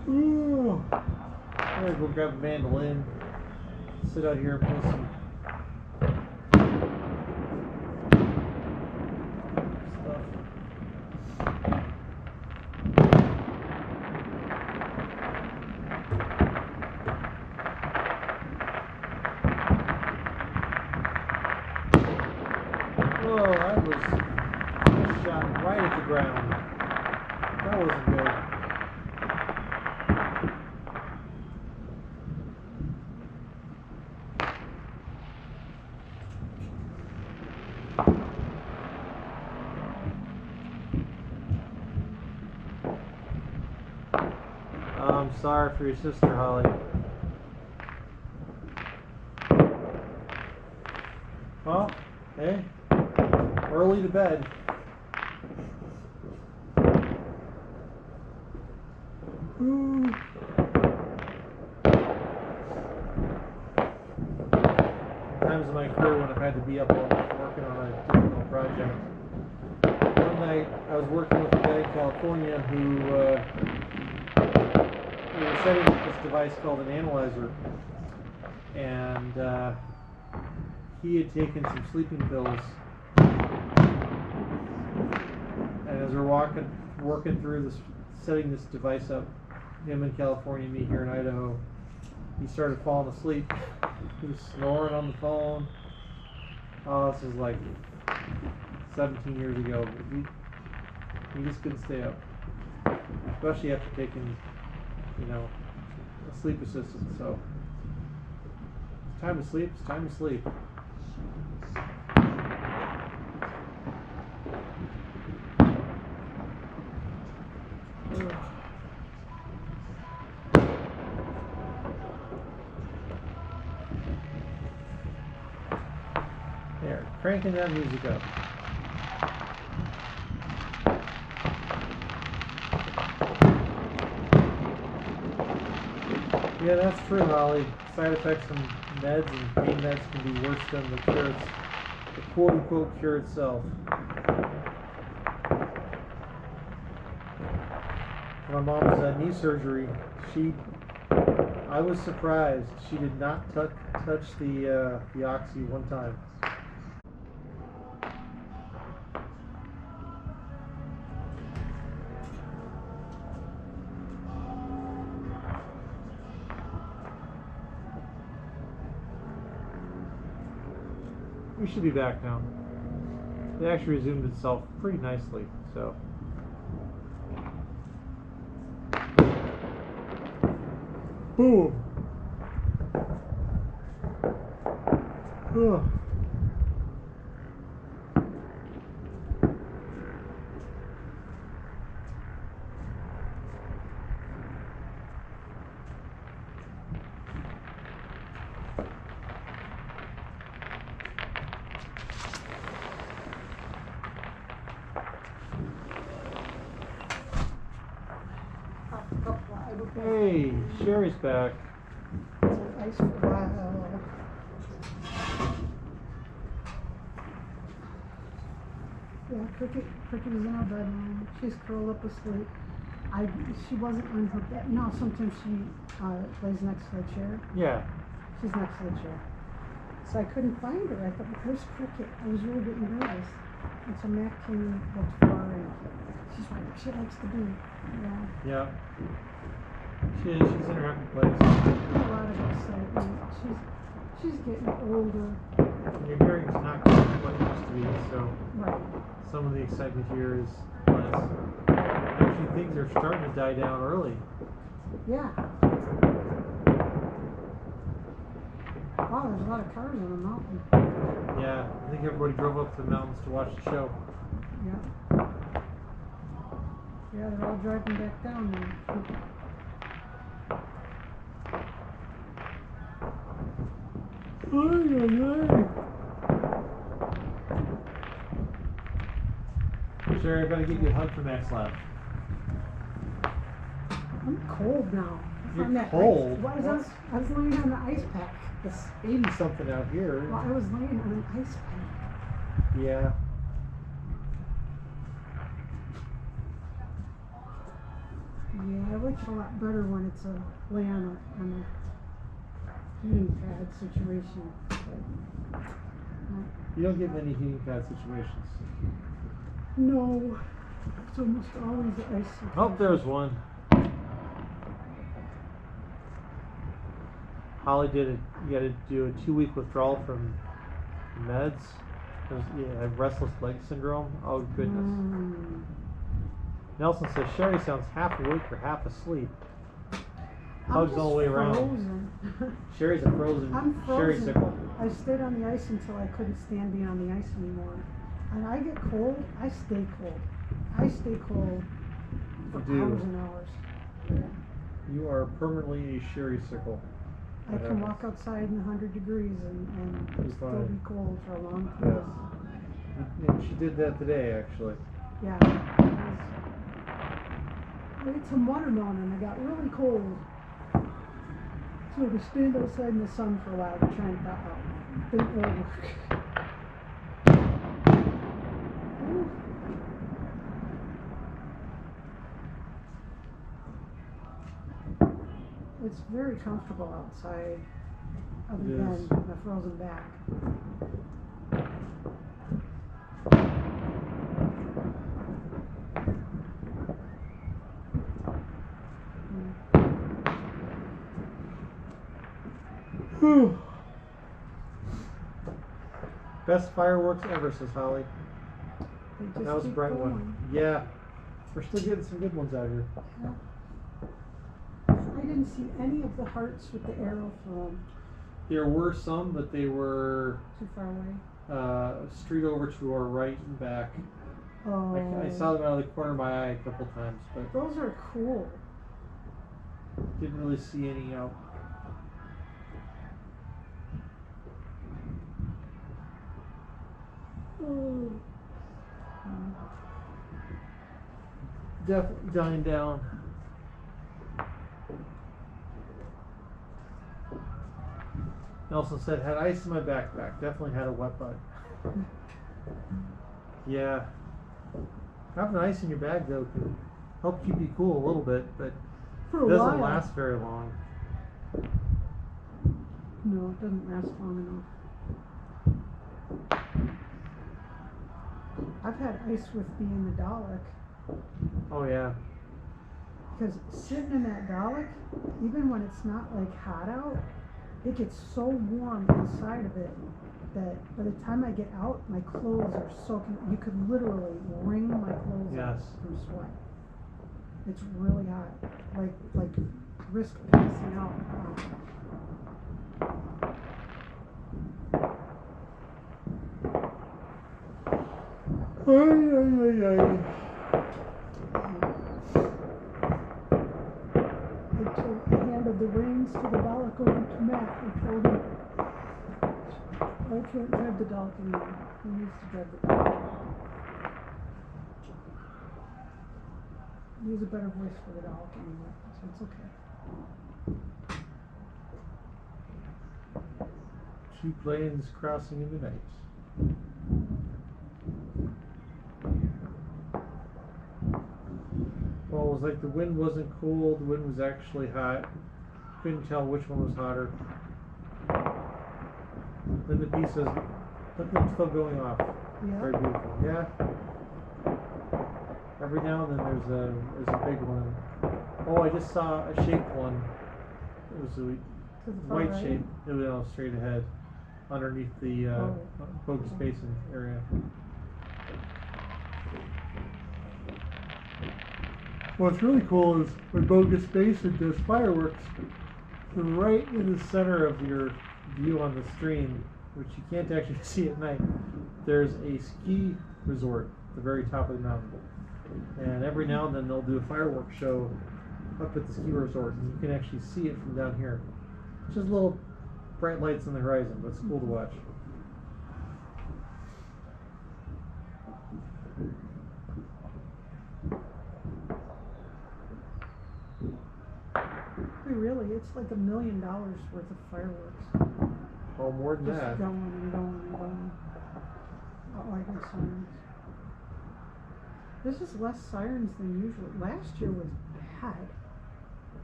Ooh. I'm gonna go grab a mandolin, sit out here and play some stuff. Oh, that was shot right at the ground. That wasn't good. I'm sorry for your sister, Holly. Well, hey, early to bed. Ooh. Times in my career when I've had to be up all night working on a difficult project. One night I was working with a guy in California who we were setting up this device called an analyzer, and he had taken some sleeping pills, and as we're working through this, setting this device up, him in California, me here in Idaho, he started falling asleep. He was snoring on the phone. Oh, this is like 17 years ago, but he just couldn't stay up, especially after taking, you know, a sleep assistant. So it's time to sleep. It's time to sleep. There, cranking that music up. Yeah, that's true, Holly. Side effects from meds and pain meds can be worse than the cure, the quote-unquote cure itself. My mom's knee surgery, I was surprised she did not touch the oxy one time. We should be back now. It actually resumed itself pretty nicely, so. Boom! Ugh. Hey, Sherry's back.
Ice for a while. Yeah, Cricket is in her bed now. She's curled up asleep. She wasn't on her bed. No, sometimes she lays next to the chair.
Yeah.
She's next to the chair. So I couldn't find her. I thought, where's Cricket? I was really getting nervous. And so Matt came and looked for her, and she's right where she likes to be. Yeah.
Yeah. She's in her happy place.
A lot of excitement. She's getting older.
Your hearing's not quite what it used to be, so
Right.
some of the excitement here is less. Actually, things are starting to die down early.
Yeah. Wow, there's a lot of cars on the mountain.
Yeah, I think everybody drove up to the mountains to watch the show.
Yeah. Yeah, they're all driving back down now. Sherry, I gotta get you a hug from Max Lab. I'm cold now.
You're
From that
cold?
Ice, I was laying on the ice pack.
It's 80 something out here.
Well, I was laying on an ice pack.
Yeah.
Yeah, I like it a lot better when it's a lay on a heating pad situation. But,
You don't get many heating pad situations.
no, it's almost always ice.
Oh, there's one. Holly you gotta do a 2-week withdrawal from meds. Yeah, I have restless leg syndrome. Oh goodness. Nelson says Sherry sounds half awake or half asleep. Hugs all the way around.
Frozen.
Sherry's a frozen
I'm
sherry
frozen.
sickle.
I stayed on the ice until I couldn't stand being on the ice anymore. And I get cold, I stay cold. I stay cold for
You do.
hours and hours. Yeah.
You are permanently a sherry sickle.
I can walk outside in 100 degrees and
It's
still
fine.
be cold for a long
Yes.
time.
And she did that today, actually.
Yeah. I ate some watermelon and I got really cold. So to stand outside in the sun for a while to try and thaw out. Didn't really work. Ooh. It's very comfortable outside, other
It
than
is.
the frozen back.
Best fireworks ever, says Holly.
They just
That was a
keep
bright
going.
one. Yeah. We're still getting some good ones out here.
Yeah. I didn't see any of the hearts with the arrow through them.
There were some, but they were
Too far away.
straight over to our right and back.
Oh.
I saw them out of the corner of my eye a couple times, but
Those are cool.
didn't really see any out.
Mm.
Definitely dying down. Nelson said, had ice in my backpack. Definitely had a wet butt. Yeah. Having ice in your bag, though, can help keep you cool a little bit, but
For a
it doesn't
while.
last very long.
No, it doesn't last long enough. I've had ice with me in the Dalek.
Oh, yeah.
Because sitting in that Dalek, even when it's not like hot out, it gets so warm inside of it that by the time I get out, my clothes are soaking. You could literally wring my clothes out
Yes.
from sweat. It's really hot. Like risk passing out.
Ay, ay, ay, ay.
I handed the reins to the Dalek over to Matt and told him, I can't drive the Dalek anymore. He needs to drive the Dalek. He has a better voice for the Dalek anyway, so it's okay.
Two planes crossing in the night. Well, it was like the wind wasn't cold, the wind was actually hot. Couldn't tell which one was hotter. Linda B says, look at them still going off.
Yeah.
Very beautiful. Yeah. Every now and then there's a big one. Oh, I just saw a shaped one. It was a
To the far
white
right.
shape. It was straight ahead, underneath the Bogus Basin area. What's really cool is when Bogus Basin does fireworks, right in the center of your view on the stream, which you can't actually see at night, there's a ski resort at the very top of the mountain. And every now and then they'll do a fireworks show up at the ski resort, and you can actually see it from down here. It's just little bright lights on the horizon, but it's cool to watch.
Really, it's like $1 million worth of fireworks.
Oh, more than
Just
that.
going and going and going. Not like no sirens. There's just less sirens than usual. Last year was bad.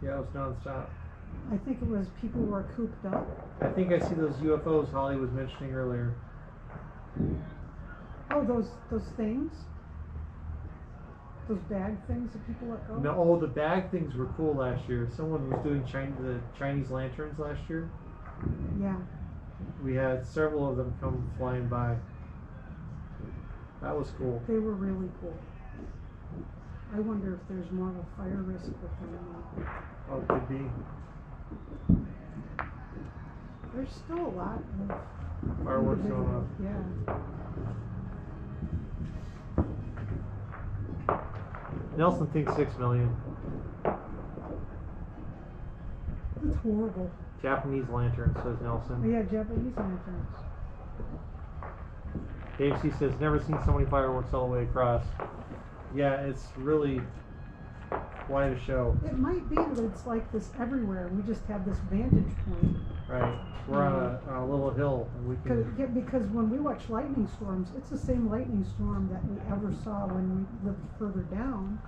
Yeah, it was nonstop.
I think it was people who were cooped up.
I think I see those UFOs Holly was mentioning earlier.
Oh, those things? Those bag things that people let go?
No, oh, the bag things were cool last year. Someone was doing the Chinese lanterns last year.
Yeah.
We had several of them come flying by. That was cool.
They were really cool. I wonder if there's more of a fire risk with them now.
Oh, it could be.
There's still a lot of
Fireworks going
individual-
off.
Yeah.
Nelson thinks 6 million.
It's horrible.
Japanese lanterns, says Nelson.
Yeah, Japanese lanterns.
Dave C says, never seen so many fireworks all the way across. Yeah, it's really quite a show.
It might be that it's like this everywhere. We just have this vantage point.
Right. We're on a little hill and we can.
Because when we watch lightning storms, it's the same lightning storm that we ever saw when we lived further down.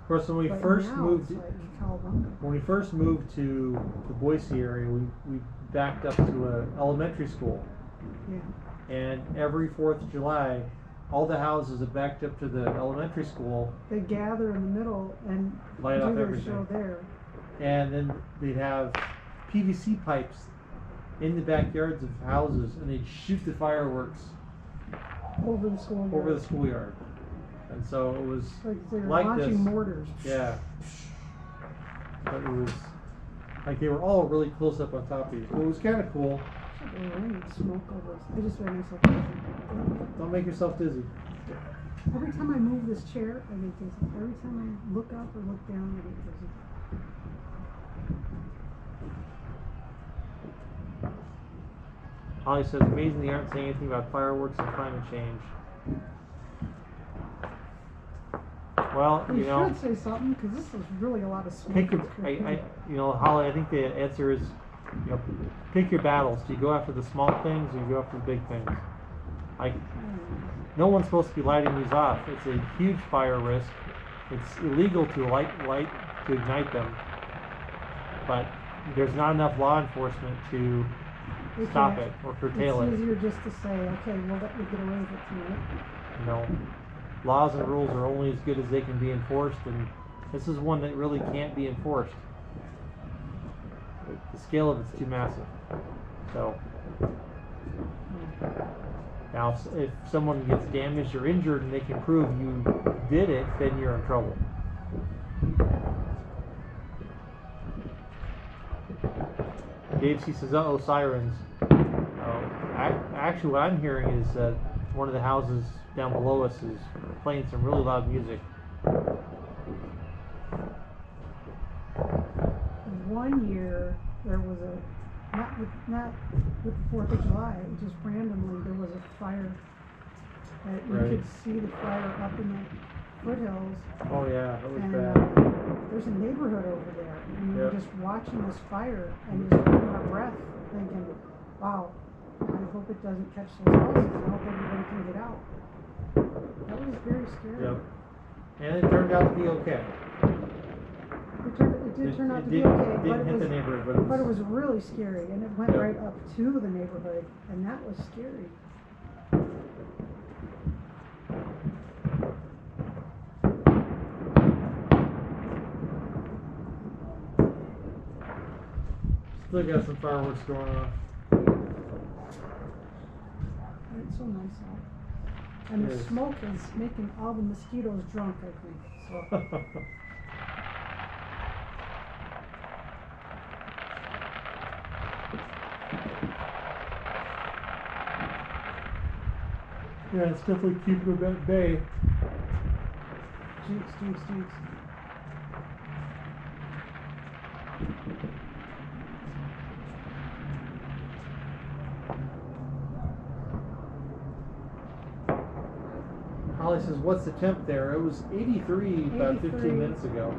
Of course, when we
But
first
now
moved,
it's like Cowabunga.
when we first moved to the Boise area, we backed up to an elementary school,
Yeah.
and every 4th of July, all the houses that backed up to the elementary school
They gather in the middle and
light
do
off
their
everything,
show there.
and then they'd have PVC pipes in the backyards of houses, and they'd shoot the fireworks
Over the school.
over the schoolyard, and so it was
Like they're
like
launching
this.
mortars.
Yeah. But it was like they were all really close up on top of you. Well, it was kind of cool.
I need smoke over this. I just made myself dizzy.
Don't make yourself dizzy.
Every time I move this chair, I get dizzy. Every time I look up or look down, I get dizzy.
Holly says, amazing they aren't saying anything about fireworks and climate change. Well,
We
you know,
should say something because this is really a lot of smoke.
pick your,
that's creeping.
you know, Holly, I think the answer is, you know, pick your battles. Do you go after the small things or do you go after the big things? Like, no one's supposed to be lighting these off. It's a huge fire risk. It's illegal to to ignite them. But there's not enough law enforcement to
We
stop
can't-
it or curtail it.
It's easier just to say, okay, we'll let you get away with it tonight.
You know, laws and rules are only as good as they can be enforced, and this is one that really can't be enforced. The scale of it's too massive. So now, if someone gets damaged or injured and they can prove you did it, then you're in trouble. Dave C says, "Uh-oh, sirens." Actually, what I'm hearing is that one of the houses down below us is playing some really loud music.
One year there was not with the 4th of July, just randomly there was a fire. That you
Right.
could see the fire up in the foothills.
Oh yeah, that was
And
bad.
there's a neighborhood over there, and you're
Yep.
just watching this fire and just holding our breath, thinking, "Wow, I hope it doesn't catch those houses. I hope everybody can get out." That was very scary.
Yep. And it turned out to be okay.
It did turn out to be
didn't-
okay,
didn't hit the neighborhood,
but it was really scary, and it went
Yep.
right up to the neighborhood, and that was scary.
Still got some fireworks going off.
And it's so nice out. And
It
the
is.
smoke is making all the mosquitoes drunk, I think. So
Yeah, it's definitely keeping them at bay.
jinx, jinx, jinx.
Holly says, what's the temp there? It was 83 about
83.
15 minutes ago.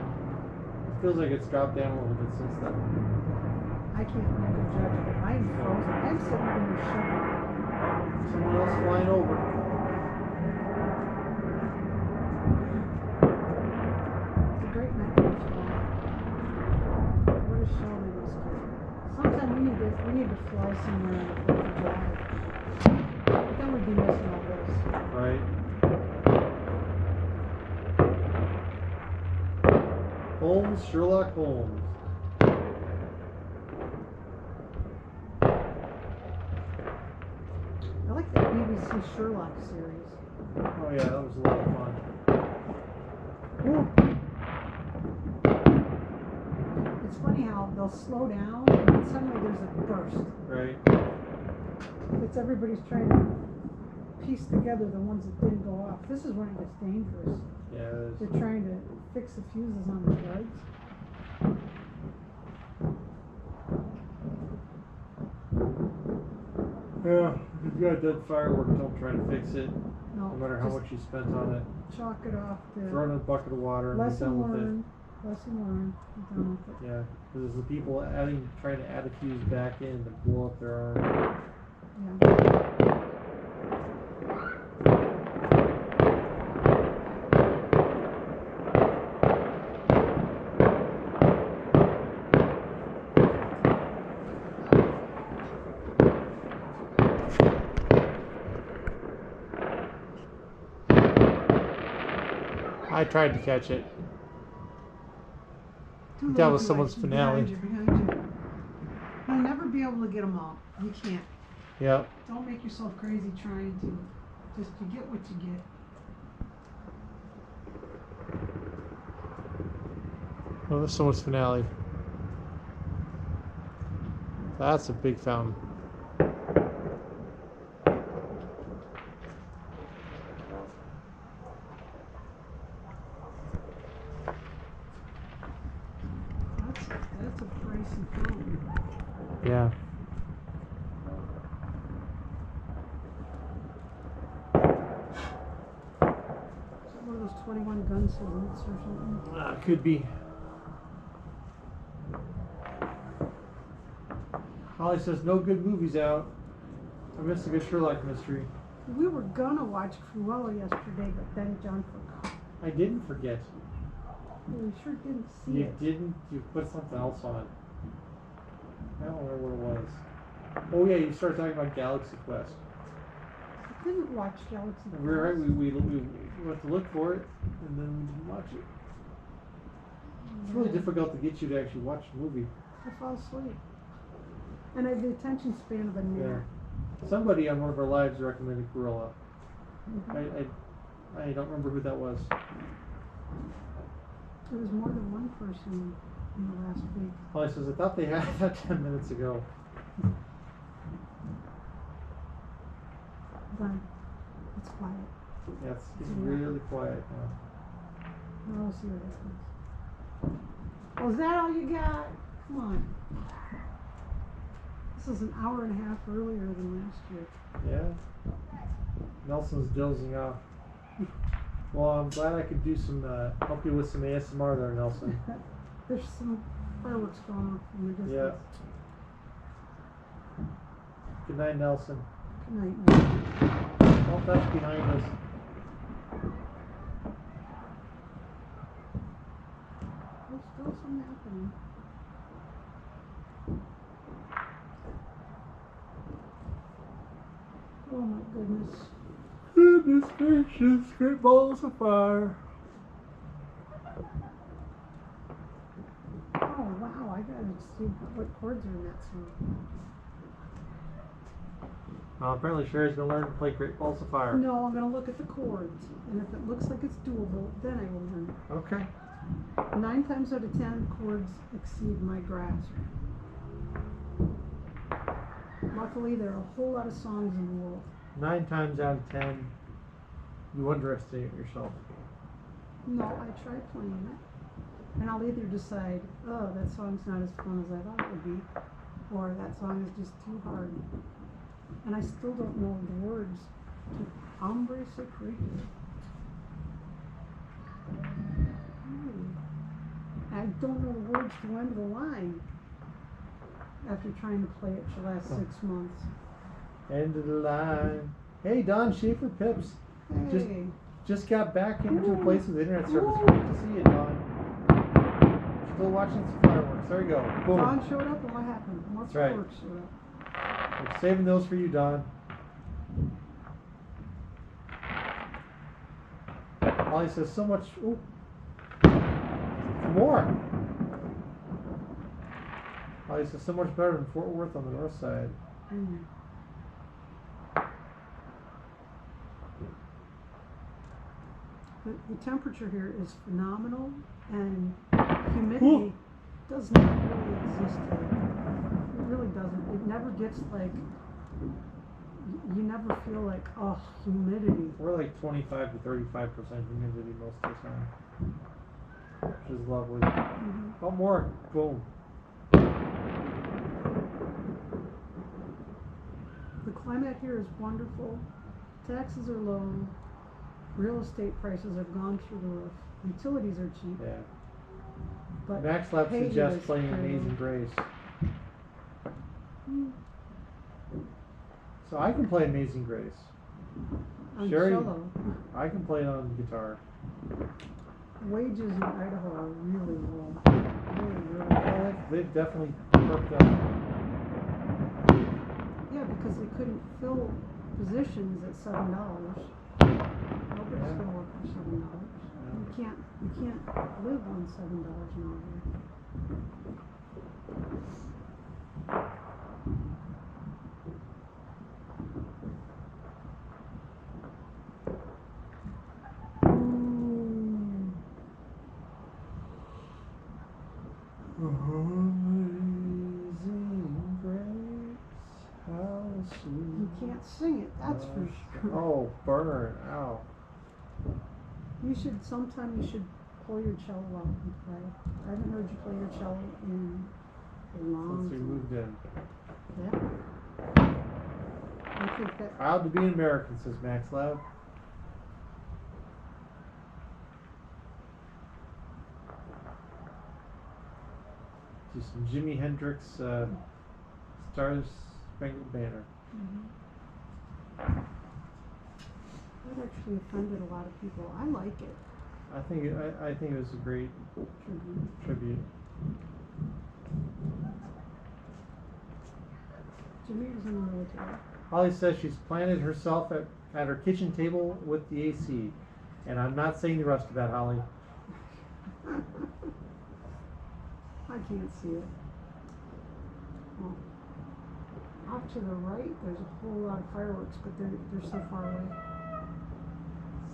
It feels like it's dropped down a little bit since then.
I can't make a judge of it. I'm frozen. I'm sitting here shivering.
Someone else flying over.
It's a great night for us. What a show they must do. Sometime we need to fly somewhere on the 4th of July. But then we'd be missing all this.
Right. Holmes, Sherlock Holmes.
I like that BBC Sherlock series.
Oh yeah, that was a lot of fun.
Ooh. It's funny how now, they'll slow down, and then suddenly there's a burst.
Right.
It's everybody's trying to piece together the ones that didn't go off. This is when it gets dangerous.
Yeah, it is.
They're trying to fix the fuses on the guards.
Yeah, if you've got a dead firework, don't try to fix it.
No,
No matter how
just
much you spent on it.
chalk it off
Throw it in
to
a bucket of water and be
lesson
done with
learned. Lesson learned. Be done with
it.
it.
Yeah, because it's the people trying to add a fuse back in to blow up their arm.
Yeah.
I tried to catch it.
Too
That
low,
was
too
someone's
high.
finale.
Behind you. You'll never be able to get them all. You can't.
Yep.
Don't make yourself crazy trying to. Just you get what you get.
Well, there's someone's finale. That's a big fountain.
That's a pricey phone.
Yeah.
Is it one of those 21 gun salutes or something?
Could be. Holly says no good movies out. I missed a good Sherlock mystery.
We were gonna watch Cruella yesterday, but then John forgot.
I didn't forget.
We sure didn't see
You
it.
didn't. You put something else on it. I don't remember what it was. Oh yeah, you started talking about Galaxy Quest.
I didn't watch Galaxy Quest.
We were right. We went to look for it, and then we didn't watch it. It's really difficult to get you to actually watch a movie.
I fall asleep. And I have the attention span of a gnat.
Yeah. Somebody on one of our lives recommended Gorilla.
Mhm.
I don't remember who that was.
There was more than one person in the last week.
Holly says, I thought they had that 10 minutes ago.
Done. It's quiet.
Yeah, it's really quiet now.
Now we'll see what happens. Oh, is that all you got? Come on. This is an hour and a half earlier than last year.
Yeah. Nelson's dozing off. Well, I'm glad I could do some, help you with some ASMR there, Nelson.
There's some fireworks going off in the distance.
Yeah. Good night, Nelson.
Good night, man.
Oh, that's behind us.
There's still something happening. Oh my goodness.
Goodness gracious, great balls of fire.
Oh wow, I gotta see what chords are in that song.
Apparently Sherry's gonna learn to play Great Balls of Fire.
No, I'm gonna look at the chords, and if it looks like it's doable, then I will learn.
Okay.
9 times out of 10, chords exceed my grasp. Luckily, there are a whole lot of songs in the world.
9 times out of 10, you underestimate yourself.
No, I try playing it, and I'll either decide, oh, that song's not as fun as I thought it would be, or that song is just too hard. And I still don't know the words to Hombre Secreto. I don't know the words to End of the Line after trying to play it for the last 6 months.
End of the line. Hey, Don Schaefer Pips.
Hey.
Just got back into a place with internet service.
Ooh.
Great to see you, Don. Still watching some fireworks. There you go. Boom.
Don showed up, and what happened? More
That's right.
fireworks showed up.
We're saving those for you, Don. Molly says so much. Ooh. More. Molly says so much better than Fort Worth on the north side.
Mm. The temperature here is phenomenal, and humidity does not really exist here. It really doesn't. It never gets like, you never feel like, oh, humidity.
We're like 25 to 35% humidity most of the time, which is lovely. Oh, more. Boom.
The climate here is wonderful. Taxes are low. Real estate prices have gone through the roof. Utilities are cheap.
Yeah.
But
Max Lab
pay
suggests
is
playing
very
Amazing
low.
Grace.
Mm,
So I can play Amazing Grace.
on
Sherry-
cello.
I can play it on guitar.
Wages in Idaho are really low. Really low.
Well, they've definitely perked up.
Yeah, because they couldn't fill positions at $7. Nobody's
Yeah.
gonna work for $7. You can't live on $7 an hour. Ooh.
Amazing Grace, how sweet.
You can't sing it, that's for sure.
Oh, burn. Ow.
You should pull your cello out and play. I haven't heard you play your cello in a long
Since we
time.
moved in.
Yeah. I think that
Proud to be an American, says Max Lab. Just some Jimi Hendrix, Stars Spangled Banner.
that actually offended a lot of people. I like it.
I think it was a great tribute.
Jimmy was in the military.
Holly says she's planted herself at her kitchen table with the AC. And I'm not saying the rest of that, Holly.
I can't see it. Well, off to the right, there's a whole lot of fireworks, but they're so far away.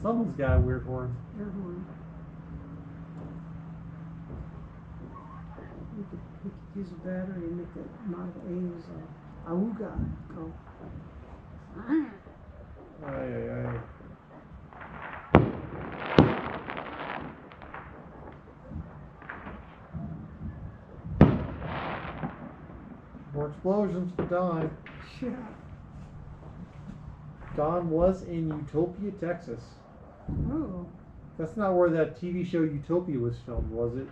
Someone's got a weird horn.
Air horn. We could use a battery and make that Model A's auga go.
Ay, ay, ay. More explosions for Don.
Yeah.
Don was in Utopia, Texas.
Oh.
That's not where that TV show Utopia was filmed, was it?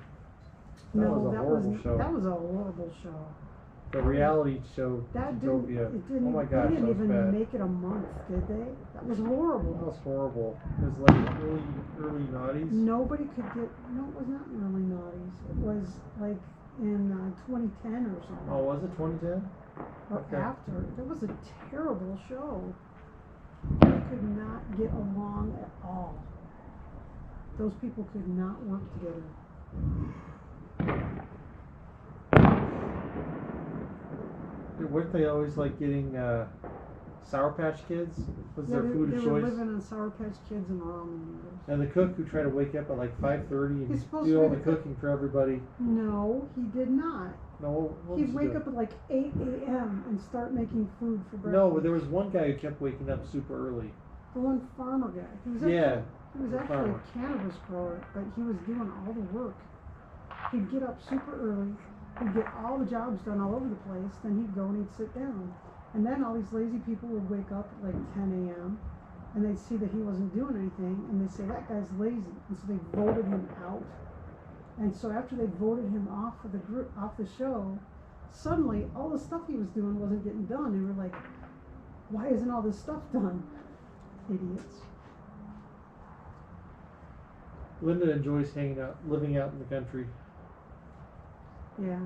That was a horrible show.
That was a horrible show.
The reality show
That
Utopia.
didn't,
Oh my gosh,
they
that
didn't
was
even
bad.
make it a month, did they? That was horrible.
That was horrible. It was like early noughties.
Nobody could get, no, it was not in early noughties. It was like in 2010 or something.
Oh, was it 2010?
Or
okay.
after. It was a terrible show. They could not get along at all. Those people could not work together.
Weren't they always like getting Sour Patch Kids? Was their food
they
of
were
choice?
living on Sour Patch Kids and ramen noodles.
And the cook who tried to wake up at like 5:30
He's
and
supposed
do
to
all
be
the
the cook.
cooking for everybody.
No, he did not.
No, what was
He'd
he
wake
doing?
up at like 8 a.m. and start making food for breakfast.
No, but there was one guy who kept waking up super early.
The one farmer guy. He was actually,
Yeah,
he was
the
actually
farmer.
a cannabis grower, but he was doing all the work. He'd get up super early. He'd get all the jobs done all over the place. Then he'd go and he'd sit down. And then all these lazy people would wake up at like 10 a.m. and they'd see that he wasn't doing anything, and they'd say, that guy's lazy. And so they voted him out. And so after they voted him off of the group, off the show, suddenly all the stuff he was doing wasn't getting done. They were like, why isn't all this stuff done? Idiots.
Linda enjoys hanging out, living out in the country.
Yeah.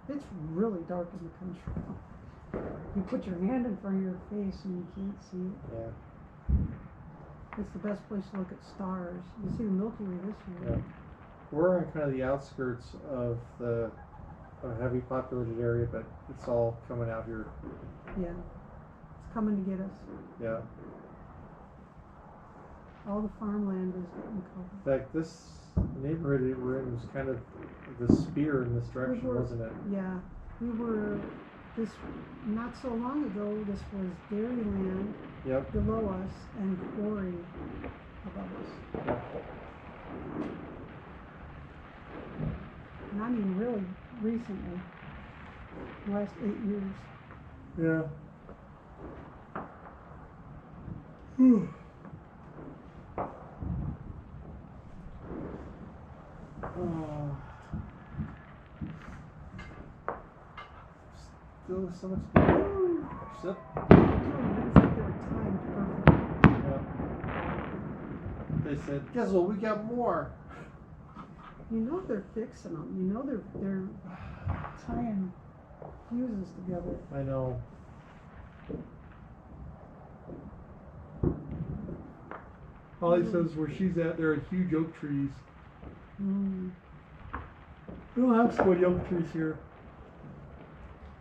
It's really dark in the country. You put your hand in front of your face and you can't see it.
Yeah.
It's the best place to look at stars. You see the Milky Way this year.
Yeah. We're on kind of the outskirts of a heavy populated area, but it's all coming out here.
Yeah. It's coming to get us.
Yeah.
All the farmland is getting covered.
In fact, The neighborhood we were in was kind of the spear in this direction, wasn't it?
Yeah, we were, this, not so long ago, this was dairyland
Yep.
below us and quarry above us.
Yep.
And I mean really recently, the last 8 years.
Yeah. Still so much to do. Sit.
It's like they were timed perfectly.
Yeah. They said, guess what? We got more.
You know they're fixing them. You know they're tying fuses together.
I know. Holly says where she's at, there are huge oak trees.
Mm.
We don't have so many oak trees here.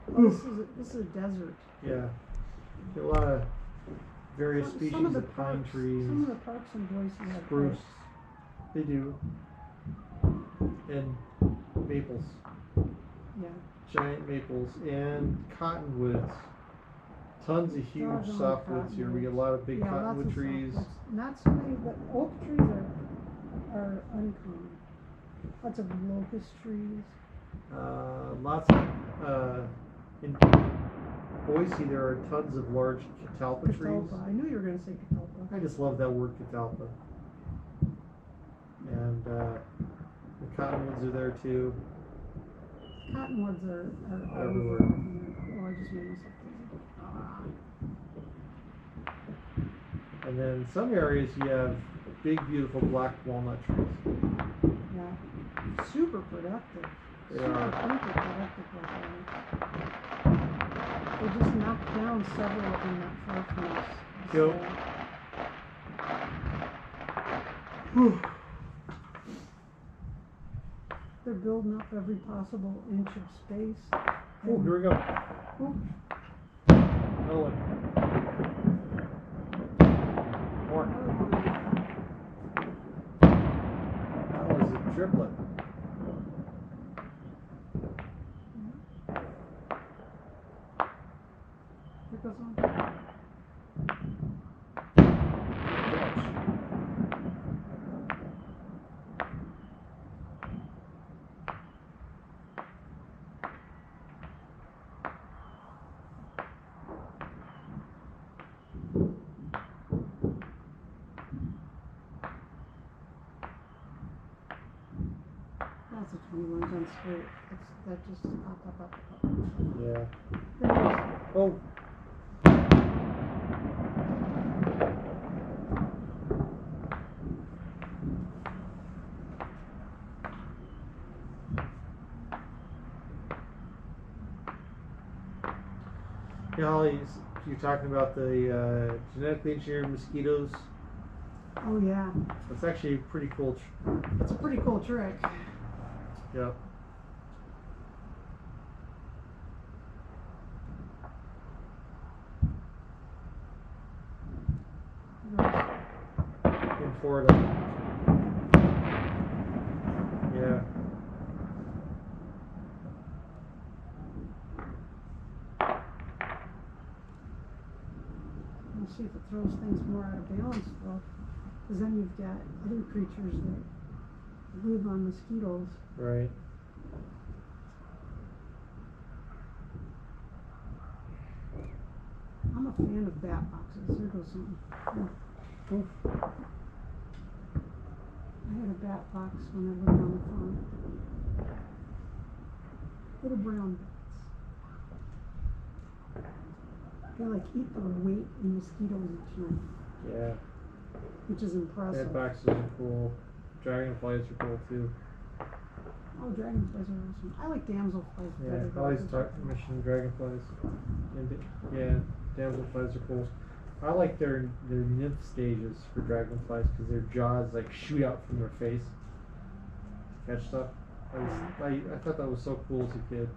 Well, this is a desert.
Yeah. There are a lot of various
Some
species
of the
of pine
parks,
trees.
Some of the parks in Boise have
Spruce.
parks.
They do. And maples.
Yeah.
Giant maples. And cottonwoods. Tons of huge
Doggone
softwoods here. We get a lot of big
Yeah, lots
cottonwood
of
trees.
softwoods. Not so many, but oak trees are uncommon. Lots of locust trees.
Lots of, in Boise there are tons of large catalpa trees.
Catalpa. I knew you were going to say catalpa.
I just love that word catalpa. And the cottonwoods are there too.
Cottonwoods are all
Everywhere.
over. Oh, I just made myself dizzy. Ah.
And then in some areas you have big beautiful black walnut trees.
Yeah. Super productive.
They
Super
are.
productive. They just knocked down several of them not far from us.
Yep.
So they're building up every possible inch of space.
Oh, here we go.
Oh,
Another one. More. That was a triplet.
here goes on. That's a 21 gun straight. That just up.
Yeah.
There it is.
Oh. Yeah, Holly, you're talking about the genetically engineered mosquitoes.
Oh yeah,
It's actually a pretty cool.
it's a pretty cool trick.
Yep. In Florida. Yeah.
We'll see if it throws things more out of balance though, because then you've got other creatures that live on mosquitoes.
Right.
I'm a fan of bat boxes. There goes something.
Oof.
I had a bat box when I lived on the farm. Little brown bats. They like eat their weight in mosquitoes each night,
Yeah.
which is impressive.
Bed boxes are cool. Dragonflies are cool too.
Oh, dragonflies are awesome. I like damselflies
Yeah.
better.
I always mention dragonflies. And yeah, damselflies are cool. I like their nymph stages for dragonflies because their jaws like shoot out from their face to catch stuff. I thought that was so cool as a kid.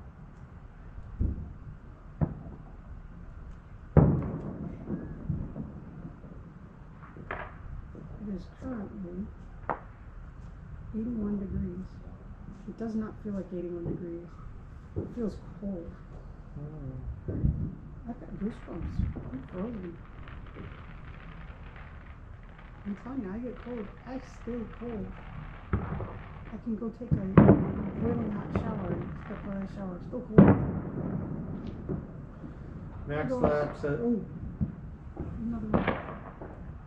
It is currently 81 degrees. It does not feel like 81 degrees. It feels cold. I've got goosebumps. I'm frozen. I'm telling you, I get cold. I stay cold. I can go take a boiling hot shower and step out of the shower. It's still cold.
Max Lab said,
Oh, another one.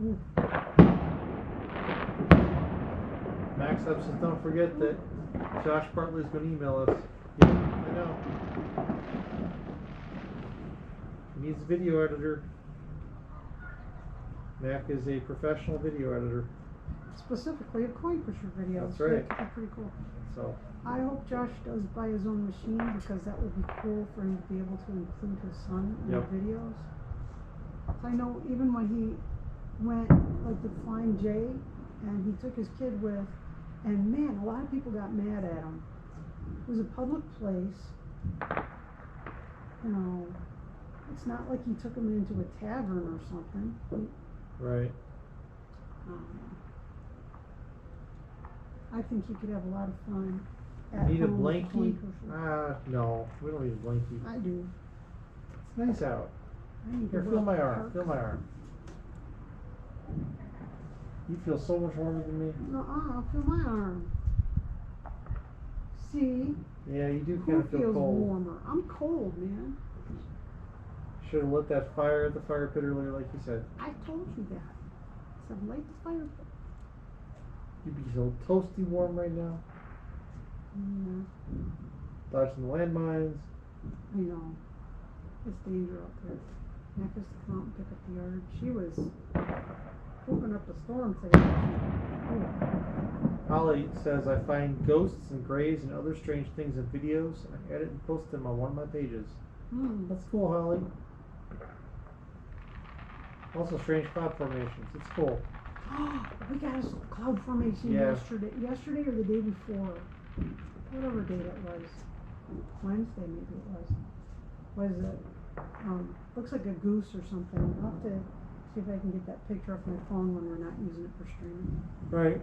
Ooh.
Max Lab says, don't forget that Josh Bartley's going to email us. Yeah, I know. He needs a video editor. Mac is a professional video editor.
Specifically, a coin pusher video.
That's right.
That's pretty cool.
So,
I hope Josh does buy his own machine because that would be cool for him to be able to include his son in
Yep.
the videos. I know even when he went like to Flying J and he took his kid with, and man, a lot of people got mad at him. It was a public place. You know, it's not like he took him into a tavern or something.
right.
I think he could have a lot of fun.
Need a
home with
blankie?
coin pusher.
No, we don't need a blankie.
I do.
It's nice out.
I need
Here,
to
feel
wear
my
a
arm.
park.
Feel my arm. You feel so much warmer than me.
Nuh-uh, feel my arm. See?
Yeah, you do
Who
kind of feel
feels
cold.
warmer? I'm cold, man.
Should have lit that fire at the fire pit earlier, like you said.
I told you that. I said, light the fire.
You'd be so toasty warm right now.
Yeah,
Dodging the landmines.
I know. It's danger out there. Mac has to come out and pick up the yard. She was hooking up a storm today. Oh,
Holly says, I find ghosts and grays and other strange things in videos. I edit and post them on one of my pages. That's cool, Holly. Also strange cloud formations. It's cool.
we got a cloud formation
Yeah.
yesterday or the day before. Whatever date it was. Wednesday maybe it was. Was it? Looks like a goose or something. I'll have to see if I can get that picture off my phone when we're not using it for streaming.
Right.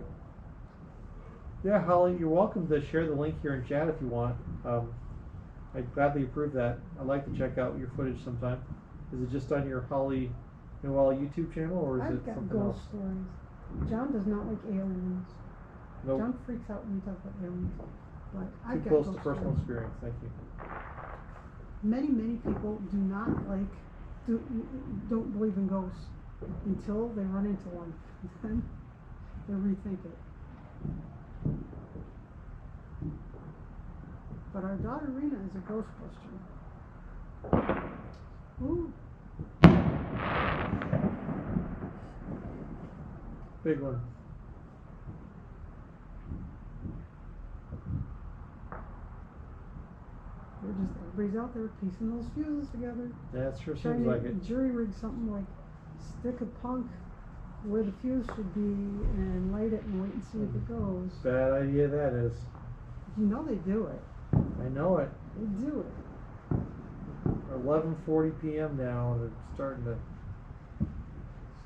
Yeah, Holly, you're welcome to share the link here in chat if you want. I'd gladly approve that. I'd like to check out your footage sometime. Is it just on your Holly Noel YouTube channel, or is
I've
it
got
something
ghost
else?
stories. John does not like aliens.
Nope.
John freaks out when you talk about aliens. But I've
Too
got
close to
ghost
personal
stories.
experience. Thank you.
Many people do not don't believe in ghosts until they run into one. Then they rethink it. But our daughter Rena is a Ghostbuster. Ooh.
Big one.
Everybody's out there piecing those fuses together.
Yeah, it sure
Trying
seems
to
like it.
jury rig something like stick a punk where the fuse should be and light it and wait and see if it goes.
Bad idea that is.
You know they do it.
I know it.
They do it.
11:40 p.m. now, and it's starting to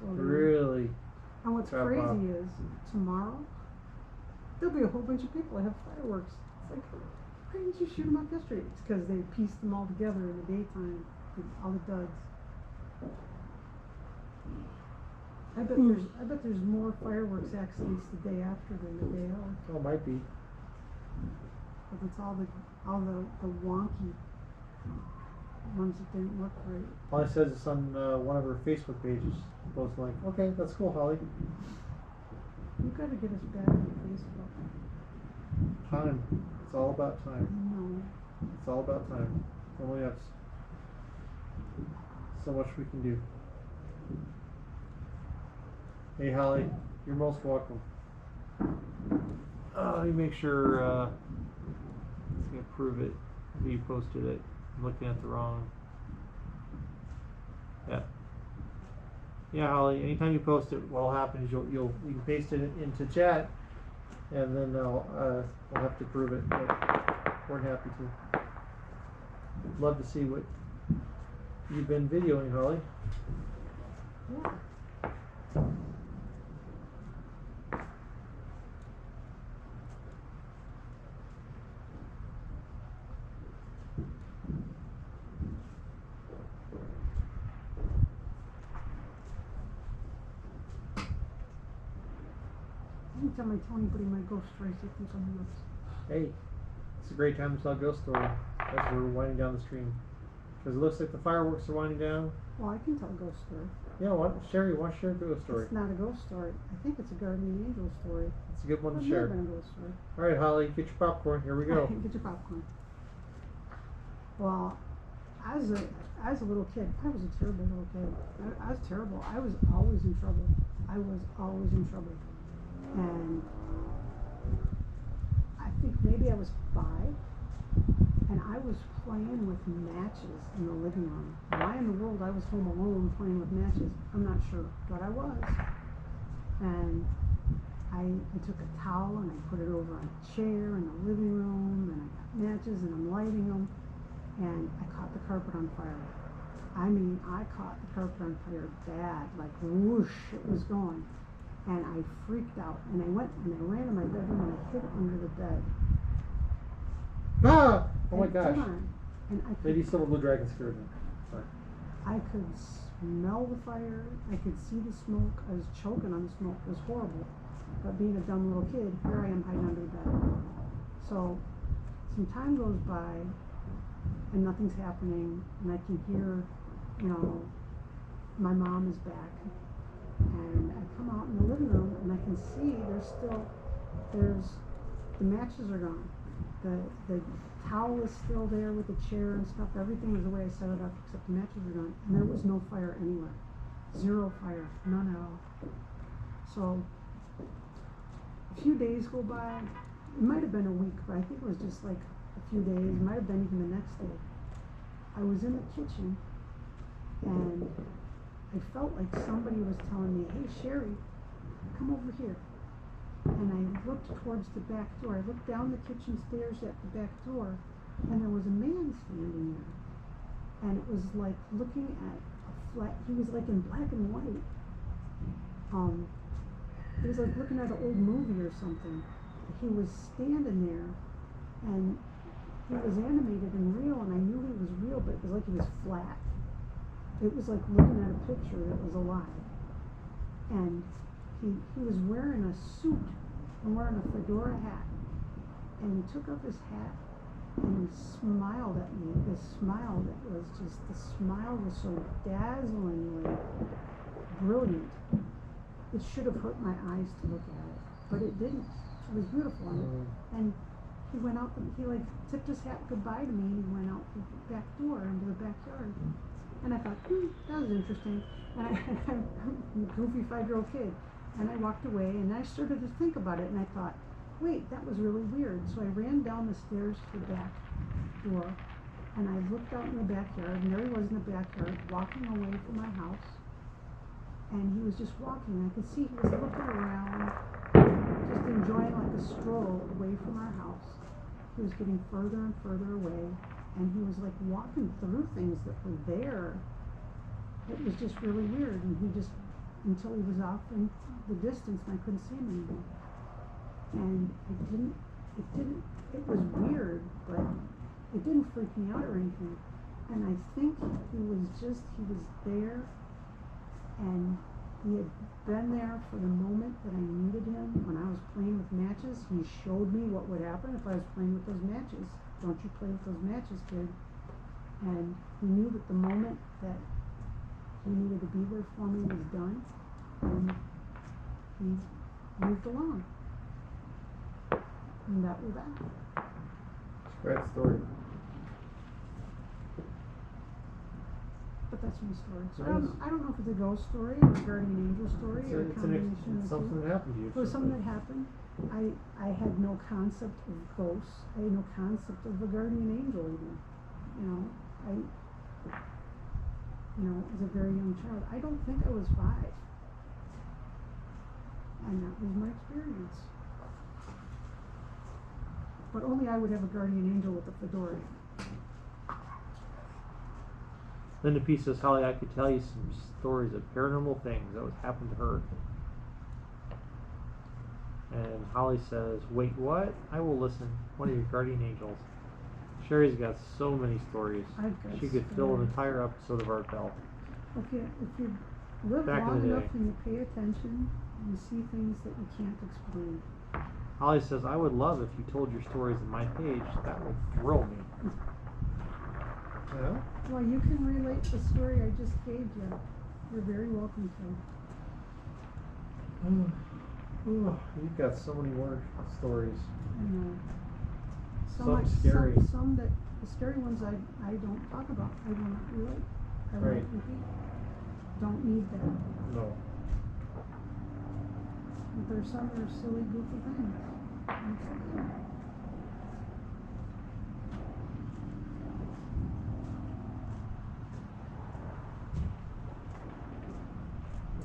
So
really.
and what's
crap
crazy
up.
is tomorrow there'll be a whole bunch of people that have fireworks. It's like, why didn't you shoot them up yesterday? It's because they pieced them all together in the daytime, all the duds. I bet there's more fireworks accidents the day after than the day of.
Oh, might be.
But it's all the wonky ones that didn't work right.
Holly says it's on one of her Facebook pages. Post link. Okay, that's cool, Holly.
You gotta get us back on Facebook.
Time. It's all about time.
No.
It's all about time. Only us. So much we can do. Hey, Holly, you're most welcome. Let me make sure. It's gonna prove it. You posted it. I'm looking at the wrong. Yeah. Yeah, Holly. Anytime you post it, what'll happen is you can paste it into chat, and then we'll have to prove it. But we're happy to. Love to see what you've been videoing, Holly.
Yeah. keep telling my Tony, but he might ghost stories. I think I'm nuts.
Hey, it's a great time to tell a ghost story. As we're winding down the stream. Because it looks like the fireworks are winding down.
Well, I can tell a ghost story.
Yeah, Sherry, why share a ghost story?
It's not a ghost story. I think it's a guardian angel story.
It's a good one
It
to
may have
share.
been a ghost story.
Alright, Holly, get your popcorn. Here we go.
Get your popcorn. Well, as a little kid, I was a terrible little kid. I was terrible. I was always in trouble. And I think maybe I was 5, and I was playing with matches in the living room. Why in the world I was home alone playing with matches, I'm not sure, but I was. And I took a towel and I put it over on a chair in the living room, and I got matches and I'm lighting them, and I caught the carpet on fire. I mean, I caught the carpet on fire bad, like whoosh, it was going. And I freaked out, and I went and I ran to my bedroom and I hid under the bed.
Ah! Oh my
And
gosh.
come on. And I could,
Lady Silver Blue Dragon scared me. Sorry.
I could smell the fire, I could see the smoke, I was choking on the smoke, it was horrible. But being a dumb little kid, here I am hiding under the bed. So, some time goes by, and nothing's happening, and I can hear, my mom is back. And I come out in the living room and I can see the matches are gone. The towel is still there with the chair and stuff. Everything was the way I set it up, except the matches were gone. And there was no fire anywhere. 0 fire, none at all. So a few days go by. It might have been a week, but I think it was just like a few days. It might have been even the next day. I was in the kitchen and I felt like somebody was telling me, "Hey Sherry, come over here." And I looked towards the back door. I looked down the kitchen stairs at the back door, and there was a man standing there. And it was like looking at a flat, he was like in black and white. It was like looking at an old movie or something. He was standing there, and he was animated and real, and I knew he was real, but it was like he was flat. It was like looking at a picture that was alive. And he was wearing a suit and wearing a fedora hat. And he took off his hat and he smiled at me. This smile that was just, the smile was so dazzlingly brilliant. It should have hurt my eyes to look at it, but it didn't. It was beautiful. And he went out, he like tipped his hat goodbye to me, and he went out the back door into the backyard. And I thought, that was interesting. And I'm a goofy 5-year-old kid. And I walked away, and I started to think about it, and I thought, wait, that was really weird. So I ran down the stairs to the back door, and I looked out in the backyard, and there he was in the backyard, walking away from my house. And he was just walking. I could see he was looking around, just enjoying like a stroll away from our house. He was getting further and further away. And he was like walking through things that were there. It was just really weird, and until he was off in the distance and I couldn't see him anymore. And it was weird, but it didn't freak me out or anything. And I think he was there, and he had been there for the moment that I needed him. When I was playing with matches, he showed me what would happen if I was playing with those matches. Don't you play with those matches, kid. And he knew that the moment that he needed to be there for me was done, and he moved along. And that was that.
Great story.
But that's my story. So I don't know if it's a ghost story or a guardian angel story or a combination
It's
of
something
two.
that happened to you.
It was something that happened. I had no concept of ghosts. I had no concept of a guardian angel even. As a very young child. I don't think I was 5. And that was my experience. But only I would have a guardian angel with a fedora.
Linda P says, Holly, I could tell you some stories of paranormal things that would happen to her. And Holly says, wait, what? I will listen. One of your guardian angels. Sherry's got so many stories. She could fill an entire episode of Art Bell.
If you live
Back in
long
the
enough
day.
and you pay attention, You see things that you can't explain.
Holly says, I would love if you told your stories on my page. That would thrill me. Well,
Well, you can relate the story I just gave you. You're very welcome to.
you've got so many more stories.
I know. So
Some
much
scary.
Some that the scary ones I don't talk about. I will not relate. I will
Right.
not repeat. Don't need that.
No.
But there's some that are silly, goofy things. And it's okay.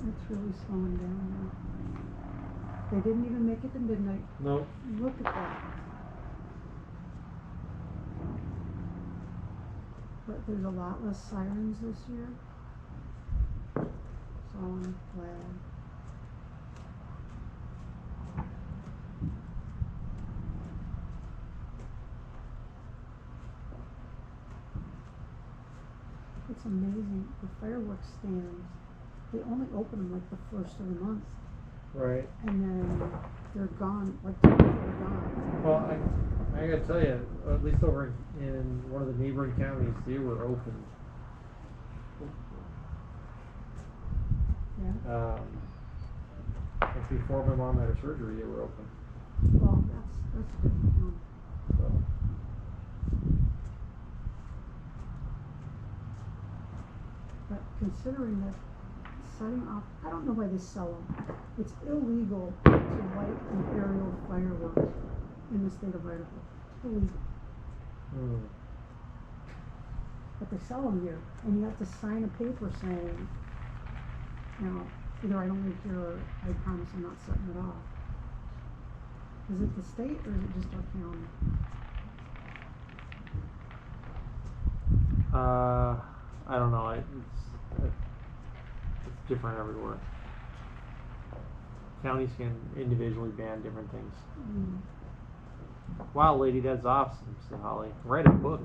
It's really slowing down now. They didn't even make it to midnight.
Nope.
Look at that. But there's a lot less sirens this year. So I'm glad. It's amazing. The fireworks stands, they only open them like the first of the month.
Right.
And then they're gone, like they're gone.
Well, I gotta tell you, at least over in one of the neighboring counties, they were open.
Yeah.
Like before my mom had her surgery, they were open.
Well, that's good.
So.
But considering that setting off, I don't know why they sell them. It's illegal to light an aerial fireworks in the state of Idaho. It's illegal. But they sell them here, and you have to sign a paper saying, either I don't live here or I promise I'm not setting it off. Is it the state or is it just our county?
I don't know. It's different everywhere. Counties can individually ban different things. Wow, lady, that's awesome, said Holly. Write a book.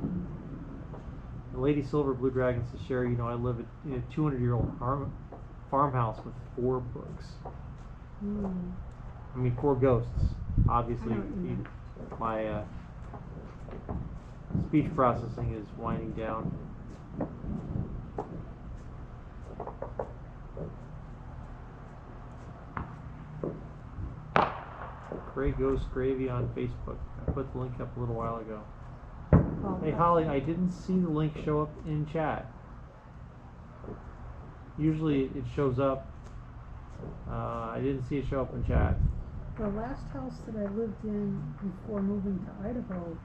And Lady Silver Blue Dragon says, Sherry, I live in a 200-year-old farmhouse with 4 books. I mean, 4 ghosts. Obviously, my speech processing is winding down. Grey Ghost Gravy on Facebook. I put the link up a little while ago. Hey Holly, I didn't see the link show up in chat. Usually it shows up. I didn't see it show up in chat.
The last house that I lived in before moving to Idaho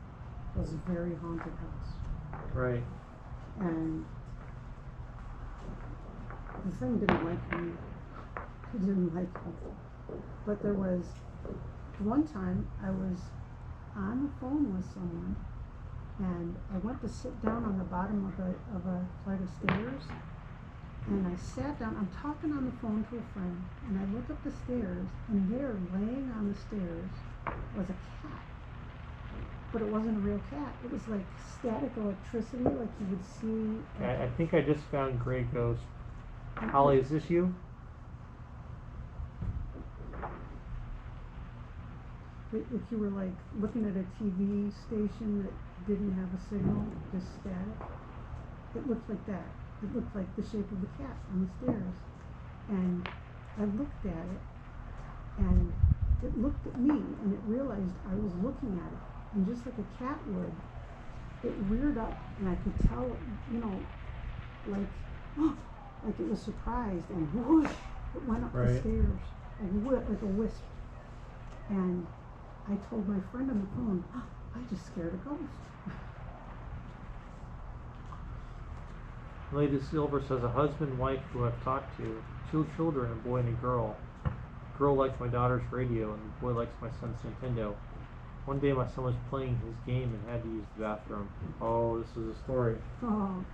was a very haunted house.
Right.
And the thing didn't like me. It didn't like me. But there was one time I was on the phone with someone and I went to sit down on the bottom of a flight of stairs, and I sat down. I'm talking on the phone to a friend, and I look up the stairs, and there, laying on the stairs, was a cat. But it wasn't a real cat. It was like static electricity, like you would see.
I think I just found Grey Ghost. Holly, is this you?
If you were like looking at a TV station that didn't have a signal, just static, it looked like that. It looked like the shape of the cat on the stairs. And I looked at it, and it looked at me, and it realized I was looking at it. And just like a cat would, it reared up, and I could tell, like it was surprised, and whoosh, it went up the stairs, like a wisp. And I told my friend on the phone, I just scared a ghost.
Lady Silver says, a husband and wife who I've talked to, 2 children, a boy and a girl. The girl likes my daughter's radio, and the boy likes my son's Nintendo. One day my son was playing his game and had to use the bathroom. Oh, this is a story.
Oh.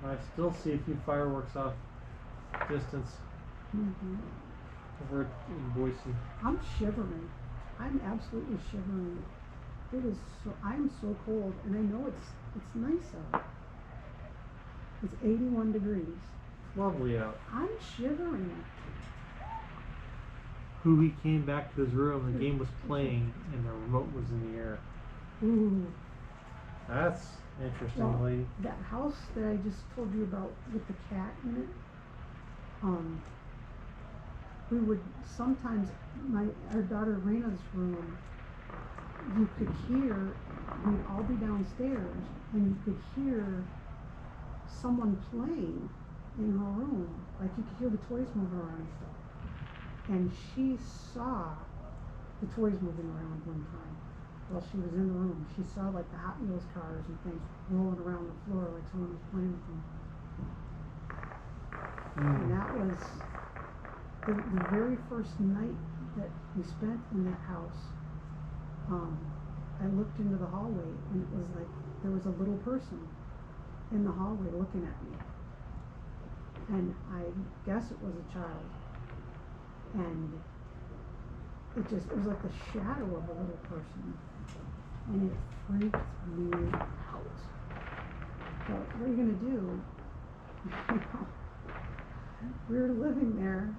I still see a few fireworks off distance over in Boise.
I'm shivering. I'm absolutely shivering. It is so, I'm so cold, and I know it's nice out. It's 81 degrees.
Lovely out.
I'm shivering.
He came back to his room, the game was playing, and the remote was in the air.
Ooh.
That's interesting,
Well,
lady.
that house that I just told you about with the cat in it, we would sometimes, our daughter Rena's room, you could hear, we'd all be downstairs, and you could hear someone playing in her room. Like you could hear the toys moving around and stuff. And she saw the toys moving around one time while she was in the room. She saw like the Hot Wheels cars and things rolling around the floor like someone was playing with them. And that was the very first night that we spent in that house. I looked into the hallway and it was like there was a little person in the hallway looking at me. And I guess it was a child. And it was like the shadow of a little person. And it freaked me out. But what are you going to do? We were living there.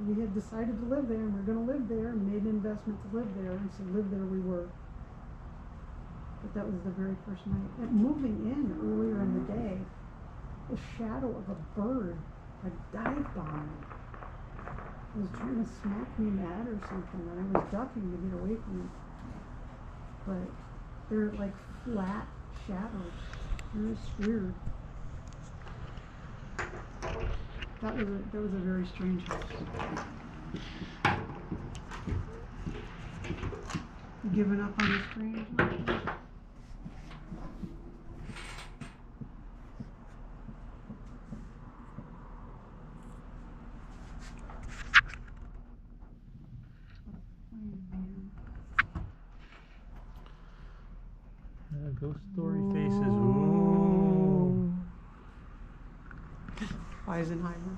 We had decided to live there, and we were going to live there, and made an investment to live there, and so live there we were. But that was the very first night. And moving in earlier in the day, the shadow of a bird, like dive bombing, was trying to smack me mad or something, and I was ducking to get away from it. But they're like flat shadows. They're just weird. That was a very strange house. You giving up on the strange house?
Ghost story faces. Ooh.
Eisenheimer.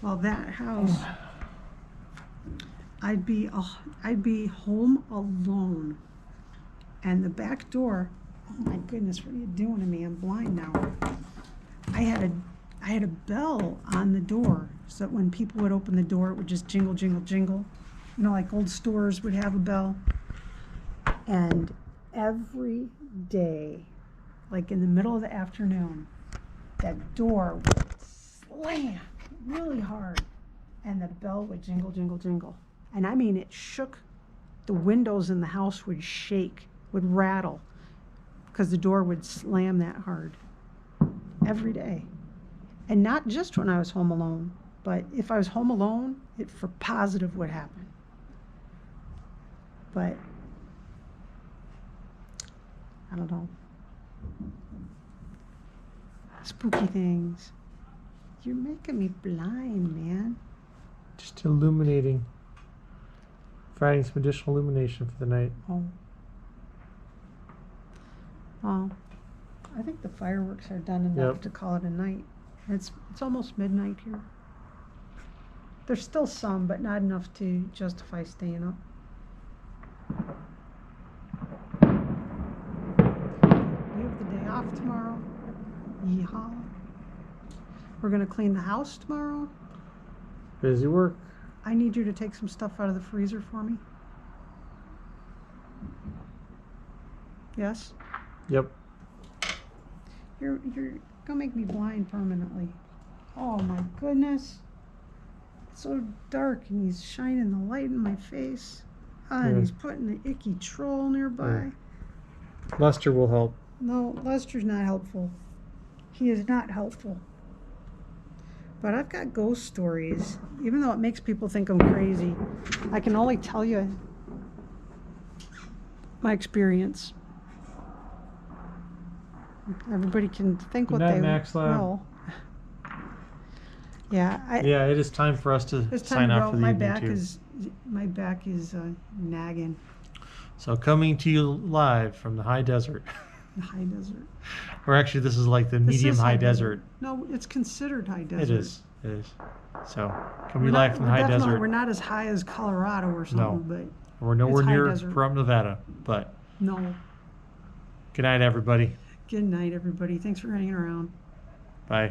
Well, that house, I'd be home alone, and the back door. Oh my goodness, what are you doing to me? I'm blind now. I had a bell on the door, so that when people would open the door, it would just jingle, jingle, jingle. You know, like old stores would have a bell. And every day, like in the middle of the afternoon, that door would slam really hard, and the bell would jingle, jingle, jingle. And I mean, it shook. The windows in the house would shake, would rattle, because the door would slam that hard every day. And not just when I was home alone, but if I was home alone, it for positive would happen. But I don't know. Spooky things. You're making me blind, man.
Just illuminating. Providing some additional illumination for the night.
Oh. Well, I think the fireworks are done enough to call it a night. It's almost midnight here. There's still some, but not enough to justify staying up. We have the day off tomorrow. Yeehaw. We're gonna clean the house tomorrow.
Busy work.
I need you to take some stuff out of the freezer for me. Yes?
Yep.
You're gonna make me blind permanently. Oh my goodness. It's so dark and he's shining the light in my face. And he's putting the icky troll nearby.
Lester will help.
No, Lester's not helpful. He is not helpful. But I've got ghost stories. Even though it makes people think I'm crazy, I can only tell you my experience. Everybody can think what they will. Yeah.
Yeah, it is time for us to sign off for the evening too.
My back is nagging.
So coming to you live from the high desert.
The high desert.
Or actually, this is like the medium high desert.
No, it's considered high desert.
It is. It is. So coming live from the high desert.
We're not as high as Colorado or something, but
We're nowhere
It's high
near
desert.
Pahrump, Nevada, but
No.
good night, everybody.
Good night, everybody. Thanks for hanging around.
Bye.